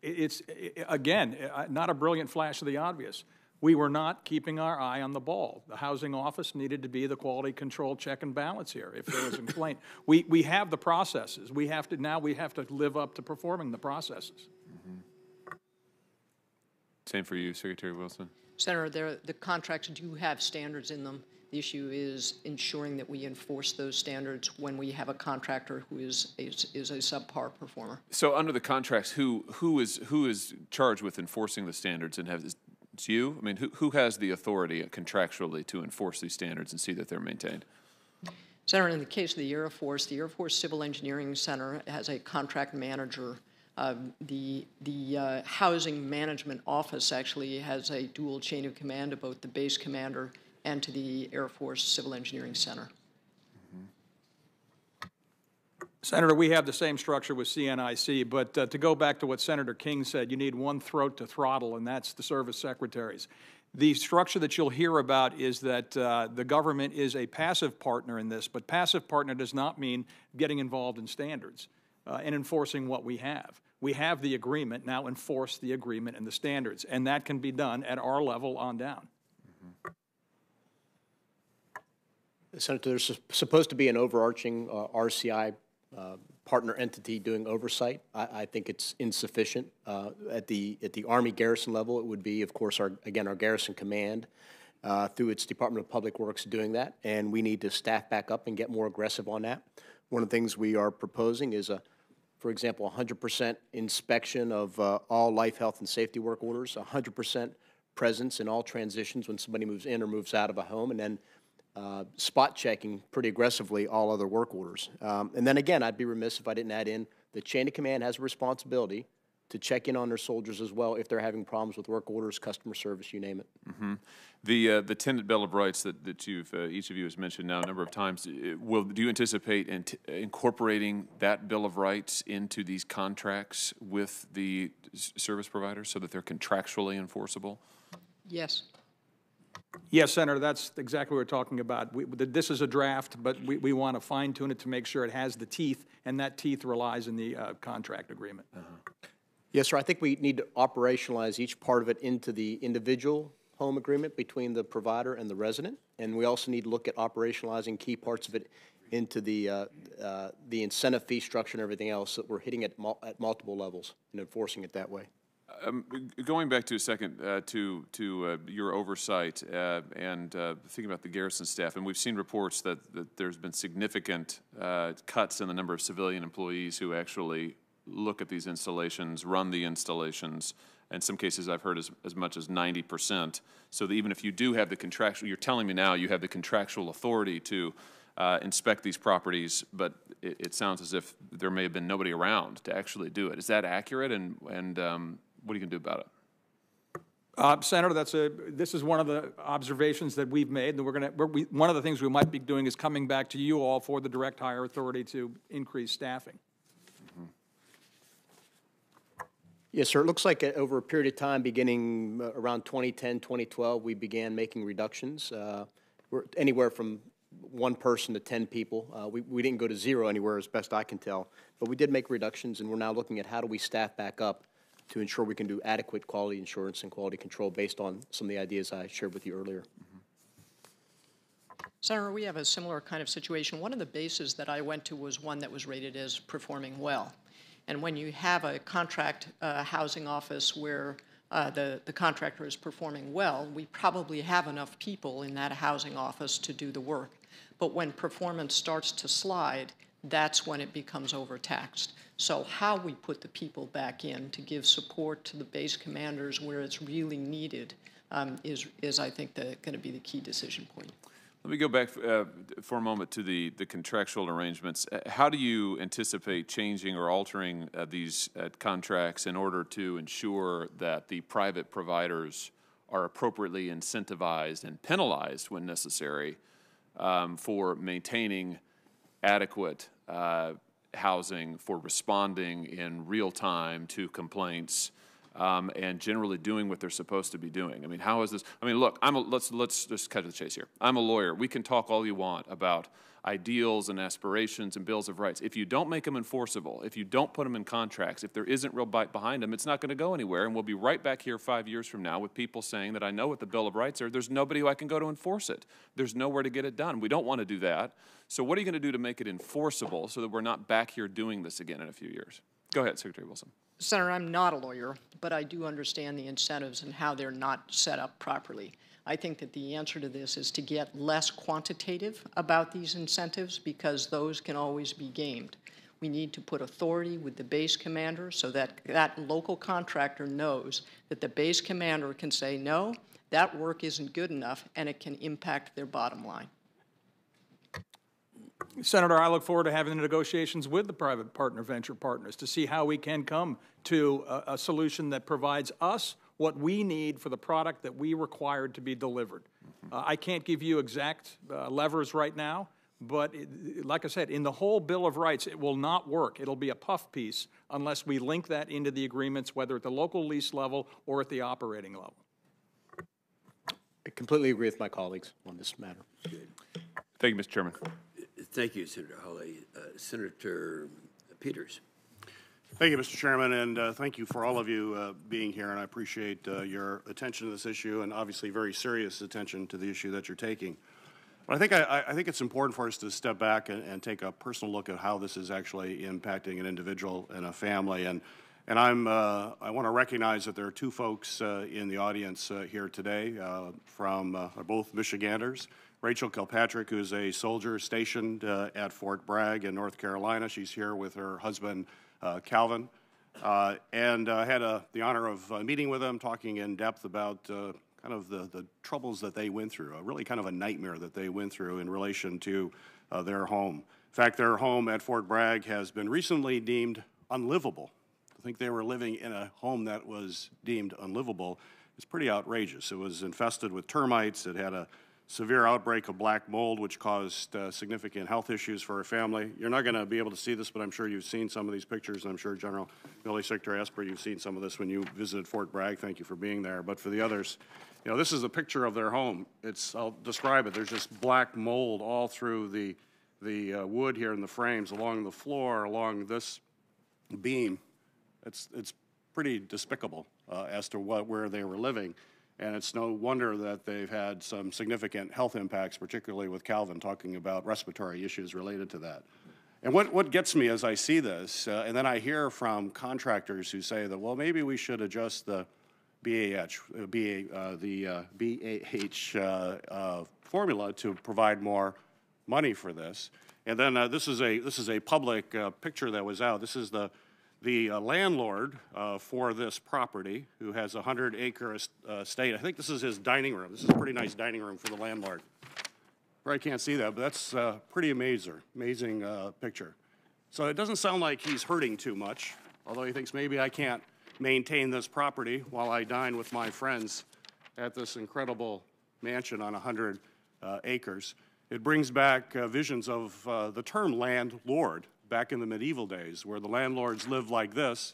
Speaker 4: It's, again, not a brilliant flash of the obvious. We were not keeping our eye on the ball. The housing office needed to be the quality control check and balance here if there was a complaint. We have the processes. Now we have to live up to performing the processes.
Speaker 16: Mm-hmm. Same for you, Secretary Wilson.
Speaker 5: Senator, the contracts do have standards in them. The issue is ensuring that we enforce those standards when we have a contractor who is a subpar performer.
Speaker 16: So under the contracts, who is charged with enforcing the standards and it's you? I mean, who has the authority contractually to enforce these standards and see that they're maintained?
Speaker 5: Senator, in the case of the Air Force Civil Engineering Center has a contract manager. The Housing Management Office actually has a dual chain of command to both the base commander and to the Air Force Civil Engineering Center.
Speaker 4: Senator, we have the same structure with CNIC, but to go back to what Senator King said, you need one throat to throttle, and that's the service secretaries. The structure that you'll hear about is that the government is a passive partner in this, but passive partner does not mean getting involved in standards and enforcing what we have. We have the agreement, now enforce the agreement and the standards, and that can be done at our level on down.
Speaker 3: Senator, there's supposed to be an overarching RCI partner entity doing oversight. I think it's insufficient. At the Army garrison level, it would be, of course, our Garrison Command through its Department of Public Works doing that, and we need to staff back up and get more aggressive on that. One of the things we are proposing is, for example, 100% inspection of all life, health, and safety work orders, 100% presence in all transitions when somebody moves in or moves out of a home, and then spot checking pretty aggressively all other work orders. And then again, I'd be remiss if I didn't add in the chain of command has a responsibility to check in on their soldiers as well if they're having problems with work orders, customer service, you name it.
Speaker 16: Mm-hmm. The Tenant Bill of Rights that you've each of you has mentioned now a number of times, do you anticipate incorporating that Bill of Rights into these contracts with the service providers so that they're contractually enforceable?
Speaker 5: Yes.
Speaker 4: Yes, Senator, that's exactly what we're talking about. This is a draft, but we want to fine-tune it to make sure it has the teeth, and that teeth relies in the contract agreement.
Speaker 3: Yes, sir. I think we need to operationalize each part of it into the individual home agreement between the provider and the resident, and we also need to look at operationalizing key parts of it into the incentive fee structure and everything else, so that we're hitting it at multiple levels and enforcing it that way.
Speaker 16: Going back to a second to your oversight and thinking about the garrison staff, and we've seen reports that there's been significant cuts in the number of civilian employees who actually look at these installations, run the installations. In some cases, I've heard as much as 90%. So that even if you do have the contractual, you're telling me now you have the contractual authority to inspect these properties, but it sounds as if there may have been nobody around to actually do it. Is that accurate? And what are you going to do about it?
Speaker 4: Senator, this is one of the observations that we've made, and one of the things we might be doing is coming back to you all for the direct hire authority to increase staffing.
Speaker 3: Yes, sir. It looks like over a period of time, beginning around 2010, 2012, we began making reductions. We're anywhere from 1 person to 10 people. We didn't go to 0 anywhere, as best I can tell, but we did make reductions, and we're now looking at how do we staff back up to ensure we can do adequate quality assurance and quality control based on some of the ideas I shared with you earlier.
Speaker 5: Senator, we have a similar kind of situation. One of the bases that I went to was one that was rated as performing well. And when you have a contract housing office where the contractor is performing well, we probably have enough people in that housing office to do the work. But when performance starts to slide, that's when it becomes overtaxed. So how we put the people back in to give support to the base commanders where it's really needed is I think, going to be the key decision point.
Speaker 16: Let me go back for a moment to the contractual arrangements. How do you anticipate changing or altering these contracts in order to ensure that the private providers are appropriately incentivized and penalized when necessary for maintaining adequate housing, for responding in real time to complaints, and generally doing what they're supposed to be doing? I mean, how is this? I mean, look, let's just cut to the chase here. I'm a lawyer. We can talk all you want about ideals and aspirations and bills of rights. If you don't make them enforceable, if you don't put them in contracts, if there isn't real bite behind them, it's not going to go anywhere. And we'll be right back here 5 years from now with people saying that I know what the Bill of Rights are. There's nobody who I can go to enforce it. There's nowhere to get it done. We don't want to do that. So what are you going to do to make it enforceable so that we're not back here doing this again in a few years? Go ahead, Secretary Wilson.
Speaker 5: Senator, I'm not a lawyer, but I do understand the incentives and how they're not set up properly. I think that the answer to this is to get less quantitative about these incentives because those can always be gamed. We need to put authority with the base commander so that that local contractor knows that the base commander can say, no, that work isn't good enough, and it can impact their bottom line.
Speaker 4: Senator, I look forward to having the negotiations with the private partner venture partners to see how we can come to a solution that provides us what we need for the product that we required to be delivered. I can't give you exact levers right now, but like I said, in the whole Bill of Rights, it will not work. It'll be a puff piece unless we link that into the agreements, whether at the local lease level or at the operating level.
Speaker 3: I completely agree with my colleagues on this matter.
Speaker 16: Thank you, Mr. Chairman.
Speaker 1: Thank you, Senator Hawley. Senator Peters.
Speaker 17: Thank you, Mr. Chairman, and thank you for all of you being here, and I appreciate your attention to this issue and obviously very serious attention to the issue that you're taking. But I think it's important for us to step back and take a personal look at how this is actually impacting an individual and a family. And I want to recognize that there are two folks in the audience here today from both Michiganders. Rachel Kilpatrick, who's a soldier stationed at Fort Bragg in North Carolina. She's here with her husband, Calvin, and I had the honor of meeting with them, talking in depth about kind of the troubles that they went through, really kind of a nightmare that they went through in relation to their home. In fact, their home at Fort Bragg has been recently deemed unlivable. I think they were living in a home that was deemed unlivable. It's pretty outrageous. It was infested with termites. It had a severe outbreak of black mold, which caused significant health issues for her family. You're not going to be able to see this, but I'm sure you've seen some of these pictures, and I'm sure General Millie, Secretary Esper, you've seen some of this when you visited Fort Bragg. Thank you for being there. But for the others, you know, this is a picture of their home. I'll describe it. There's just black mold all through the wood here in the frames, along the floor, along this beam. It's pretty despicable as to where they were living. And it's no wonder that they've had some significant health impacts, particularly with Calvin talking about respiratory issues related to that. And what gets me as I see this, and then I hear from contractors who say that, well, maybe we should adjust the BAH formula to provide more money for this. And then this is a public picture that was out. This is the landlord for this property, who has a 100-acre estate. I think this is his dining room. This is a pretty nice dining room for the landlord. Probably can't see that, but that's pretty amazing picture. So it doesn't sound like he's hurting too much, although he thinks maybe I can't maintain this property while I dine with my friends at this incredible mansion on 100 acres. It brings back visions of the term landlord back in the medieval days, where the landlords lived like this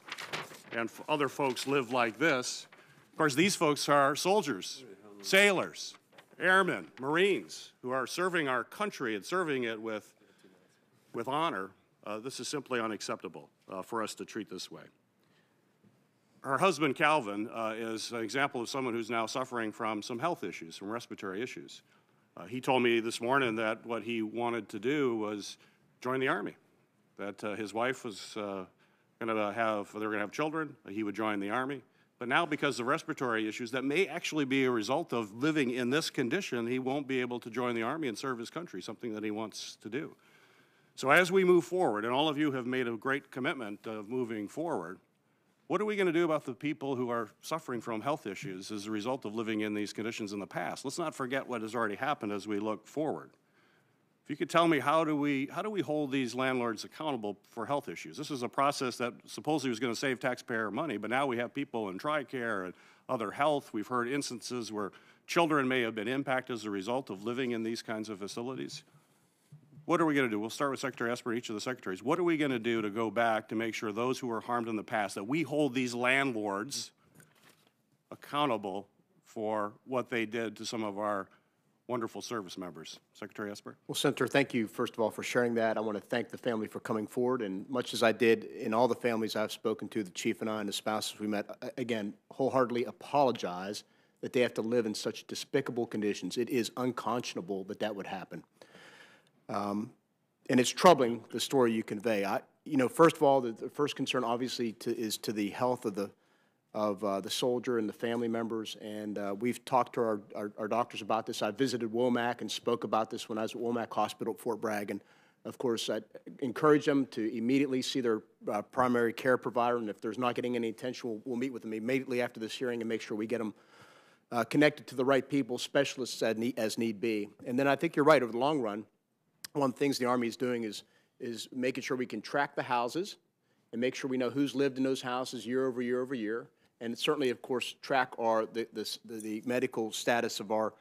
Speaker 17: and other folks lived like this. Of course, these folks are soldiers, sailors, airmen, Marines, who are serving our country and serving it with honor. This is simply unacceptable for us to treat this way. Her husband, Calvin, is an example of someone who's now suffering from some health issues, some respiratory issues. He told me this morning that what he wanted to do was join the Army, that his wife was they were going to have children, he would join the Army. But now, because of respiratory issues that may actually be a result of living in this condition, he won't be able to join the Army and serve his country, something that he wants to do. So as we move forward, and all of you have made a great commitment of moving forward, what are we going to do about the people who are suffering from health issues as a result of living in these conditions in the past? Let's not forget what has already happened as we look forward. If you could tell me, how do we hold these landlords accountable for health issues? This is a process that supposedly was going to save taxpayer money, but now we have people in TRICARE and other health. We've heard instances where children may have been impacted as a result of living in these kinds of facilities. What are we going to do? We'll start with Secretary Esper and each of the secretaries. What are we going to do to go back to make sure those who were harmed in the past, that we hold these landlords accountable for what they did to some of our wonderful service members? Secretary Esper.
Speaker 3: Well, Senator, thank you, first of all, for sharing that. I want to thank the family for coming forward, and much as I did in all the families I've spoken to, the chief and I and the spouses we met, again, wholeheartedly apologize that they have to live in such despicable conditions. It is unconscionable that that would happen. And it's troubling, the story you convey. First of all, the first concern obviously is to the health of the soldier and the family members, and we've talked to our doctors about this. I visited Womack and spoke about this when I was at Womack Hospital at Fort Bragg, and of course I encourage them to immediately see their primary care provider, and if there's not getting any attention, we'll meet with them immediately after this hearing and make sure we get them connected to the right people, specialists as need be. And then I think you're right, over the long run, one of the things the Army is doing is making sure we can track the houses and make sure we know who's lived in those houses year over year over year, and certainly, of course, track the medical status of our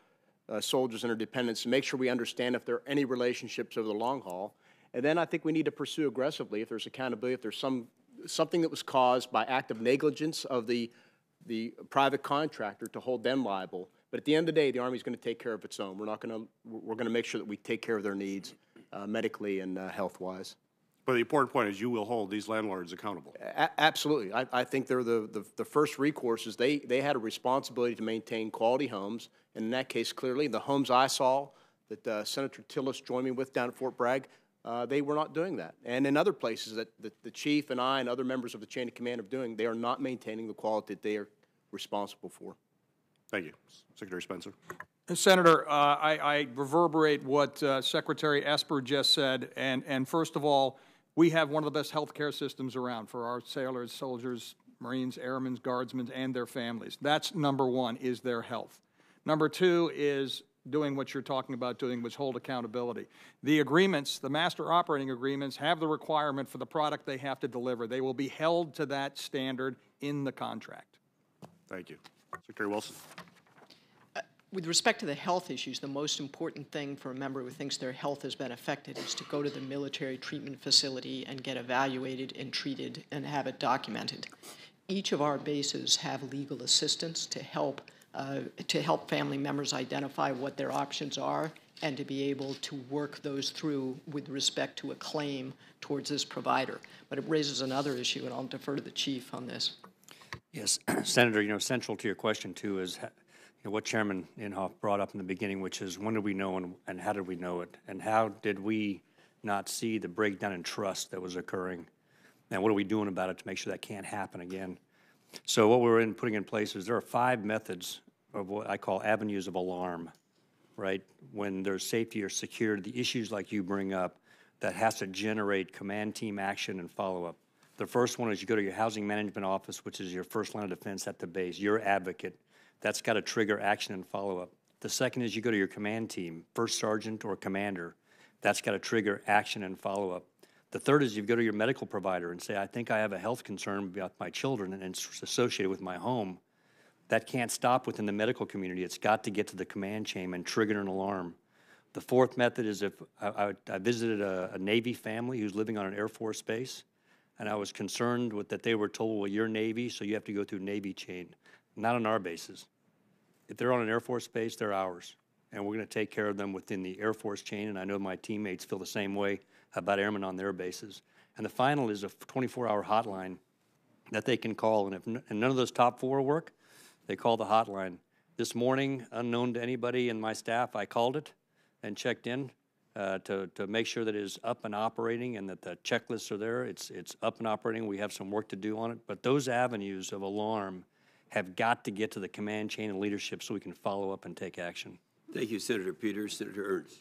Speaker 3: soldiers and their dependents, and make sure we understand if there are any relationships over the long haul. And then I think we need to pursue aggressively, if there's accountability, if there's something that was caused by act of negligence of the private contractor, to hold them liable. But at the end of the day, the Army is going to take care of its own. We're going to make sure that we take care of their needs medically and health-wise.
Speaker 17: But the important point is you will hold these landlords accountable.
Speaker 3: Absolutely. I think they're the first recourse. Is they had a responsibility to maintain quality homes, and in that case, clearly, the homes I saw that Senator Tillis joined me with down at Fort Bragg, they were not doing that. And in other places that the chief and I and other members of the chain of command are doing, they are not maintaining the quality that they are responsible for.
Speaker 17: Thank you. Secretary Spencer.
Speaker 4: Senator, I reverberate what Secretary Esper just said, and first of all, we have one of the best health care systems around for our sailors, soldiers, Marines, airmen, guardsmen, and their families. That's number one, is their health. Number two is doing what you're talking about doing, which hold accountability. The agreements, the master operating agreements, have the requirement for the product they have to deliver. They will be held to that standard in the contract.
Speaker 17: Thank you. Secretary Wilson.
Speaker 5: with respect to the health issues, the most important thing for a member who thinks their health has been affected is to go to the military treatment facility and get evaluated and treated and have it documented. Each of our bases have legal assistance to help family members identify what their options are and to be able to work those through with respect to a claim towards this provider. But it raises another issue, and I'll defer to the Chief on this.
Speaker 7: Yes, Senator, central to your question, too, is what Chairman Inhofe brought up in the beginning, which is when did we know and how did we know it? And how did we not see the breakdown in trust that was occurring? And what are we doing about it to make sure that can't happen again? So what we're putting in place is there are 5 methods of what I call avenues of alarm, right? When there's safety or security, the issues like you bring up, that has to generate command team action and follow-up. The first one is you go to your housing management office, which is your first line of defense at the base, your advocate. That's got to trigger action and follow-up. The second is you go to your command team, first sergeant or commander. That's got to trigger action and follow-up. The third is you go to your medical provider and say, I think I have a health concern about my children and it's associated with my home. That can't stop within the medical community. It's got to get to the command chain and trigger an alarm. The fourth method is if I visited a Navy family who's living on an Air Force base, and I was concerned that they were told, well, you're Navy, so you have to go through Navy chain. Not on our bases. If they're on an Air Force base, they're ours. And we're going to take care of them within the Air Force chain, and I know my teammates feel the same way about airmen on their bases. And the final is a 24-hour hotline that they can call, and if none of those top 4 work, they call the hotline. This morning, unknown to anybody in my staff, I called it and checked in to make sure that it is up and operating and that the checklists are there. It's up and operating. We have some work to do on it. But those avenues of alarm have got to get to the command chain and leadership so we can follow up and take action.
Speaker 1: Thank you, Senator Peters. Senator Ernst.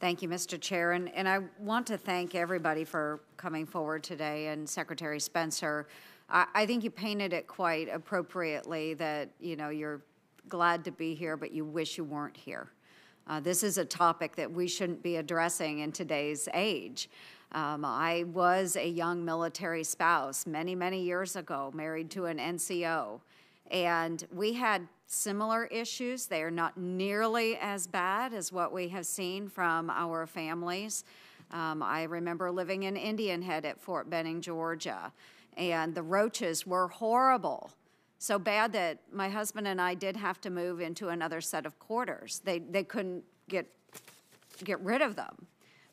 Speaker 18: Thank you, Mr. Chair. And I want to thank everybody for coming forward today, and Secretary Spencer. I think you painted it quite appropriately that, you're glad to be here, but you wish you weren't here. This is a topic that we shouldn't be addressing in today's age. I was a young military spouse many, many years ago, married to an NCO, and we had similar issues. They are not nearly as bad as what we have seen from our families. I remember living in Indian Head at Fort Benning, Georgia, and the roaches were horrible. So bad that my husband and I did have to move into another set of quarters. They couldn't get rid of them,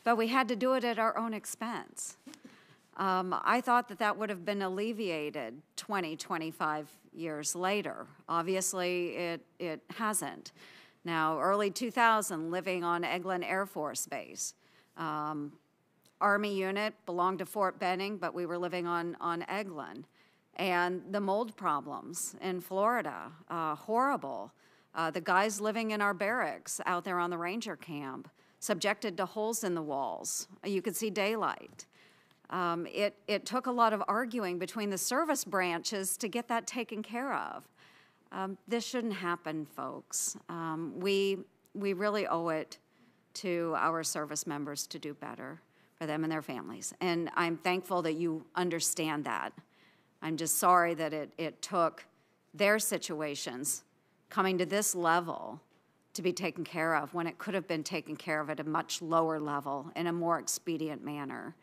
Speaker 18: but we had to do it at our own expense. I thought that would have been alleviated 20, 25 years later. Obviously, it hasn't. Now, early 2000, living on Eglin Air Force Base. Army unit, belonged to Fort Benning, but we were living on Eglin. And the mold problems in Florida, horrible. The guys living in our barracks out there on the Ranger camp, subjected to holes in the walls. You could see daylight. It took a lot of arguing between the service branches to get that taken care of. This shouldn't happen, folks. We really owe it to our service members to do better for them and their families. And I'm thankful that you understand that. I'm just sorry that it took their situations coming to this level to be taken care of when it could have been taken care of at a much lower level in a more expedient manner.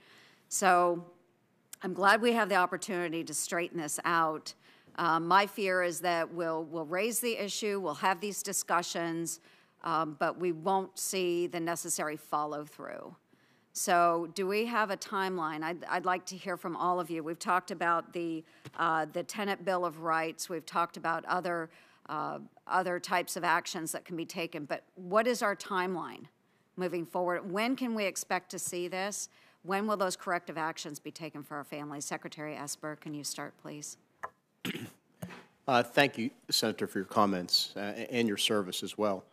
Speaker 18: So I'm glad we have the opportunity to straighten this out. My fear is that we'll raise the issue, we'll have these discussions, but we won't see the necessary follow-through. So do we have a timeline? I'd like to hear from all of you. We've talked about the Tenant Bill of Rights. We've talked about other types of actions that can be taken. But what is our timeline moving forward? When can we expect to see this? When will those corrective actions be taken for our families? Secretary Esper, can you start, please?
Speaker 3: Thank you, Senator, for your comments and your service as well.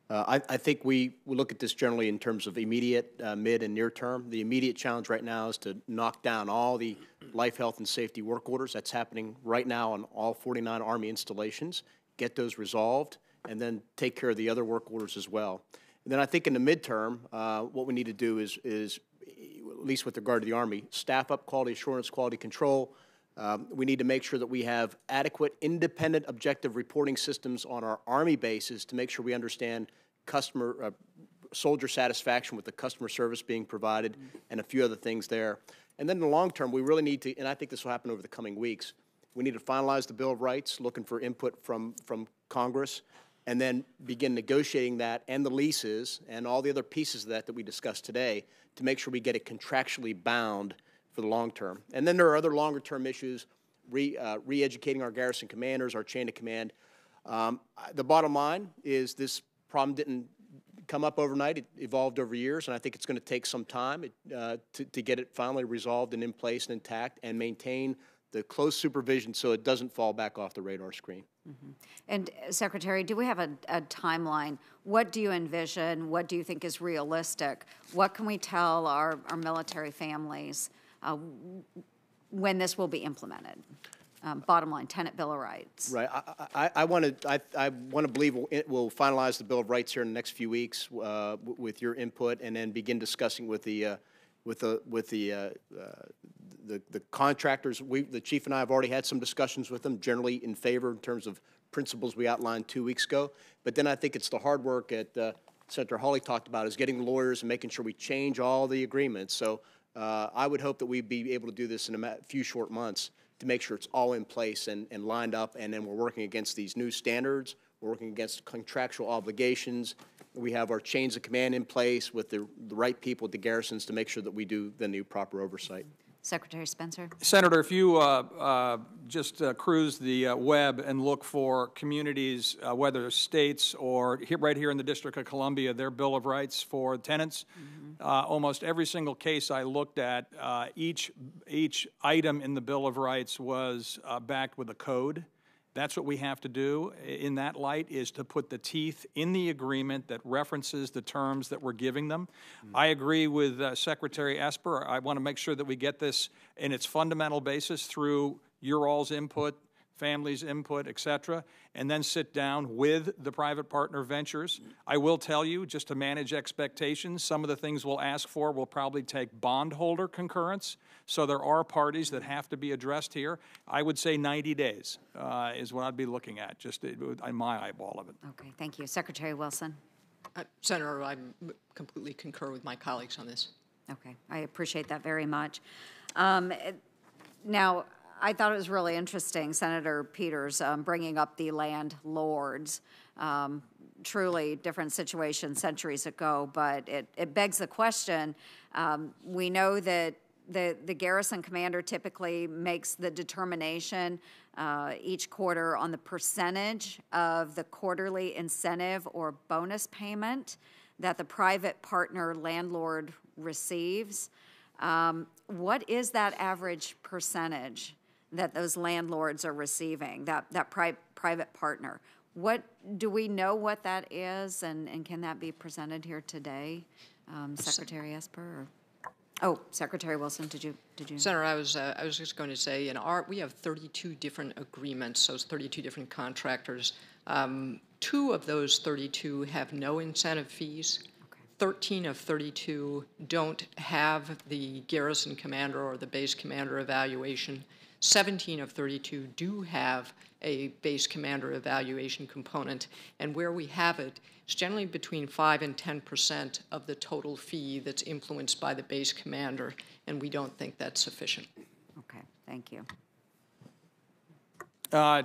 Speaker 3: I think we look at this generally in terms of immediate, mid, and near term. The immediate challenge right now is to knock down all the life, health, and safety work orders. That's happening right now on all 49 Army installations. Get those resolved, and then take care of the other work orders as well. And then I think in the midterm, what we need to do is, at least with regard to the Army, staff up quality assurance, quality control, We need to make sure that we have adequate, independent, objective reporting systems on our Army bases to make sure we understand soldier satisfaction with the customer service being provided, and a few other things there. And then in the long term, we really need to, and I think this will happen over the coming weeks, we need to finalize the Bill of Rights, looking for input from Congress, and then begin negotiating that and the leases and all the other pieces of that we discussed today to make sure we get it contractually bound for the long term. And then there are other longer term issues, re-educating our garrison commanders, our chain of command. The bottom line is this problem didn't come up overnight. It evolved over years, and I think it's going to take some time to get it finally resolved and in place and intact and maintain the close supervision so it doesn't fall back off the radar screen.
Speaker 18: Mm-hmm. And Secretary, do we have a timeline? What do you envision? What do you think is realistic? What can we tell our military families when this will be implemented? Bottom line, Tenant Bill of Rights.
Speaker 3: Right. I want to believe we'll finalize the Bill of Rights here in the next few weeks with your input, and then begin discussing with the contractors. The chief and I have already had some discussions with them, generally in favor in terms of principles we outlined 2 weeks ago. But then I think it's the hard work that Senator Hawley talked about, is getting the lawyers and making sure we change all the agreements. So I would hope that we'd be able to do this in a few short months to make sure it's all in place and lined up, and then we're working against these new standards. We're working against contractual obligations. We have our chains of command in place with the right people at the garrisons to make sure that we do the new proper oversight.
Speaker 18: Secretary Spencer.
Speaker 4: Senator, if you just cruise the web and look for communities, whether states or right here in the District of Columbia, their Bill of Rights for tenants, almost every single case I looked at, each item in the Bill of Rights was backed with a code. That's what we have to do in that light, is to put the teeth in the agreement that references the terms that we're giving them. I agree with Secretary Esper. I want to make sure that we get this in its fundamental basis through your all's input, families' input, et cetera, and then sit down with the private partner ventures. I will tell you, just to manage expectations, some of the things we'll ask for will probably take bondholder concurrence. So there are parties that have to be addressed here. I would say 90 days is what I'd be looking at, just in my eyeball of it.
Speaker 18: Okay, thank you. Secretary Wilson.
Speaker 5: Senator, I completely concur with my colleagues on this.
Speaker 18: Okay, I appreciate that very much. Now, I thought it was really interesting, Senator Peters, bringing up the landlords. Truly different situation centuries ago, but it begs the question. We know that the garrison commander typically makes the determination each quarter on the percentage of the quarterly incentive or bonus payment that the private partner landlord receives. What is that average percentage that those landlords are receiving, that private partner? What do we know what that is, and can that be presented here today, Secretary Esper? Or? Oh, Secretary Wilson, did you?
Speaker 5: Senator, I was just going to say, we have 32 different agreements, so it's 32 different contractors. 2 of those 32 have no incentive fees. 13 of 32 don't have the garrison commander or the base commander evaluation. 17 of 32 do have a base commander evaluation component, and where we have it, it's generally between 5 and 10% of the total fee that's influenced by the base commander, and we don't think that's sufficient.
Speaker 18: Okay, thank you.
Speaker 4: I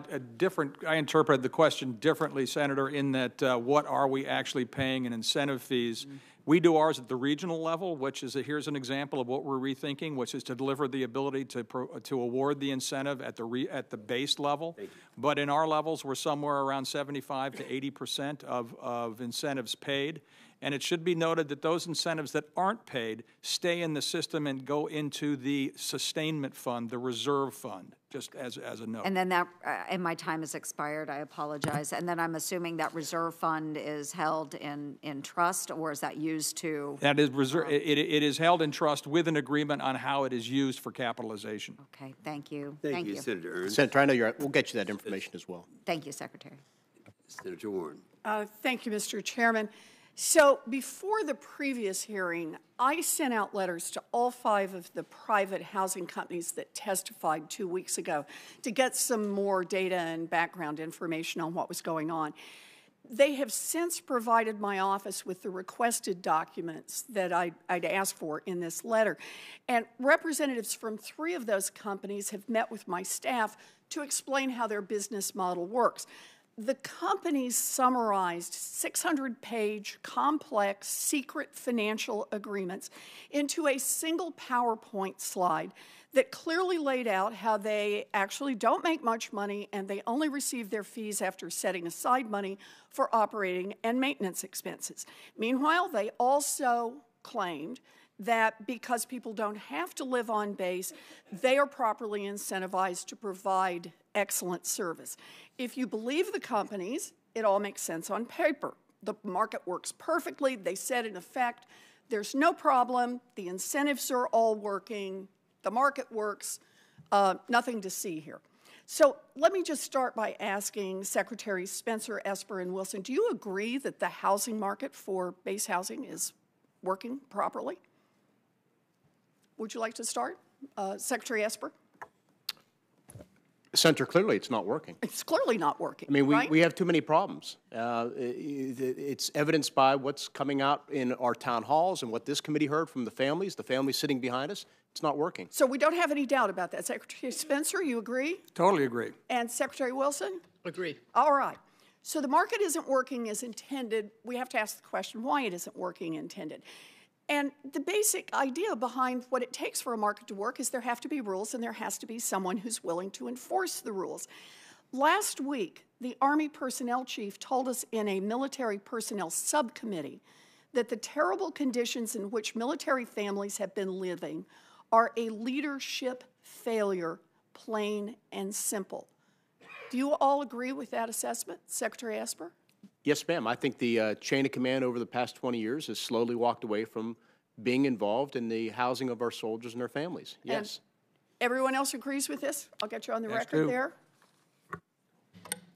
Speaker 4: interpret the question differently, Senator, in that what are we actually paying in incentive fees? We do ours at the regional level, which is, here's an example of what we're rethinking, which is to deliver the ability to award the incentive at the base level. But in our levels, we're somewhere around 75 to 80% of incentives paid. And it should be noted that those incentives that aren't paid stay in the system and go into the sustainment fund, the reserve fund, just as a note.
Speaker 18: And then that, and my time has expired, I apologize. And then I'm assuming that reserve fund is held in trust, or is that used to?
Speaker 4: That is reserve. It is held in trust with an agreement on how it is used for capitalization.
Speaker 18: Okay, thank you.
Speaker 1: Thank you, Senator Ernst.
Speaker 3: Senator, I know we'll get you that information as well.
Speaker 18: Thank you, Secretary.
Speaker 1: Senator Warren.
Speaker 19: Thank you, Mr. Chairman. So before the previous hearing, I sent out letters to all 5 of the private housing companies that testified 2 weeks ago to get some more data and background information on what was going on. They have since provided my office with the requested documents that I'd asked for in this letter. And representatives from 3 of those companies have met with my staff to explain how their business model works. The companies summarized 600-page, complex, secret financial agreements into a single PowerPoint slide that clearly laid out how they actually don't make much money and they only receive their fees after setting aside money for operating and maintenance expenses. Meanwhile, they also claimed that because people don't have to live on base, they are properly incentivized to provide excellent service. If you believe the companies, it all makes sense on paper. The market works perfectly. They said, in effect, there's no problem. The incentives are all working. The market works. Nothing to see here. So let me just start by asking Secretaries Spencer, Esper, and Wilson, do you agree that the housing market for base housing is working properly? Would you like to start? Secretary Esper?
Speaker 3: Senator, clearly it's not working.
Speaker 19: It's clearly not working.
Speaker 3: I mean,
Speaker 19: right?
Speaker 3: we have too many problems. It's evidenced by what's coming out in our town halls and what this committee heard from the families sitting behind us. It's not working.
Speaker 19: So we don't have any doubt about that. Secretary Spencer, you agree?
Speaker 4: Totally agree.
Speaker 19: And Secretary Wilson?
Speaker 5: Agree.
Speaker 19: All right. So the market isn't working as intended. We have to ask the question why it isn't working intended. And the basic idea behind what it takes for a market to work is there have to be rules and there has to be someone who's willing to enforce the rules. Last week, the Army Personnel Chief told us in a military personnel subcommittee that the terrible conditions in which military families have been living are a leadership failure, plain and simple. Do you all agree with that assessment, Secretary Esper?
Speaker 3: Yes, ma'am. I think the chain of command over the past 20 years has slowly walked away from being involved in the housing of our soldiers and their families. Yes.
Speaker 19: And everyone else agrees with this? I'll get you on the
Speaker 4: That's
Speaker 19: record
Speaker 4: true.
Speaker 19: there.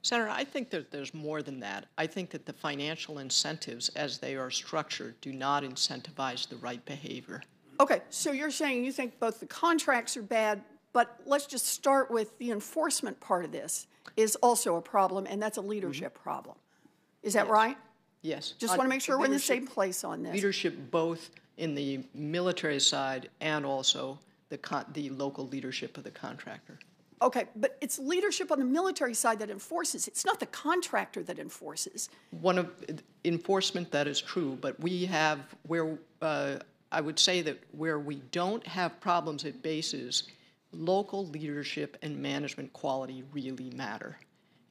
Speaker 5: Senator, I think that there's more than that. I think that the financial incentives as they are structured do not incentivize the right behavior.
Speaker 19: Okay, so you're saying you think both the contracts are bad, but let's just start with the enforcement part of this is also a problem, and that's a leadership problem. Is that right?
Speaker 5: Yes.
Speaker 19: Just want to make sure we're in the same place on this.
Speaker 5: Leadership both in the military side and also the local leadership of the contractor.
Speaker 19: Okay, but it's leadership on the military side that enforces. It's not the contractor that enforces.
Speaker 5: One of enforcement, that is true, but we have where I would say that where we don't have problems at bases, local leadership and management quality really matter.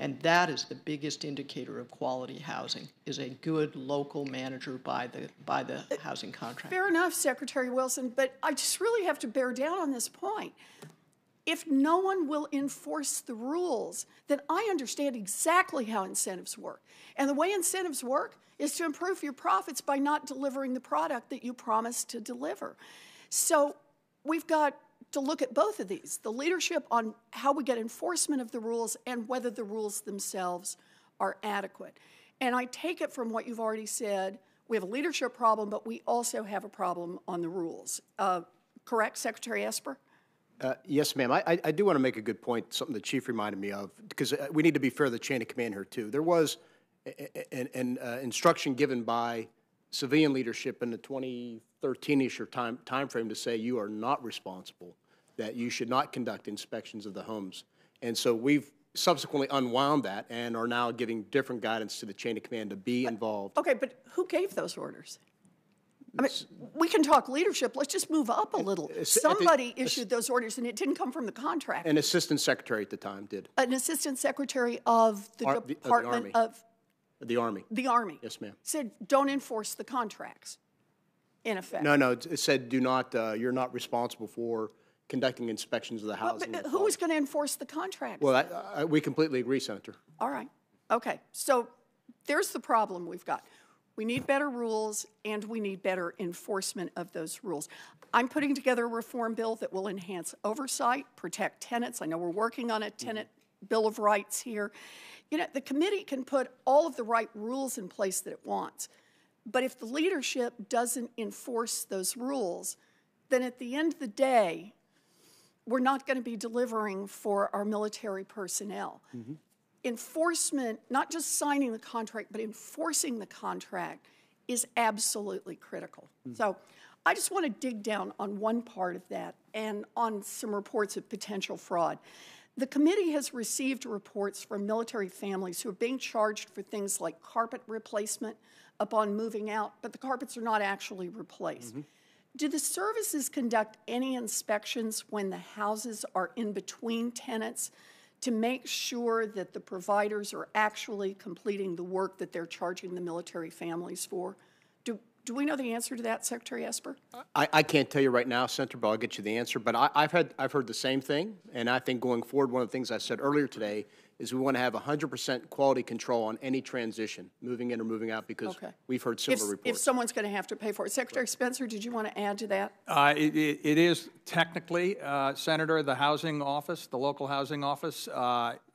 Speaker 5: And that is the biggest indicator of quality housing, is a good local manager by the housing contractor.
Speaker 19: Fair enough, Secretary Wilson, but I just really have to bear down on this point. If no one will enforce the rules, then I understand exactly how incentives work. And the way incentives work is to improve your profits by not delivering the product that you promised to deliver. So we've got to look at both of these, the leadership on how we get enforcement of the rules and whether the rules themselves are adequate. And I take it from what you've already said, we have a leadership problem, but we also have a problem on the rules. Correct, Secretary Esper?
Speaker 3: Yes, ma'am. I do want to make a good point, something the Chief reminded me of, because we need to be fair to the chain of command here, too. There was an instruction given by civilian leadership in the 2013-ish time frame to say you are not responsible, that you should not conduct inspections of the homes. And so we've subsequently unwound that and are now giving different guidance to the chain of command to be involved.
Speaker 19: Okay, but who gave those orders? I mean, we can talk leadership. Let's just move up a little. Somebody issued those orders, and it didn't come from the contractor.
Speaker 3: An assistant secretary at the time did.
Speaker 19: An assistant secretary of the Department of
Speaker 3: the Army.
Speaker 19: The Army.
Speaker 3: Yes, ma'am.
Speaker 19: Said, don't enforce the contracts, in effect.
Speaker 3: No, it said, do not, you're not responsible for conducting inspections of the housing.
Speaker 19: But who was going to enforce the contracts?
Speaker 3: Well, we completely agree, Senator.
Speaker 19: All right. Okay. So there's the problem we've got. We need better rules, and we need better enforcement of those rules. I'm putting together a reform bill that will enhance oversight, protect tenants. I know we're working on a tenant bill of rights here. You know, the committee can put all of the right rules in place that it wants, But if the leadership doesn't enforce those rules, then at the end of the day, we're not going to be delivering for our military personnel. Enforcement, not just signing the contract, but enforcing the contract is absolutely critical. So I just want to dig down on one part of that and on some reports of potential fraud. The committee has received reports from military families who are being charged for things like carpet replacement upon moving out, but the carpets are not actually replaced. Do the services conduct any inspections when the houses are in between tenants to make sure that the providers are actually completing the work that they're charging the military families for? Do we know the answer to that, Secretary Esper?
Speaker 3: I can't tell you right now, Senator, but I'll get you the answer. But I've heard the same thing, and I think going forward, one of the things I said earlier today is we want to have 100% quality control on any transition, moving in or moving out, because we've heard similar reports.
Speaker 19: If someone's going to have to pay for it. Secretary Spencer, did you want to add to that?
Speaker 4: It is technically, Senator, the housing office, the local housing office.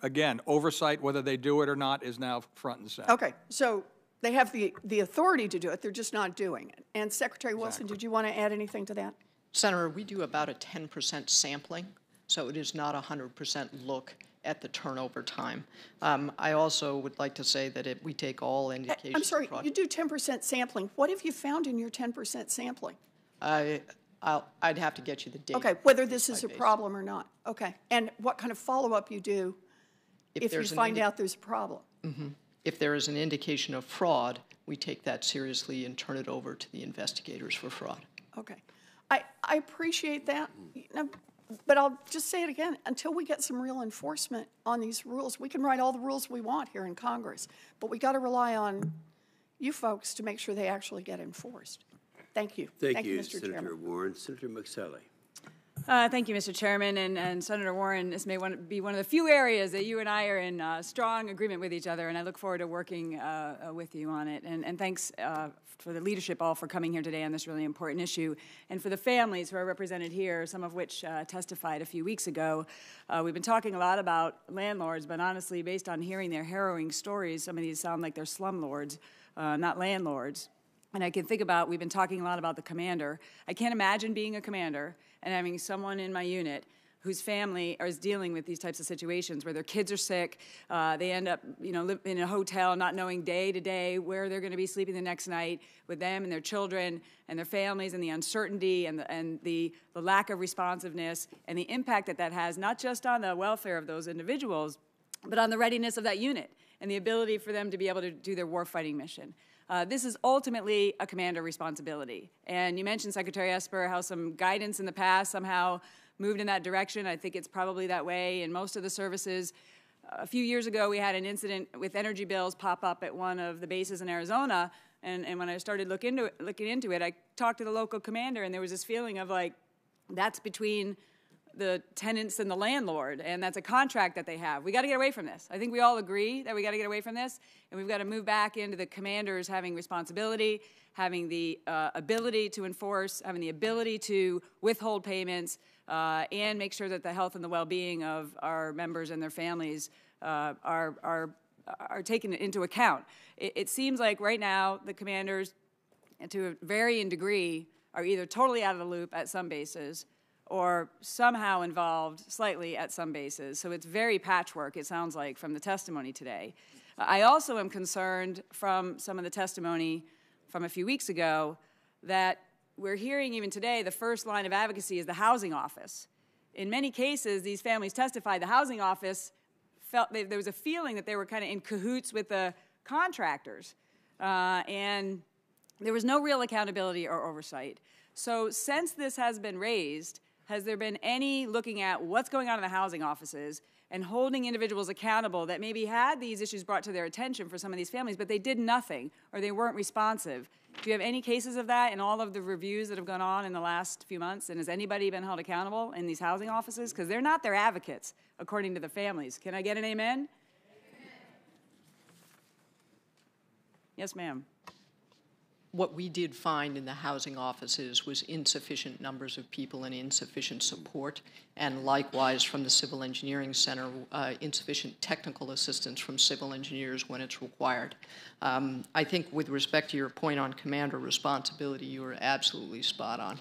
Speaker 4: Again, oversight, whether they do it or not, is now front and center.
Speaker 19: Okay, so they have the authority to do it, they're just not doing it. And Secretary Wilson, did you want to add anything to that?
Speaker 5: Senator, we do about a 10% sampling, so it is not a 100% look at the turnover time. I also would like to say that we take all indications.
Speaker 19: I'm sorry, you do 10% sampling. What have you found in your 10% sampling?
Speaker 5: I'd have to get you the data.
Speaker 19: Okay, whether this is a problem or not. Okay, and what kind of follow-up you do if you find out there's a problem?
Speaker 5: If there is an indication of fraud, we take that seriously and turn it over to the investigators for fraud.
Speaker 19: Okay. I appreciate that, but I'll just say it again. Until we get some real enforcement on these rules, we can write all the rules we want here in Congress, but we got to rely on you folks to make sure they actually get enforced. Thank you.
Speaker 1: Thank you,
Speaker 19: Mr.
Speaker 1: Senator
Speaker 19: Chairman.
Speaker 1: Warren. Senator McSally.
Speaker 20: Thank you, Mr. Chairman. And Senator Warren, this may be one of the few areas that you and I are in strong agreement with each other, and I look forward to working with you on it. And thanks for the leadership all for coming here today on this really important issue, and for the families who are represented here, some of which testified a few weeks ago. We've been talking a lot about landlords, but honestly, based on hearing their harrowing stories, some of these sound like they're slumlords, not landlords. And I can think about, we've been talking a lot about the commander. I can't imagine being a commander and having someone in my unit whose family is dealing with these types of situations where their kids are sick, they end up, live in a hotel not knowing day to day where they're going to be sleeping the next night with them and their children and their families, and the uncertainty and the lack of responsiveness and the impact that has not just on the welfare of those individuals, but on the readiness of that unit and the ability for them to be able to do their warfighting mission. This is ultimately a commander responsibility. And you mentioned, Secretary Esper, how some guidance in the past somehow moved in that direction. I think it's probably that way in most of the services. A few years ago, we had an incident with energy bills pop up at one of the bases in Arizona. And when I started looking into it, I talked to the local commander, and there was this feeling of like, that's between the tenants and the landlord, and that's a contract that they have. We got to get away from this. I think we all agree that we got to get away from this, and we've got to move back into the commanders having responsibility, having the ability to enforce, having the ability to withhold payments, and make sure that the health and the well-being of our members and their families are taken into account. It seems like right now the commanders, to a varying degree, are either totally out of the loop at some bases or somehow involved slightly at some bases. So it's very patchwork, it sounds like, from the testimony today. I also am concerned from some of the testimony from a few weeks ago that we're hearing even today the first line of advocacy is the housing office. In many cases, these families testified the housing office felt there was a feeling that they were kind of in cahoots with the contractors, and there was no real accountability or oversight. So since this has been raised, has there been any looking at what's going on in the housing offices and holding individuals accountable that maybe had these issues brought to their attention for some of these families, but they did nothing or they weren't responsive? Do you have any cases of that in all of the reviews that have gone on in the last few months? And has anybody been held accountable in these housing offices? Because they're not their advocates, according to the families. Can I get an amen? Amen. Yes, ma'am.
Speaker 5: what we did find in the housing offices was insufficient numbers of people and insufficient support, and likewise from the Civil Engineering Center, insufficient technical assistance from civil engineers when it's required. I think with respect to your point on commander responsibility, you are absolutely spot on.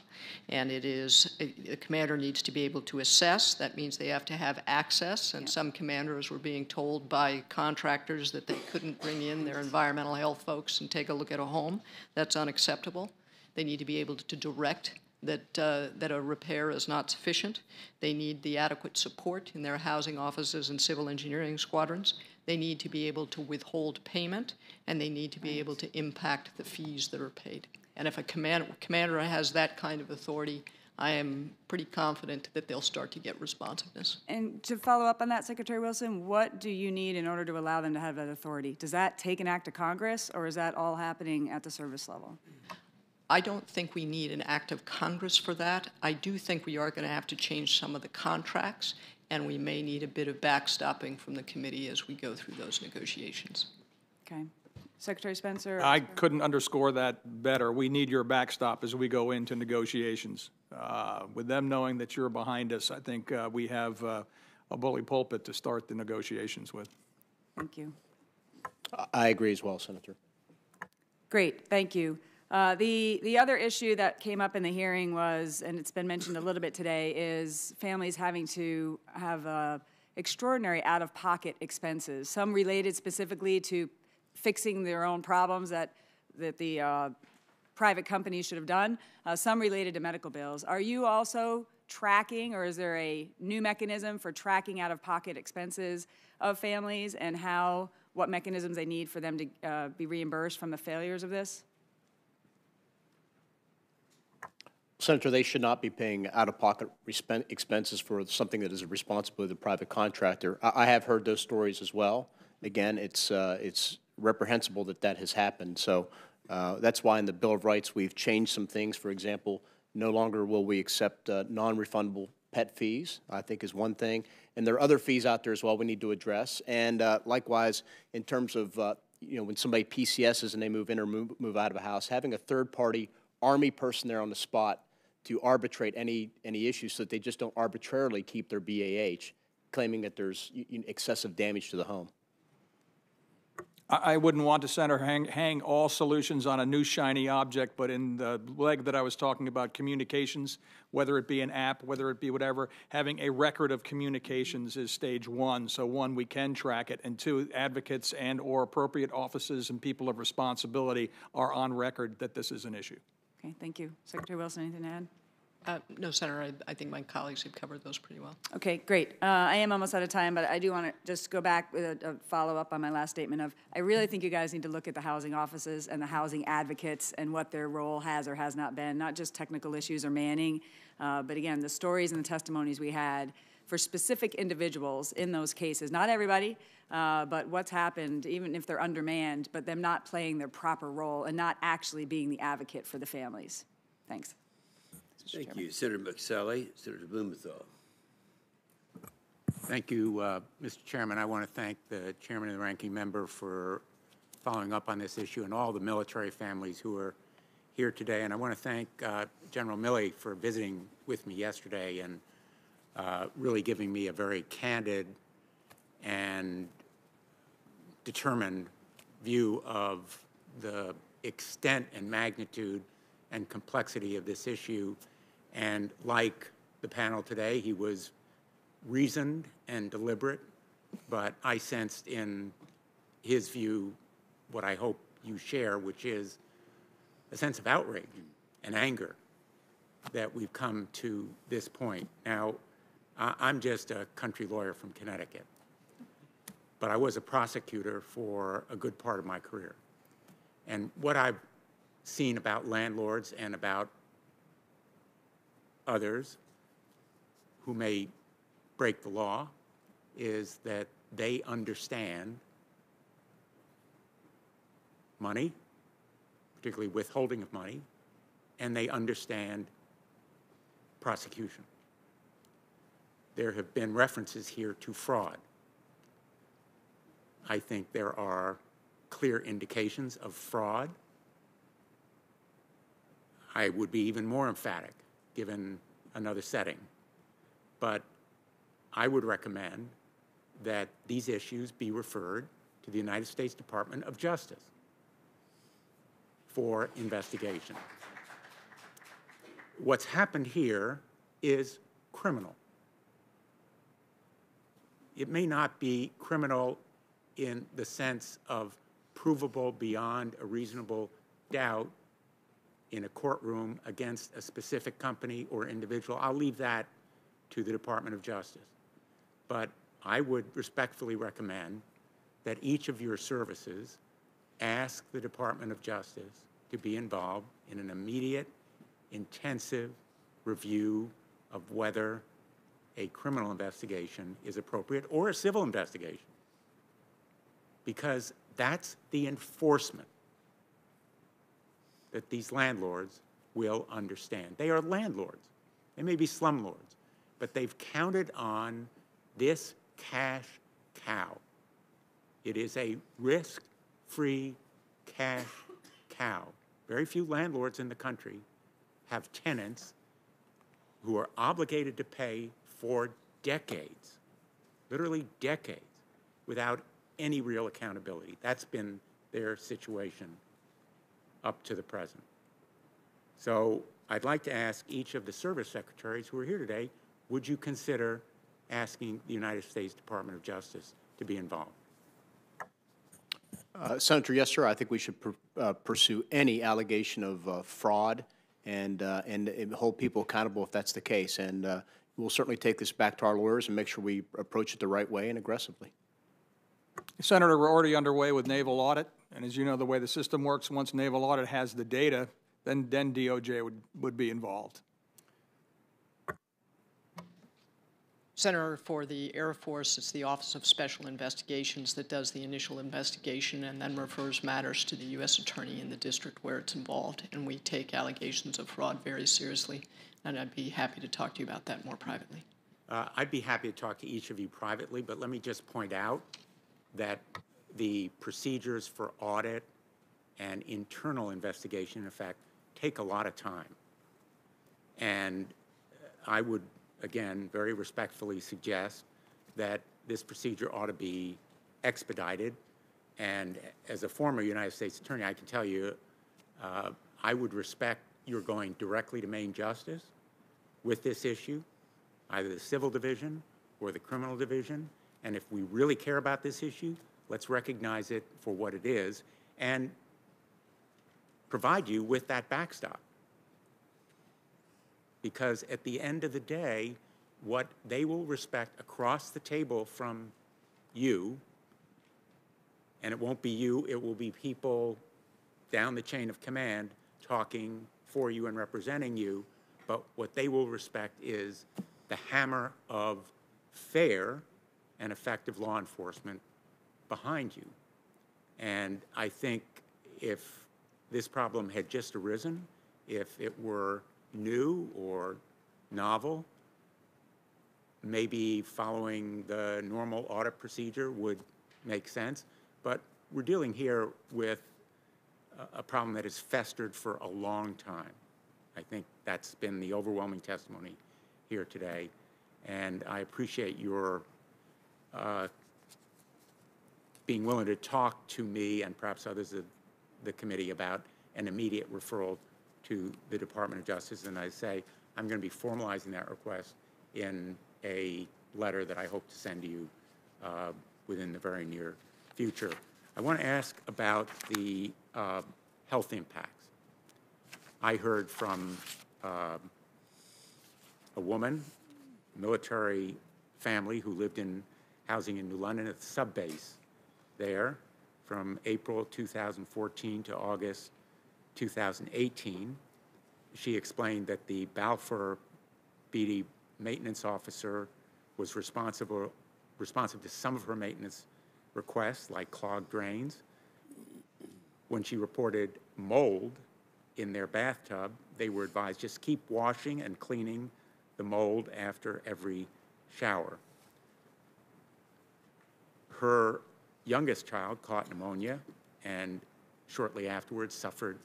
Speaker 5: And it is, a commander needs to be able to assess. That means they have to have access, and some commanders were being told by contractors that they couldn't bring in their environmental health folks and take a look at a home. That's unacceptable. They need to be able to direct that a repair is not sufficient. They need the adequate support in their housing offices and civil engineering squadrons. They need to be able to withhold payment, and they need to be able to impact the fees that are paid. And if a commander has that kind of authority, I am pretty confident that they'll start to get responsiveness.
Speaker 20: And to follow up on that, Secretary Wilson, what do you need in order to allow them to have that authority? Does that take an act of Congress, or is that all happening at the service level?
Speaker 5: I don't think we need an act of Congress for that. I do think we are going to have to change some of the contracts, and we may need a bit of backstopping from the committee as we go through those negotiations.
Speaker 20: Okay. Secretary Spencer?
Speaker 4: I couldn't underscore that better. We need your backstop as we go into negotiations. With them knowing that you're behind us, I think we have a bully pulpit to start the negotiations with.
Speaker 20: Thank you.
Speaker 3: I agree as well, Senator.
Speaker 20: Great, thank you. The other issue that came up in the hearing was, and it's been mentioned a little bit today, is families having to have extraordinary out-of-pocket expenses, some related specifically to fixing their own problems that the private companies should have done, some related to medical bills. Are you also tracking, or is there a new mechanism for tracking out-of-pocket expenses of families, and what mechanisms they need for them to be reimbursed from the failures of this?
Speaker 3: Senator, they should not be paying out-of-pocket expenses for something that is a responsibility of the private contractor. I have heard those stories as well. Again, it's reprehensible that that has happened. So that's why in the Bill of Rights we've changed some things. For example, no longer will we accept non-refundable pet fees, I think is one thing. And there are other fees out there as well we need to address. And likewise, in terms of when somebody PCSs and they move in or move out of a house, having a third-party Army person there on the spot to arbitrate any issues so that they just don't arbitrarily keep their BAH, claiming that there's excessive damage to the home.
Speaker 4: I wouldn't want to, Senator, hang all solutions on a new shiny object, but in the leg that I was talking about, communications, whether it be an app, whether it be whatever, having a record of communications is stage one. So one, we can track it, and two, advocates and or appropriate offices and people of responsibility are on record that this is an issue.
Speaker 20: Okay, thank you. Secretary Wilson, anything to add?
Speaker 5: No, Senator, I think my colleagues have covered those pretty well.
Speaker 20: Okay, great. I am almost out of time, but I do want to just go back with a follow-up on my last statement of, I really think you guys need to look at the housing offices and the housing advocates and what their role has or has not been, not just technical issues or manning, but again, the stories and the testimonies we had for specific individuals in those cases, not everybody, but what's happened, even if they're undermanned, but them not playing their proper role and not actually being the advocate for the families. Thanks.
Speaker 1: Thank you. Senator McSally, Senator Blumenthal.
Speaker 21: Thank you, Mr. Chairman. I want to thank the chairman and the ranking member for following up on this issue and all the military families who are here today. And I want to thank General Milley for visiting with me yesterday and really giving me a very candid and determined view of the extent and magnitude and complexity of this issue. And like the panel today, he was reasoned and deliberate, but I sensed in his view what I hope you share, which is a sense of outrage and anger that we've come to this point. Now, I'm just a country lawyer from Connecticut, but I was a prosecutor for a good part of my career. And what I've seen about landlords and about others who may break the law is that they understand money, particularly withholding of money, and they understand prosecution. There have been references here to fraud. I think there are clear indications of fraud I would be even more emphatic given another setting. But I would recommend that these issues be referred to the United States Department of Justice for investigation. What's happened here is criminal. It may not be criminal in the sense of provable beyond a reasonable doubt in a courtroom against a specific company or individual. I'll leave that to the Department of Justice. But I would respectfully recommend that each of your services ask the Department of Justice to be involved in an immediate, intensive review of whether a criminal investigation is appropriate or a civil investigation, because that's the enforcement that these landlords will understand. They are landlords. They may be slumlords, but they've counted on this cash cow. It is a risk-free cash cow. Very few landlords in the country have tenants who are obligated to pay for decades, literally decades, without any real accountability. That's been their situation up to the present. So I'd like to ask each of the service secretaries who are here today, would you consider asking the United States Department of Justice to be involved?
Speaker 3: Senator, yes, sir. I think we should pursue any allegation of fraud and hold people accountable if that's the case. And we'll certainly take this back to our lawyers and make sure we approach it the right way and aggressively.
Speaker 4: Senator, we're already underway with naval audit. And as you know, the way the system works, once naval audit has the data, then DOJ would be involved.
Speaker 5: Senator, for the Air Force, it's the Office of Special Investigations that does the initial investigation and then refers matters to the U.S. Attorney in the district where it's involved. And we take allegations of fraud very seriously. And I'd be happy to talk to you about that more privately.
Speaker 21: I'd be happy to talk to each of you privately, but let me just point out that the procedures for audit and internal investigation, in fact, take a lot of time. And I would, again, very respectfully suggest that this procedure ought to be expedited. And as a former United States Attorney, I can tell you, I would respect your going directly to Main Justice with this issue, either the Civil Division or the Criminal Division. And if we really care about this issue, let's recognize it for what it is and provide you with that backstop. Because at the end of the day, what they will respect across the table from you, and it won't be you, it will be people down the chain of command talking for you and representing you, but what they will respect is the hammer of fair and effective law enforcement behind you. And I think if this problem had just arisen, if it were new or novel, maybe following the normal audit procedure would make sense. But we're dealing here with a problem that has festered for a long time. I think that's been the overwhelming testimony here today. And I appreciate your being willing to talk to me and perhaps others of the committee about an immediate referral to the Department of Justice. And I say I'm going to be formalizing that request in a letter that I hope to send to you within the very near future. I want to ask about the health impacts. I heard from a woman, military family who lived in housing in New London at the sub-base there from April 2014 to August 2018. She explained that the Balfour BD maintenance officer was responsive to some of her maintenance requests, like clogged drains. When she reported mold in their bathtub, they were advised just keep washing and cleaning the mold after every shower. Her youngest child caught pneumonia and shortly afterwards suffered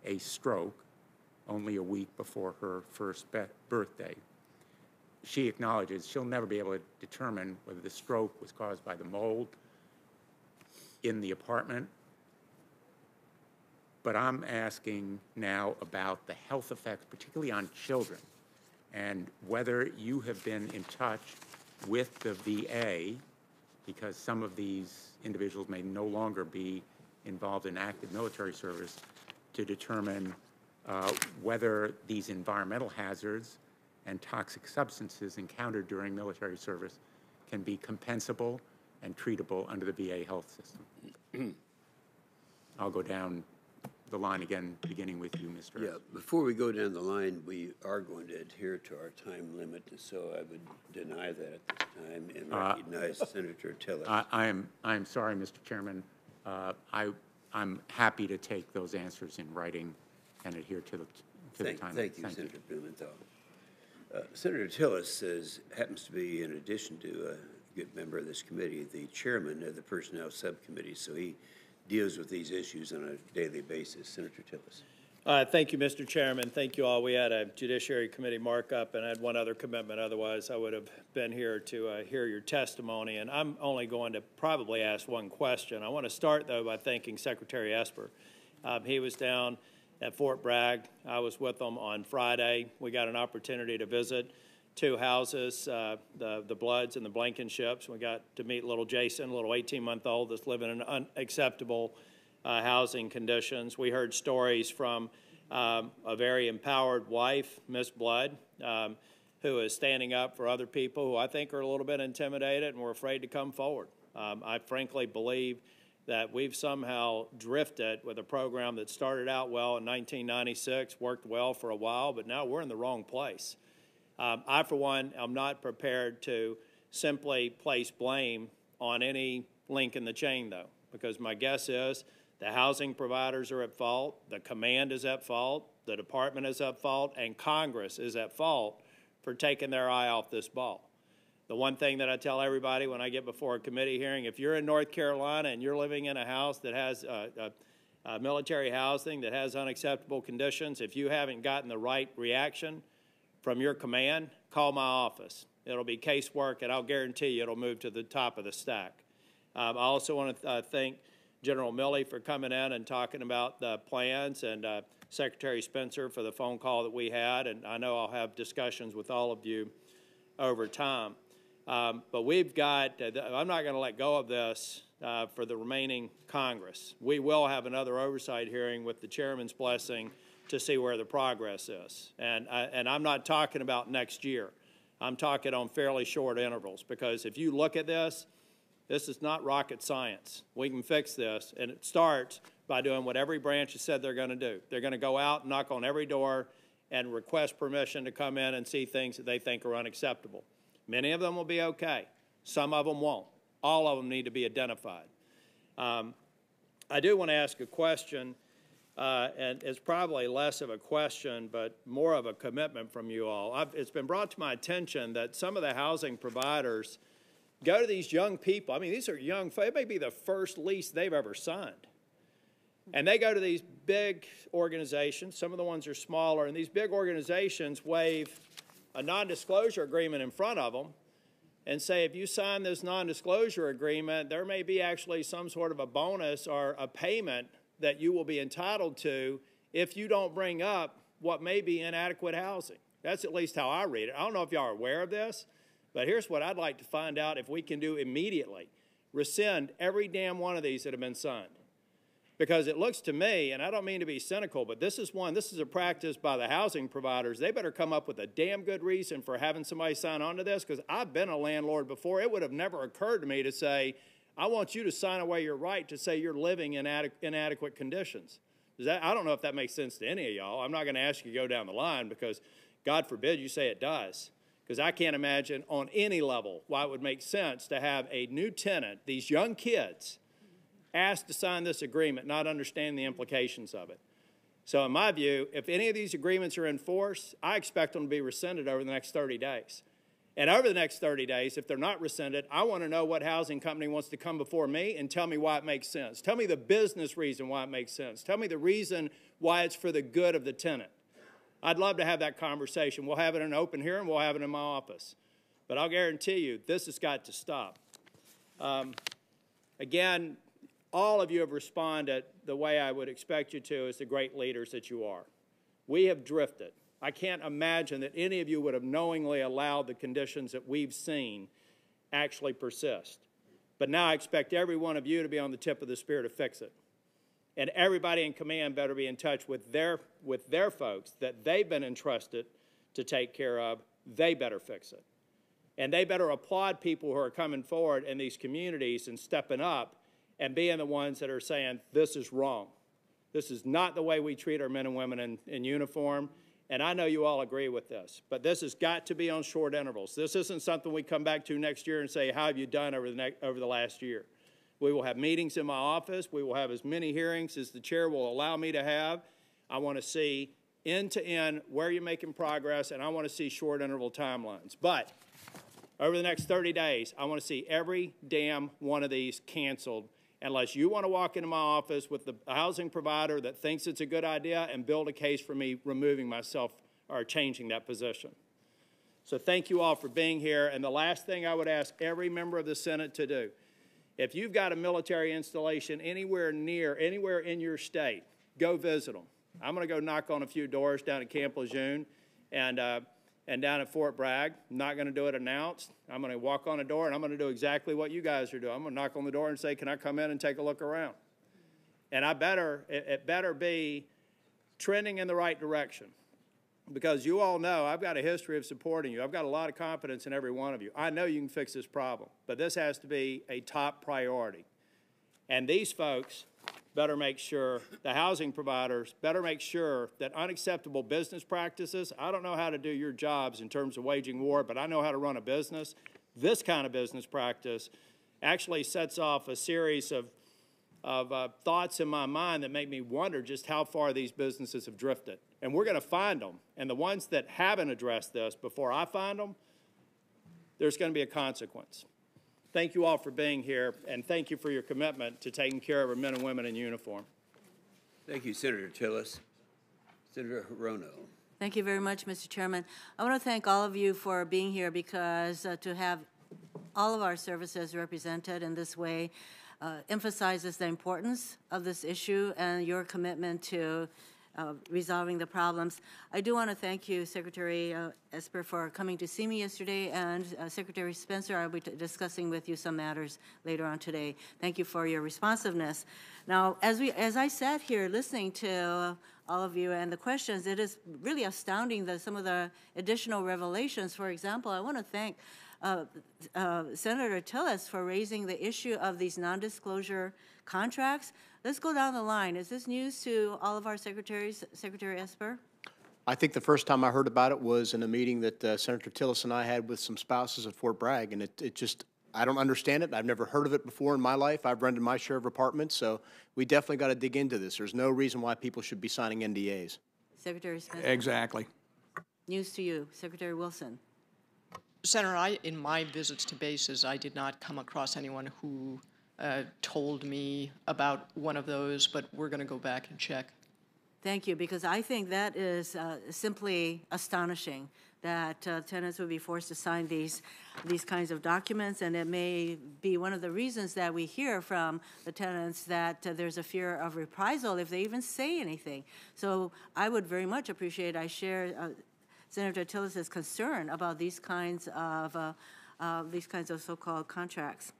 Speaker 21: a stroke. only a week before her first birthday. She acknowledges she'll never be able to determine whether the stroke was caused by the mold in the apartment. But I'm asking now about the health effects, particularly on children, and whether you have been in touch with the VA, because some of these individuals may no longer be involved in active military service, to determine whether these environmental hazards and toxic substances encountered during military service can be compensable and treatable under the VA health system. I'll go down the line again, beginning with you, Mr.
Speaker 1: Yeah, before we go down the line, we are going to adhere to our time limit, so I would deny that at this time and recognize Senator Tillis.
Speaker 21: I'm sorry, Mr. Chairman. I'm happy to take those answers in writing and adhere to the time.
Speaker 1: Thank you, Senator Blumenthal. Senator Tillis happens to be, in addition to a good member of this committee, the chairman of the Personnel Subcommittee, so he deals with these issues on a daily basis. Senator Tillis.
Speaker 2: Thank you, Mr. Chairman. Thank you all. We had a Judiciary Committee markup, and I had one other commitment. Otherwise, I would have been here to hear your testimony. And I'm only going to probably ask one question. I want to start, though, by thanking Secretary Esper. He was down at Fort Bragg. I was with him on Friday. We got an opportunity to visit two houses, the Bloods and the Blankenships. We got to meet little Jason, a little 18-month-old that's living in unacceptable housing conditions. We heard stories from a very empowered wife, Miss Blood, who is standing up for other people who I think are a little bit intimidated and were afraid to come forward. I frankly believe that we've somehow drifted with a program that started out well in 1996, worked well for a while, but now we're in the wrong place. I, for one, am not prepared to simply place blame on any link in the chain, though, because my guess is the housing providers are at fault, the command is at fault, the department is at fault, and Congress is at fault for taking their eye off this ball. The one thing that I tell everybody when I get before a committee hearing, if you're in North Carolina and you're living in a house that has military housing that has unacceptable conditions, if you haven't gotten the right reaction from your command, call my office. It'll be casework, and I'll guarantee you it'll move to the top of the stack. I also want to thank General Milley for coming in and talking about the plans, and Secretary Spencer for the phone call that we had, and I know I'll have discussions with all of you over time. But we've got, I'm not going to let go of this for the remaining Congress. We will have another oversight hearing with the chairman's blessing to see where the progress is. And I'm not talking about next year. I'm talking on fairly short intervals, because if you look at this is not rocket science. We can fix this, and it starts by doing what every branch has said they're going to do. They're going to go out and knock on every door and request permission to come in and see things that they think are unacceptable. Many of them will be okay. Some of them won't. All of them need to be identified. I do want to ask a question, and it's probably less of a question, but more of a commitment from you all. It's been brought to my attention that some of the housing providers go to these young people. I mean, these are young, it may be the first lease they've ever signed. And they go to these big organizations. Some of the ones are smaller, and these big organizations waive a non-disclosure agreement in front of them and say, if you sign this non-disclosure agreement, there may be actually some sort of a bonus or a payment that you will be entitled to if you don't bring up what may be inadequate housing. That's at least how I read it. I don't know if y'all are aware of this, but here's what I'd like to find out if we can do immediately. Rescind every damn one of these that have been signed. Because it looks to me, and I don't mean to be cynical, but this is a practice by the housing providers. They better come up with a damn good reason for having somebody sign on to this, because I've been a landlord before. It would have never occurred to me to say, I want you to sign away your right to say you're living in inadequate conditions. I don't know if that makes sense to any of y'all. I'm not going to ask you to go down the line, because God forbid you say it does. Because I can't imagine on any level why it would make sense to have a new tenant, these young kids, asked to sign this agreement, not understand the implications of it. So in my view, if any of these agreements are in force, I expect them to be rescinded over the next 30 days. And over the next 30 days, if they're not rescinded, I want to know what housing company wants to come before me and tell me why it makes sense. Tell me the business reason why it makes sense. Tell me the reason why it's for the good of the tenant. I'd love to have that conversation. We'll have it in an open hearing. We'll have it in my office. But I'll guarantee you, this has got to stop. Again, all of you have responded the way I would expect you to as the great leaders that you are. We have drifted. I can't imagine that any of you would have knowingly allowed the conditions that we've seen actually persist. But now I expect every one of you to be on the tip of the spear to fix it. And everybody in command better be in touch with their folks that they've been entrusted to take care of. They better fix it. And they better applaud people who are coming forward in these communities and stepping up and being the ones that are saying, this is wrong. This is not the way we treat our men and women in uniform. And I know you all agree with this. But this has got to be on short intervals. This isn't something we come back to next year and say, how have you done over the last year? We will have meetings in my office. We will have as many hearings as the chair will allow me to have. I want to see end to end where you're making progress, and I want to see short interval timelines. But over the next 30 days, I want to see every damn one of these canceled unless you want to walk into my office with the housing provider that thinks it's a good idea and build a case for me removing myself or changing that position. So thank you all for being here. And the last thing I would ask every member of the Senate to do, if you've got a military installation anywhere in your state, go visit them. I'm going to go knock on a few doors down at Camp Lejeune and down at Fort Bragg. I'm not going to do it announced. I'm going to walk on a door, and I'm going to do exactly what you guys are doing. I'm going to knock on the door and say, can I come in and take a look around? And it better be trending in the right direction. Because you all know I've got a history of supporting you. I've got a lot of confidence in every one of you. I know you can fix this problem, but this has to be a top priority. And these folks better make sure, the housing providers better make sure that unacceptable business practices, I don't know how to do your jobs in terms of waging war, but I know how to run a business. This kind of business practice actually sets off a series of thoughts in my mind that make me wonder just how far these businesses have drifted. And we're going to find them. And the ones that haven't addressed this before I find them, there's going to be a consequence. Thank you all for being here, and thank you for your commitment to taking care of our men and women in uniform.
Speaker 1: Thank you, Senator Tillis. Senator Hirono.
Speaker 9: Thank you very much, Mr. Chairman. I want to thank all of you for being here because to have all of our services represented in this way emphasizes the importance of this issue and your commitment to resolving the problems. I do want to thank you, Secretary Esper, for coming to see me yesterday, and Secretary Spencer, I'll be discussing with you some matters later on today. Thank you for your responsiveness. Now, as I sat here listening to all of you and the questions, it is really astounding that some of the additional revelations. For example, I want to thank Senator Tillis for raising the issue of these non-disclosure contracts. Let's go down the line. Is this news to all of our secretaries, Secretary Esper?
Speaker 3: I think the first time I heard about it was in a meeting that Senator Tillis and I had with some spouses at Fort Bragg, and it just, I don't understand it. I've never heard of it before in my life. I've rented my share of apartments, so we definitely got to dig into this. There's no reason why people should be signing NDAs.
Speaker 9: Secretary Spencer.
Speaker 4: Exactly.
Speaker 9: News to you, Secretary Wilson.
Speaker 5: Senator, in my visits to bases, I did not come across anyone who told me about one of those, but we're going to go back and check.
Speaker 9: Thank you, because I think that is simply astonishing that tenants would be forced to sign these kinds of documents, and it may be one of the reasons that we hear from the tenants that there's a fear of reprisal if they even say anything. So I would very much appreciate, I share Senator Tillis's concern about these kinds of so-called contracts.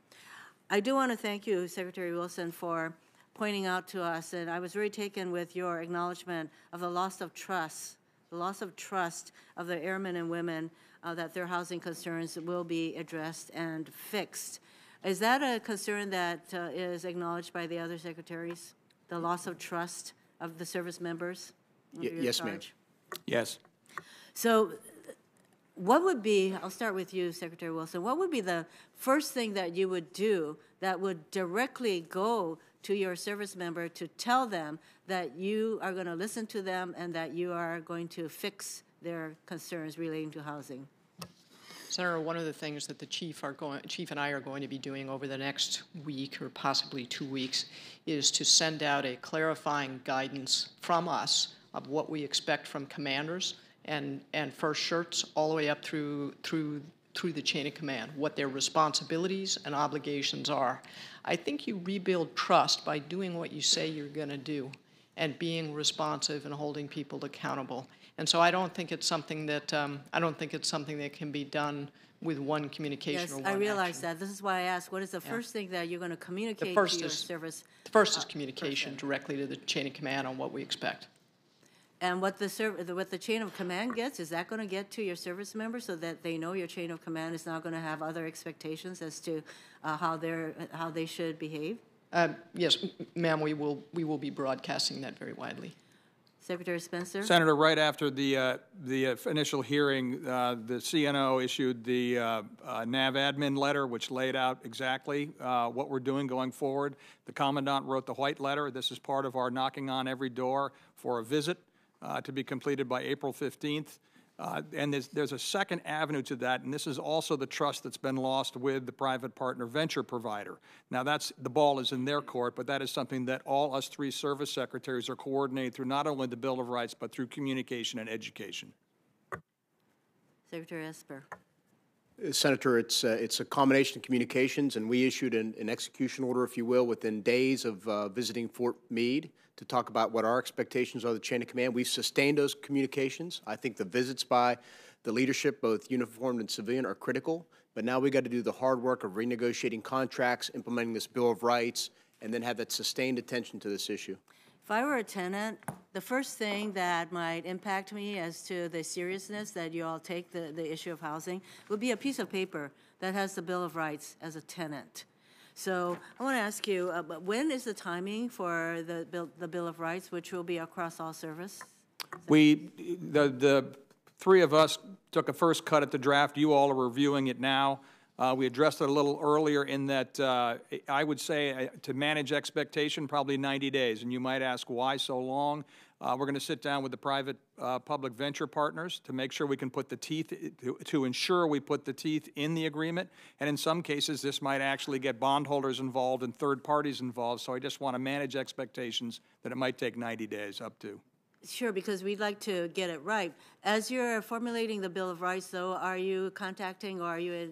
Speaker 9: I do want to thank you, Secretary Wilson, for pointing out to us, and I was very taken with your acknowledgement of the loss of trust of the airmen and women that their housing concerns will be addressed and fixed. Is that a concern that is acknowledged by the other secretaries, the loss of trust of the service members?
Speaker 3: Yes, ma'am.
Speaker 4: Yes.
Speaker 9: So what would be, I'll start with you, Secretary Wilson, what would be the first thing that you would do that would directly go to your service member to tell them that you are going to listen to them and that you are going to fix their concerns relating to housing?
Speaker 5: Senator, one of the things that the Chief and I are going to be doing over the next week or possibly 2 weeks is to send out a clarifying guidance from us of what we expect from commanders and first shirts all the way up through the chain of command, what their responsibilities and obligations are. I think you rebuild trust by doing what you say you're going to do and being responsive and holding people accountable. And so I don't think it's something that can be done with one communication or one
Speaker 9: I realize
Speaker 5: action.
Speaker 9: that. This is why I asked, what is the first thing that you're going to communicate
Speaker 5: The first
Speaker 9: to your
Speaker 5: is-
Speaker 9: service?
Speaker 5: The first is communication directly to the chain of command on what we expect.
Speaker 9: And what the chain of command gets, is that going to get to your service members so that they know your chain of command is not going to have other expectations as to how they should behave?
Speaker 5: Yes, ma'am, we will be broadcasting that very widely.
Speaker 9: Secretary Spencer?
Speaker 4: Senator, right after the initial hearing, the CNO issued the NAV admin letter, which laid out exactly what we're doing going forward. The Commandant wrote the white letter. This is part of our knocking on every door for a visit to be completed by April 15th. And there's a second avenue to that, and this is also the trust that's been lost with the private partner venture provider. Now, the ball is in their court, but that is something that all us three service secretaries are coordinating through not only the Bill of Rights, but through communication and education.
Speaker 9: Secretary Esper.
Speaker 3: Senator, it's a combination of communications, and we issued an execution order, if you will, within days of visiting Fort Meade to talk about what our expectations are of the chain of command. We've sustained those communications. I think the visits by the leadership, both uniformed and civilian, are critical, but now we've got to do the hard work of renegotiating contracts, implementing this Bill of Rights, and then have that sustained attention to this issue.
Speaker 9: If I were a tenant, the first thing that might impact me as to the seriousness that you all take the issue of housing would be a piece of paper that has the Bill of Rights as a tenant. So I want to ask you, when is the timing for the Bill of Rights, which will be across all service?
Speaker 4: The three of us took a first cut at the draft. You all are reviewing it now. We addressed it a little earlier in that I would say to manage expectation, probably 90 days. And you might ask, why so long? We're going to sit down with the private public venture partners to make sure we can put the teeth, to ensure we put the teeth in the agreement. And in some cases, this might actually get bondholders involved and third parties involved. So I just want to manage expectations that it might take 90 days up to.
Speaker 9: Sure, because we'd like to get it right. As you're formulating the Bill of Rights, though, are you contacting, or are you,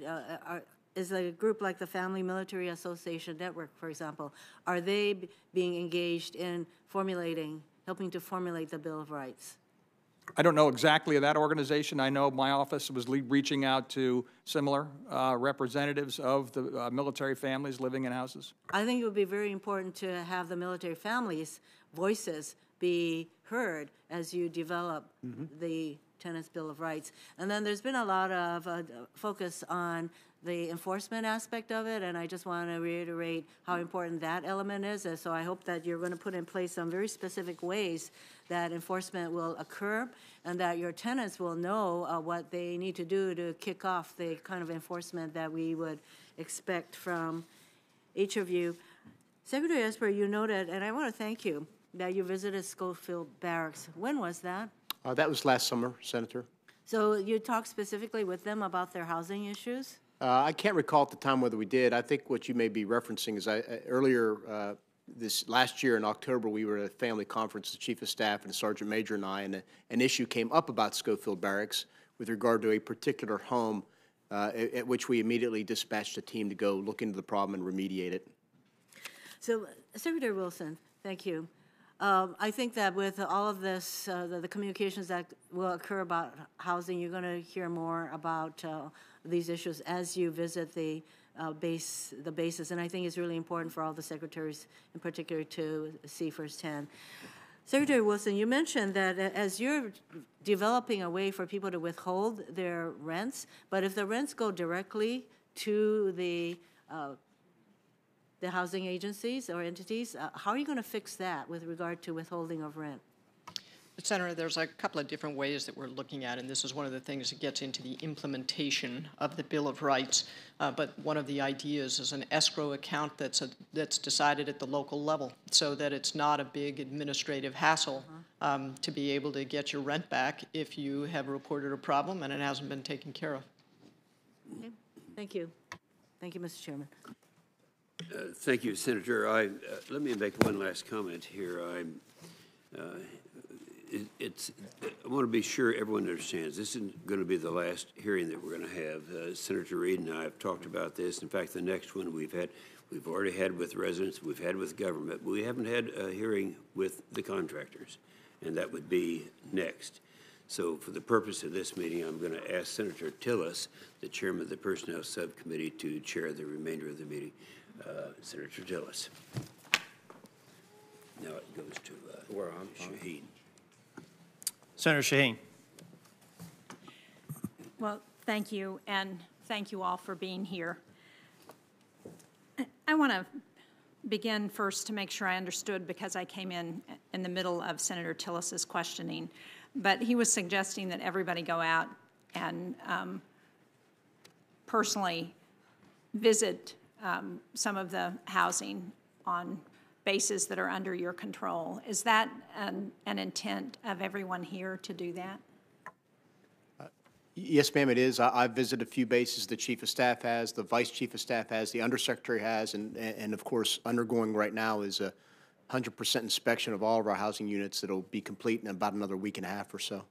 Speaker 9: is a group like the Family Military Association Network, for example, are they being engaged in helping to formulate the Bill of Rights?
Speaker 4: I don't know exactly of that organization. I know my office was reaching out to similar representatives of the military families living in houses.
Speaker 9: I think it would be very important to have the military families' voices be heard as you develop the Tenants' Bill of Rights. And then there's been a lot of focus on the enforcement aspect of it, and I just want to reiterate how important that element is. And so I hope that you're going to put in place some very specific ways that enforcement will occur and that your tenants will know what they need to do to kick off the kind of enforcement that we would expect from each of you. Secretary Esper, you noted, and I want to thank you, that you visited Schofield Barracks. When was that?
Speaker 3: That was last summer, Senator.
Speaker 9: So you talked specifically with them about their housing issues?
Speaker 3: I can't recall at the time whether we did. I think what you may be referencing is earlier this last year in October, we were at a family conference, the Chief of Staff and the Sergeant Major and I, and an issue came up about Schofield Barracks with regard to a particular home at which we immediately dispatched a team to go look into the problem and remediate it.
Speaker 9: So, Secretary Wilson, thank you. I think that with all of this, the communications that will occur about housing, you're going to hear more about these issues as you visit the bases, and I think it's really important for all the secretaries, in particular, to see firsthand. Secretary Wilson, you mentioned that as you're developing a way for people to withhold their rents, but if the rents go directly to the housing agencies or entities, how are you going to fix that with regard to withholding of rent?
Speaker 5: Senator, there's a couple of different ways that we're looking at, and this is one of the things that gets into the implementation of the Bill of Rights. But one of the ideas is an escrow account that's decided at the local level, so that it's not a big administrative hassle to be able to get your rent back if you have reported a problem and it hasn't been taken care of.
Speaker 9: Okay. Thank you. Thank you, Mr. Chairman.
Speaker 1: Thank you, Senator. Let me make one last comment here. I want to be sure everyone understands, this isn't going to be the last hearing that we're going to have. Senator Reid and I have talked about this. In fact, the next one we've already had with residents, we've had with government, but we haven't had a hearing with the contractors, and that would be next. So for the purpose of this meeting, I'm going to ask Senator Tillis, the chairman of the Personnel Subcommittee, to chair the remainder of the meeting. Senator Tillis. Now it goes to Shaheen.
Speaker 2: Senator Shaheen.
Speaker 10: Well, thank you, and thank you all for being here. I want to begin first to make sure I understood, because I came in the middle of Senator Tillis's questioning, but he was suggesting that everybody go out and personally visit some of the housing on bases that are under your control. Is that an intent of everyone here to do that?
Speaker 3: Yes, ma'am, it is. I've visited a few bases the Chief of Staff has, the Vice Chief of Staff has, the Undersecretary has, and of course, undergoing right now is a 100% inspection of all of our housing units that'll be complete in about another week and a half or so.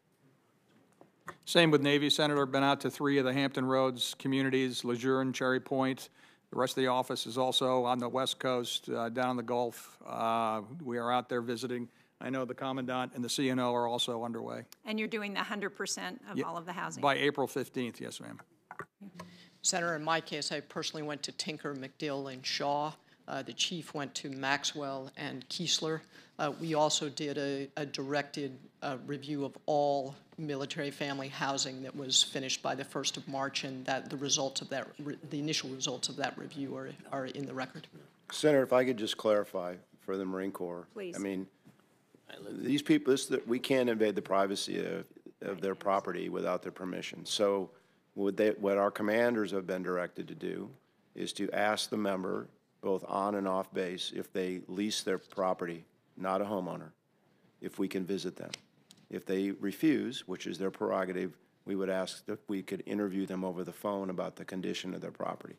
Speaker 4: Same with Navy, Senator. Been out to 3 of the Hampton Roads communities, Lejeune, Cherry Point. The rest of the office is also on the West Coast, down in the Gulf. We are out there visiting. I know the Commandant and the CNO are also underway.
Speaker 10: And you're doing the 100% of all of the housing?
Speaker 4: By April 15th, yes, ma'am.
Speaker 5: Senator, in my case, I personally went to Tinker, McDill, and Shaw. The chief went to Maxwell and Keesler. We also did a directed review of all military family housing that was finished by the 1st of March, and that the results of that, the initial results of that review are in the record.
Speaker 15: Senator, if I could just clarify for the Marine Corps.
Speaker 10: Please.
Speaker 15: I mean, these people, we can't invade the privacy of their property without their permission. So what our commanders have been directed to do is to ask the member, both on and off base, if they lease their property, not a homeowner, if we can visit them. If they refuse, which is their prerogative, we would ask if we could interview them over the phone about the condition of their property.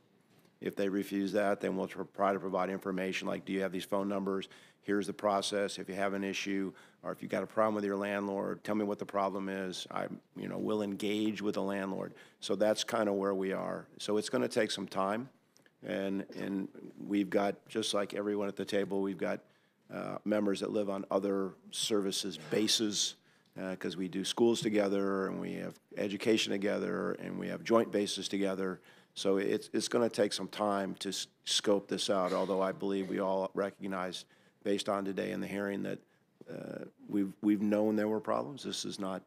Speaker 15: If they refuse that, then we'll try to provide information like, do you have these phone numbers? Here's the process. If you have an issue, or if you've got a problem with your landlord, tell me what the problem is. We'll engage with the landlord. So that's kind of where we are. So it's going to take some time. And we've got, just like everyone at the table, we've got members that live on other services bases, because we do schools together, and we have education together, and we have joint bases together. So it's going to take some time to scope this out, although I believe we all recognize, based on today in the hearing, that we've known there were problems. This is not,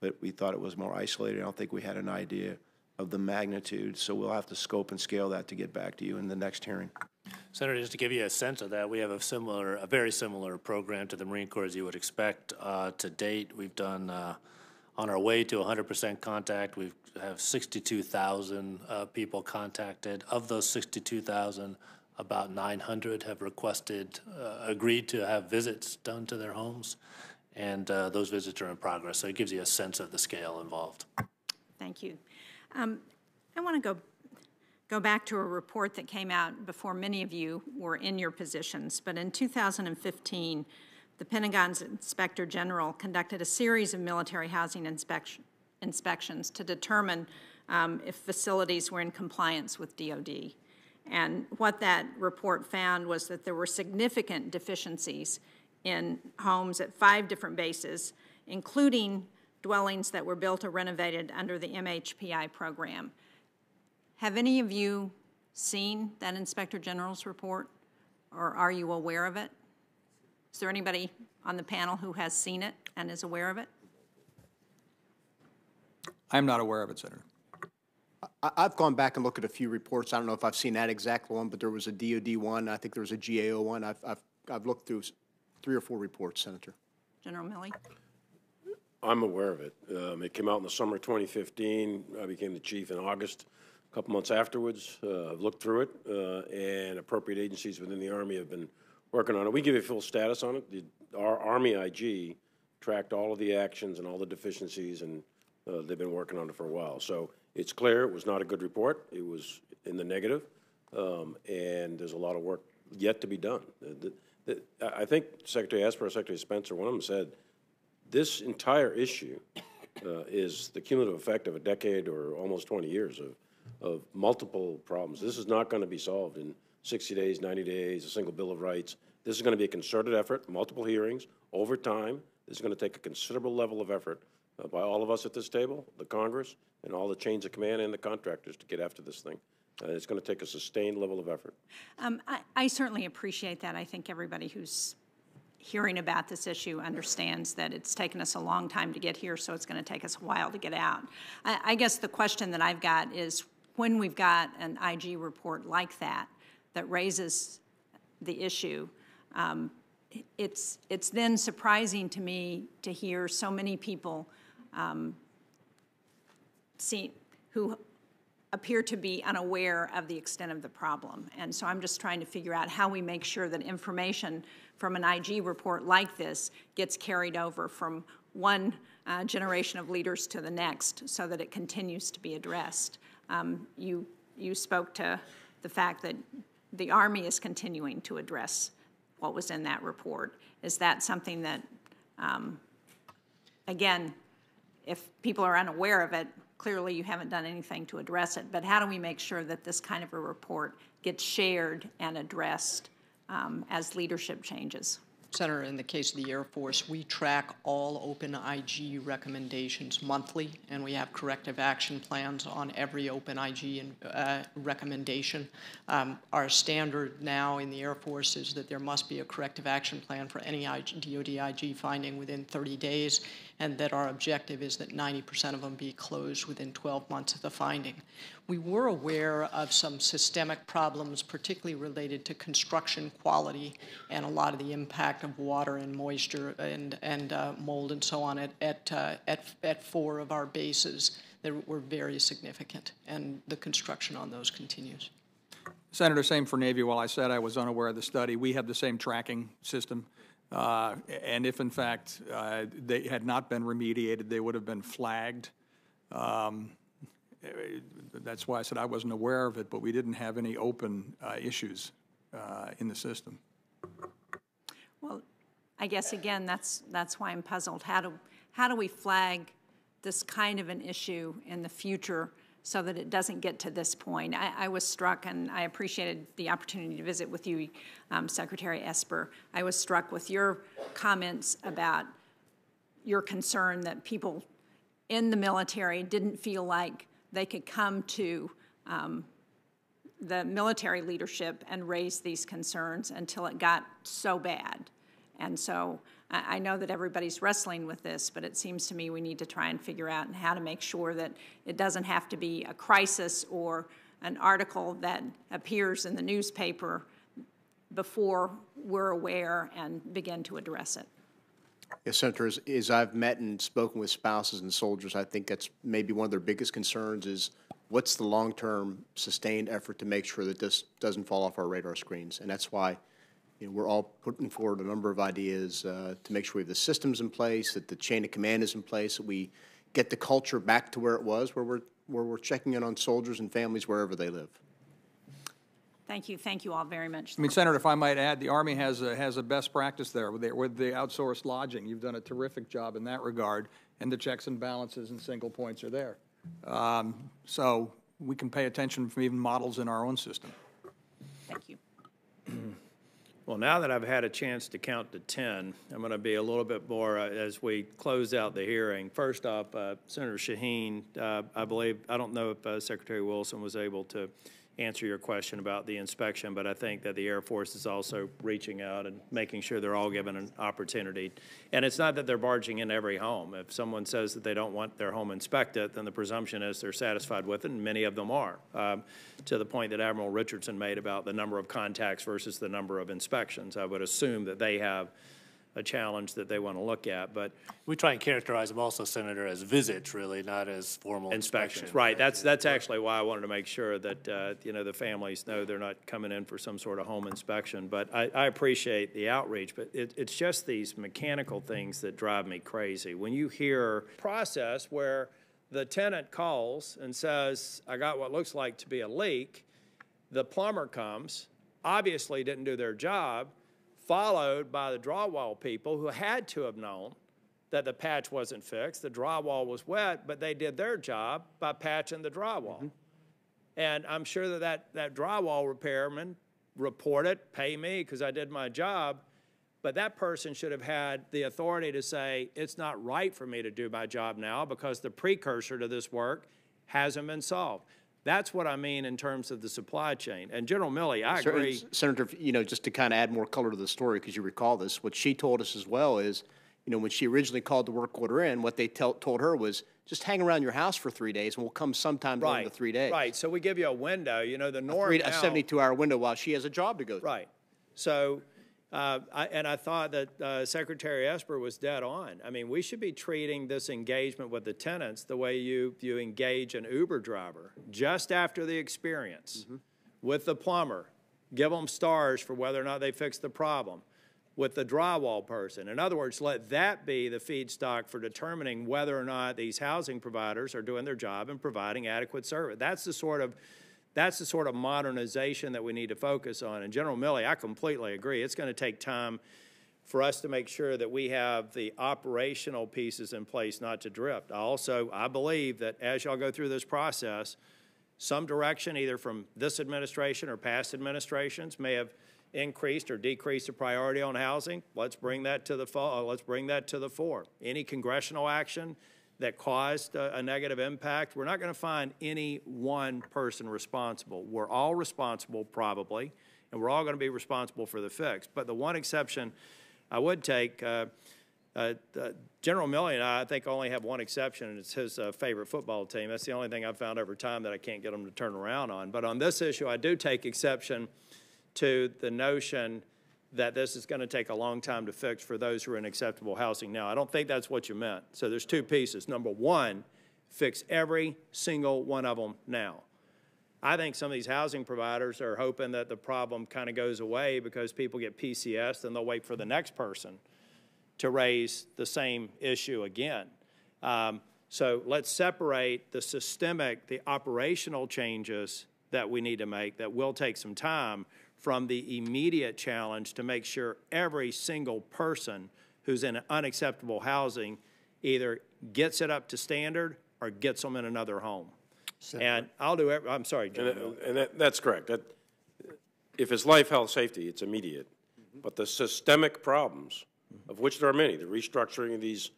Speaker 15: but we thought it was more isolated. I don't think we had an idea of the magnitude, so we'll have to scope and scale that to get back to you in the next hearing.
Speaker 8: Senator, just to give you a sense of that, we have a very similar program to the Marine Corps as you would expect. To date, we've done, on our way to 100% contact, we have 62,000 people contacted. Of those 62,000, about 900 have agreed to have visits done to their homes, and those visits are in progress. So it gives you a sense of the scale involved.
Speaker 10: Thank you. I want to go back to a report that came out before many of you were in your positions, but in 2015, the Pentagon's Inspector General conducted a series of military housing inspections to determine if facilities were in compliance with DOD. And what that report found was that there were significant deficiencies in homes at 5 different bases, including dwellings that were built or renovated under the MHPI program. Have any of you seen that Inspector General's report, or are you aware of it? Is there anybody on the panel who has seen it and is aware of it?
Speaker 4: I'm not aware of it, Senator.
Speaker 3: I've gone back and looked at a few reports. I don't know if I've seen that exact one, but there was a DOD one. I think there was a GAO one. I've looked through 3 or 4 reports, Senator.
Speaker 10: General Milley?
Speaker 6: I'm aware of it. It came out in the summer of 2015. I became the chief in August. A couple months afterwards, I've looked through it, and appropriate agencies within the Army have been working on it. We give you full status on it. Our Army IG tracked all of the actions and all the deficiencies, and they've been working on it for a while. So it's clear it was not a good report. It was in the negative, and there's a lot of work yet to be done. I think Secretary Esper, Secretary Spencer, one of them said, This entire issue is the cumulative effect of a decade or almost 20 years of multiple problems. This is not going to be solved in 60 days, 90 days, a single Bill of Rights. This is going to be a concerted effort, multiple hearings, over time. This is going to take a considerable level of effort by all of us at this table, the Congress, and all the chains of command and the contractors to get after this thing. It's going to take a sustained level of effort.
Speaker 10: I certainly appreciate that. I think everybody who's hearing about this issue understands that it's taken us a long time to get here, so it's going to take us a while to get out. I guess the question that I've got is, when we've got an IG report like that raises the issue, it's then surprising to me to hear so many people who appear to be unaware of the extent of the problem. And so I'm just trying to figure out how we make sure that information from an IG report like this gets carried over from one generation of leaders to the next so that it continues to be addressed. You spoke to the fact that the Army is continuing to address what was in that report. Is that something that, again, if people are unaware of it, clearly you haven't done anything to address it, but how do we make sure that this kind of a report gets shared and addressed as leadership changes?
Speaker 5: Senator, in the case of the Air Force, we track all open IG recommendations monthly, and we have corrective action plans on every open IG recommendation. Our standard now in the Air Force is that there must be a corrective action plan for any DoD IG finding within 30 days, and that our objective is that 90% of them be closed within 12 months of the finding. We were aware of some systemic problems, particularly related to construction quality and a lot of the impact of water and moisture and mold and so on at 4 of our bases that were very significant, and the construction on those continues.
Speaker 4: Senator, same for Navy. While I said I was unaware of the study, we have the same tracking system. And if, in fact, they had not been remediated, they would have been flagged. That's why I said I wasn't aware of it, but we didn't have any open issues in the system.
Speaker 10: Well, I guess, again, that's why I'm puzzled. How do we flag this kind of an issue in the future so that it doesn't get to this point? I was struck, and I appreciated the opportunity to visit with you, Secretary Esper. I was struck with your comments about your concern that people in the military didn't feel like they could come to the military leadership and raise these concerns until it got so bad. And so I know that everybody's wrestling with this, but it seems to me we need to try and figure out how to make sure that it doesn't have to be a crisis or an article that appears in the newspaper before we're aware and begin to address it.
Speaker 3: Yes, Senator, as I've met and spoken with spouses and soldiers, I think that's maybe one of their biggest concerns is what's the long-term sustained effort to make sure that this doesn't fall off our radar screens. And that's why we're all putting forward a number of ideas to make sure we have the systems in place, that the chain of command is in place, that we get the culture back to where it was, where we're checking in on soldiers and families wherever they live.
Speaker 10: Thank you. Thank you all very much.
Speaker 4: I mean, Senator, if I might add, the Army has a best practice there with the outsourced lodging. You've done a terrific job in that regard, and the checks and balances and single points are there. So we can pay attention from even models in our own system.
Speaker 10: Thank you.
Speaker 2: Well, now that I've had a chance to count to 10, I'm going to be a little bit more as we close out the hearing. First off, Senator Shaheen, I don't know if Secretary Wilson was able to answer your question about the inspection, but I think that the Air Force is also reaching out and making sure they're all given an opportunity. And it's not that they're barging in every home. If someone says that they don't want their home inspected, then the presumption is they're satisfied with it, and many of them are, to the point that Admiral Richardson made about the number of contacts versus the number of inspections. I would assume that they have a challenge that they want to look at, but
Speaker 8: we try and characterize them also, Senator, as visits, really, not as formal inspections.
Speaker 2: Right. That's actually why I wanted to make sure that the families know they're not coming in for some sort of home inspection. But I appreciate the outreach, but it's just these mechanical things that drive me crazy. When you hear a process where the tenant calls and says, "I got what looks like to be a leak," the plumber comes, obviously didn't do their job, followed by the drywall people who had to have known that the patch wasn't fixed. The drywall was wet, but they did their job by patching the drywall. And I'm sure that drywall repairman reported, pay me because I did my job, but that person should have had the authority to say, it's not right for me to do my job now because the precursor to this work hasn't been solved. That's what I mean in terms of the supply chain. And General Milley, I agree.
Speaker 3: Senator, just to kind of add more color to the story, because you recall this, what she told us as well is, when she originally called the work order in, what they told her was, just hang around your house for 3 days, and we'll come sometime during the 3 days.
Speaker 2: Right. So we give you a window. The norm
Speaker 3: a 72-hour window while she has a job to go through.
Speaker 2: Right. So, I thought that Secretary Esper was dead on. I mean, we should be treating this engagement with the tenants the way you engage an Uber driver. Just after the experience with the plumber, give them stars for whether or not they fix the problem. With the drywall person. In other words, let that be the feedstock for determining whether or not these housing providers are doing their job and providing adequate service. That's the sort of modernization that we need to focus on. And General Milley, I completely agree. It's going to take time for us to make sure that we have the operational pieces in place not to drift. I believe that as y'all go through this process, some direction either from this administration or past administrations may have increased or decreased the priority on housing. Let's bring that to the fore. Any congressional action that caused a negative impact, we're not going to find any one person responsible. We're all responsible probably, and we're all going to be responsible for the fix. But the one exception I would take, General Milley and I think only have one exception, and it's his favorite football team. That's the only thing I've found over time that I can't get him to turn around on. But on this issue, I do take exception to the notion that this is going to take a long time to fix for those who are in acceptable housing now. I don't think that's what you meant. So there's two pieces. Number one, fix every single one of them now. I think some of these housing providers are hoping that the problem kind of goes away because people get PCS and they'll wait for the next person to raise the same issue again. So let's separate the systemic, the operational changes that we need to make that will take some time from the immediate challenge to make sure every single person who's in unacceptable housing either gets it up to standard or gets them in another home. And I'll do it. I'm sorry, Jim.
Speaker 6: That's correct. If it's life, health, safety, it's immediate. But the systemic problems, of which there are many, the restructuring of these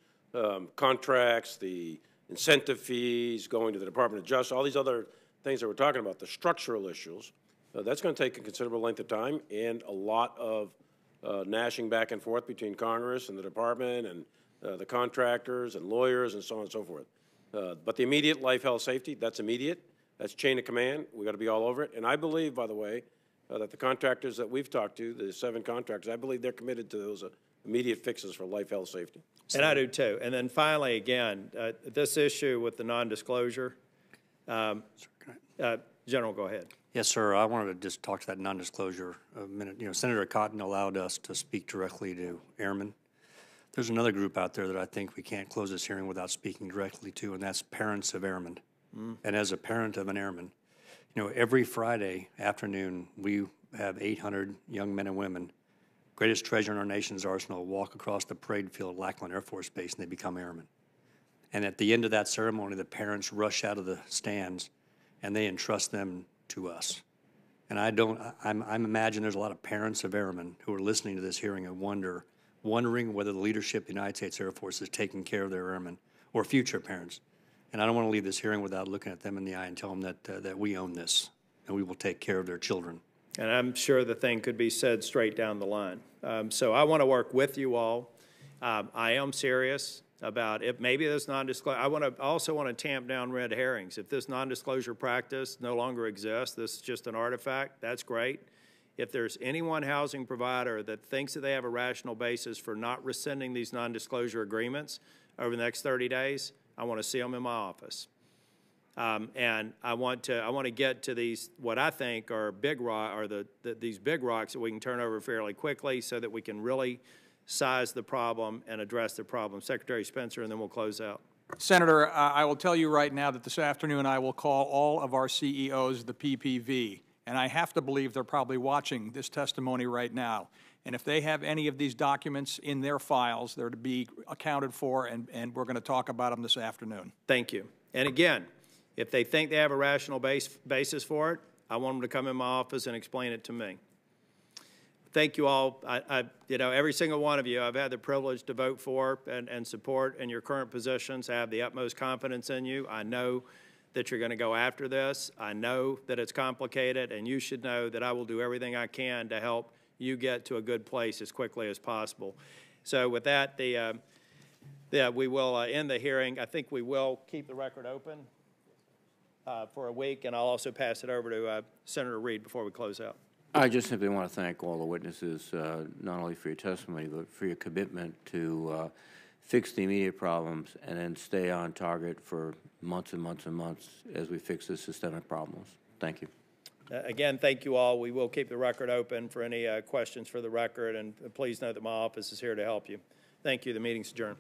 Speaker 6: contracts, the incentive fees, going to the Department of Justice, all these other things that we're talking about, the structural issues, that's going to take a considerable length of time and a lot of gnashing back and forth between Congress and the Department and the contractors and lawyers and so on and so forth. But the immediate life, health, safety, that's immediate. That's chain of command. We've got to be all over it. And I believe, by the way, that the contractors that we've talked to, the 7 contractors, I believe they're committed to those immediate fixes for life, health, safety.
Speaker 2: And I do too. And then finally, again, this issue with the non-disclosure, General, go ahead.
Speaker 7: Yes, sir. I wanted to just talk to that non-disclosure a minute. Senator Cotton allowed us to speak directly to airmen. There's another group out there that I think we can't close this hearing without speaking directly to, and that's parents of airmen. And as a parent of an airman, every Friday afternoon we have 800 young men and women, greatest treasure in our nation's arsenal, walk across the parade field at Lackland Air Force Base and they become airmen. And at the end of that ceremony, the parents rush out of the stands and they entrust them to us. And I'm imagine there's a lot of parents of airmen who are listening to this hearing and wondering whether the leadership of the United States Air Force is taking care of their airmen or future parents. And I don't want to leave this hearing without looking at them in the eye and tell them that we own this and we will take care of their children.
Speaker 2: And I'm sure the thing could be said straight down the line. So I want to work with you all. I am serious about if maybe this non-disclosure. I also want to tamp down red herrings. If this non-disclosure practice no longer exists, this is just an artifact, that's great. If there's any one housing provider that thinks that they have a rational basis for not rescinding these non-disclosure agreements over the next 30 days, I want to see them in my office. And I want to get to these what I think are big these big rocks that we can turn over fairly quickly so that we can really size the problem and address the problem. Secretary Spencer, and then we'll close out.
Speaker 4: Senator, I will tell you right now that this afternoon I will call all of our CEOs the PPV, and I have to believe they're probably watching this testimony right now. And if they have any of these documents in their files, they're to be accounted for, and we're going to talk about them this afternoon.
Speaker 2: Thank you. And again, if they think they have a rational basis for it, I want them to come in my office and explain it to me. Thank you all. You know, every single one of you I've had the privilege to vote for and support in your current positions. I have the utmost confidence in you. I know that you're going to go after this. I know that it's complicated, and you should know that I will do everything I can to help you get to a good place as quickly as possible. So with that, we will end the hearing. I think we will keep the record open for a week, and I'll also pass it over to Senator Reid before we close out.
Speaker 11: I just simply want to thank all the witnesses, not only for your testimony, but for your commitment to fix the immediate problems and then stay on target for months and months and months as we fix the systemic problems. Thank you.
Speaker 2: Again, thank you all. We will keep the record open for any questions for the record, and please know that my office is here to help you. Thank you. The meeting's adjourned.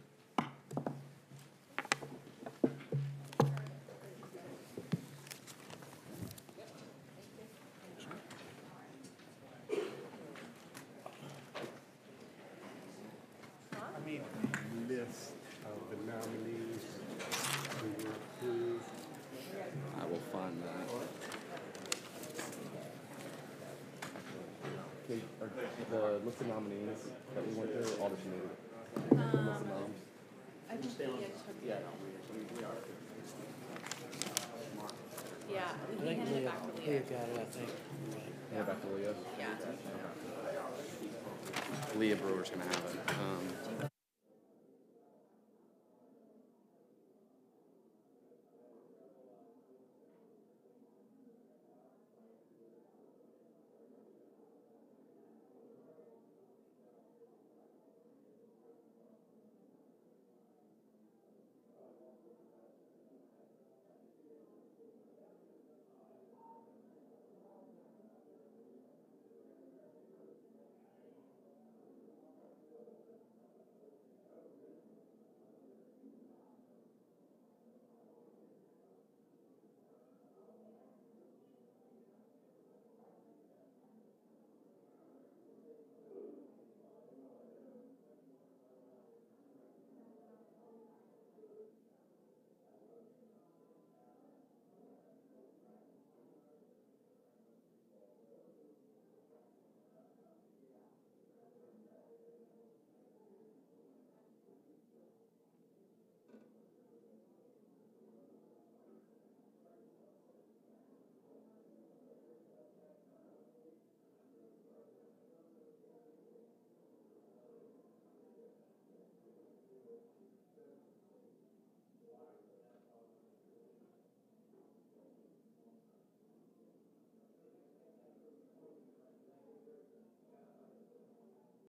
Speaker 22: List of the nominees who were approved. I will find that. Okay, the list of nominees that we went through, all the submitted. List of noms.
Speaker 23: I think we took
Speaker 22: Yeah.
Speaker 23: Yeah, we handed it back to Leah.
Speaker 22: Got it, I think. Yeah, back to Leah.
Speaker 23: Yeah.
Speaker 22: Leah Brewer's gonna have it.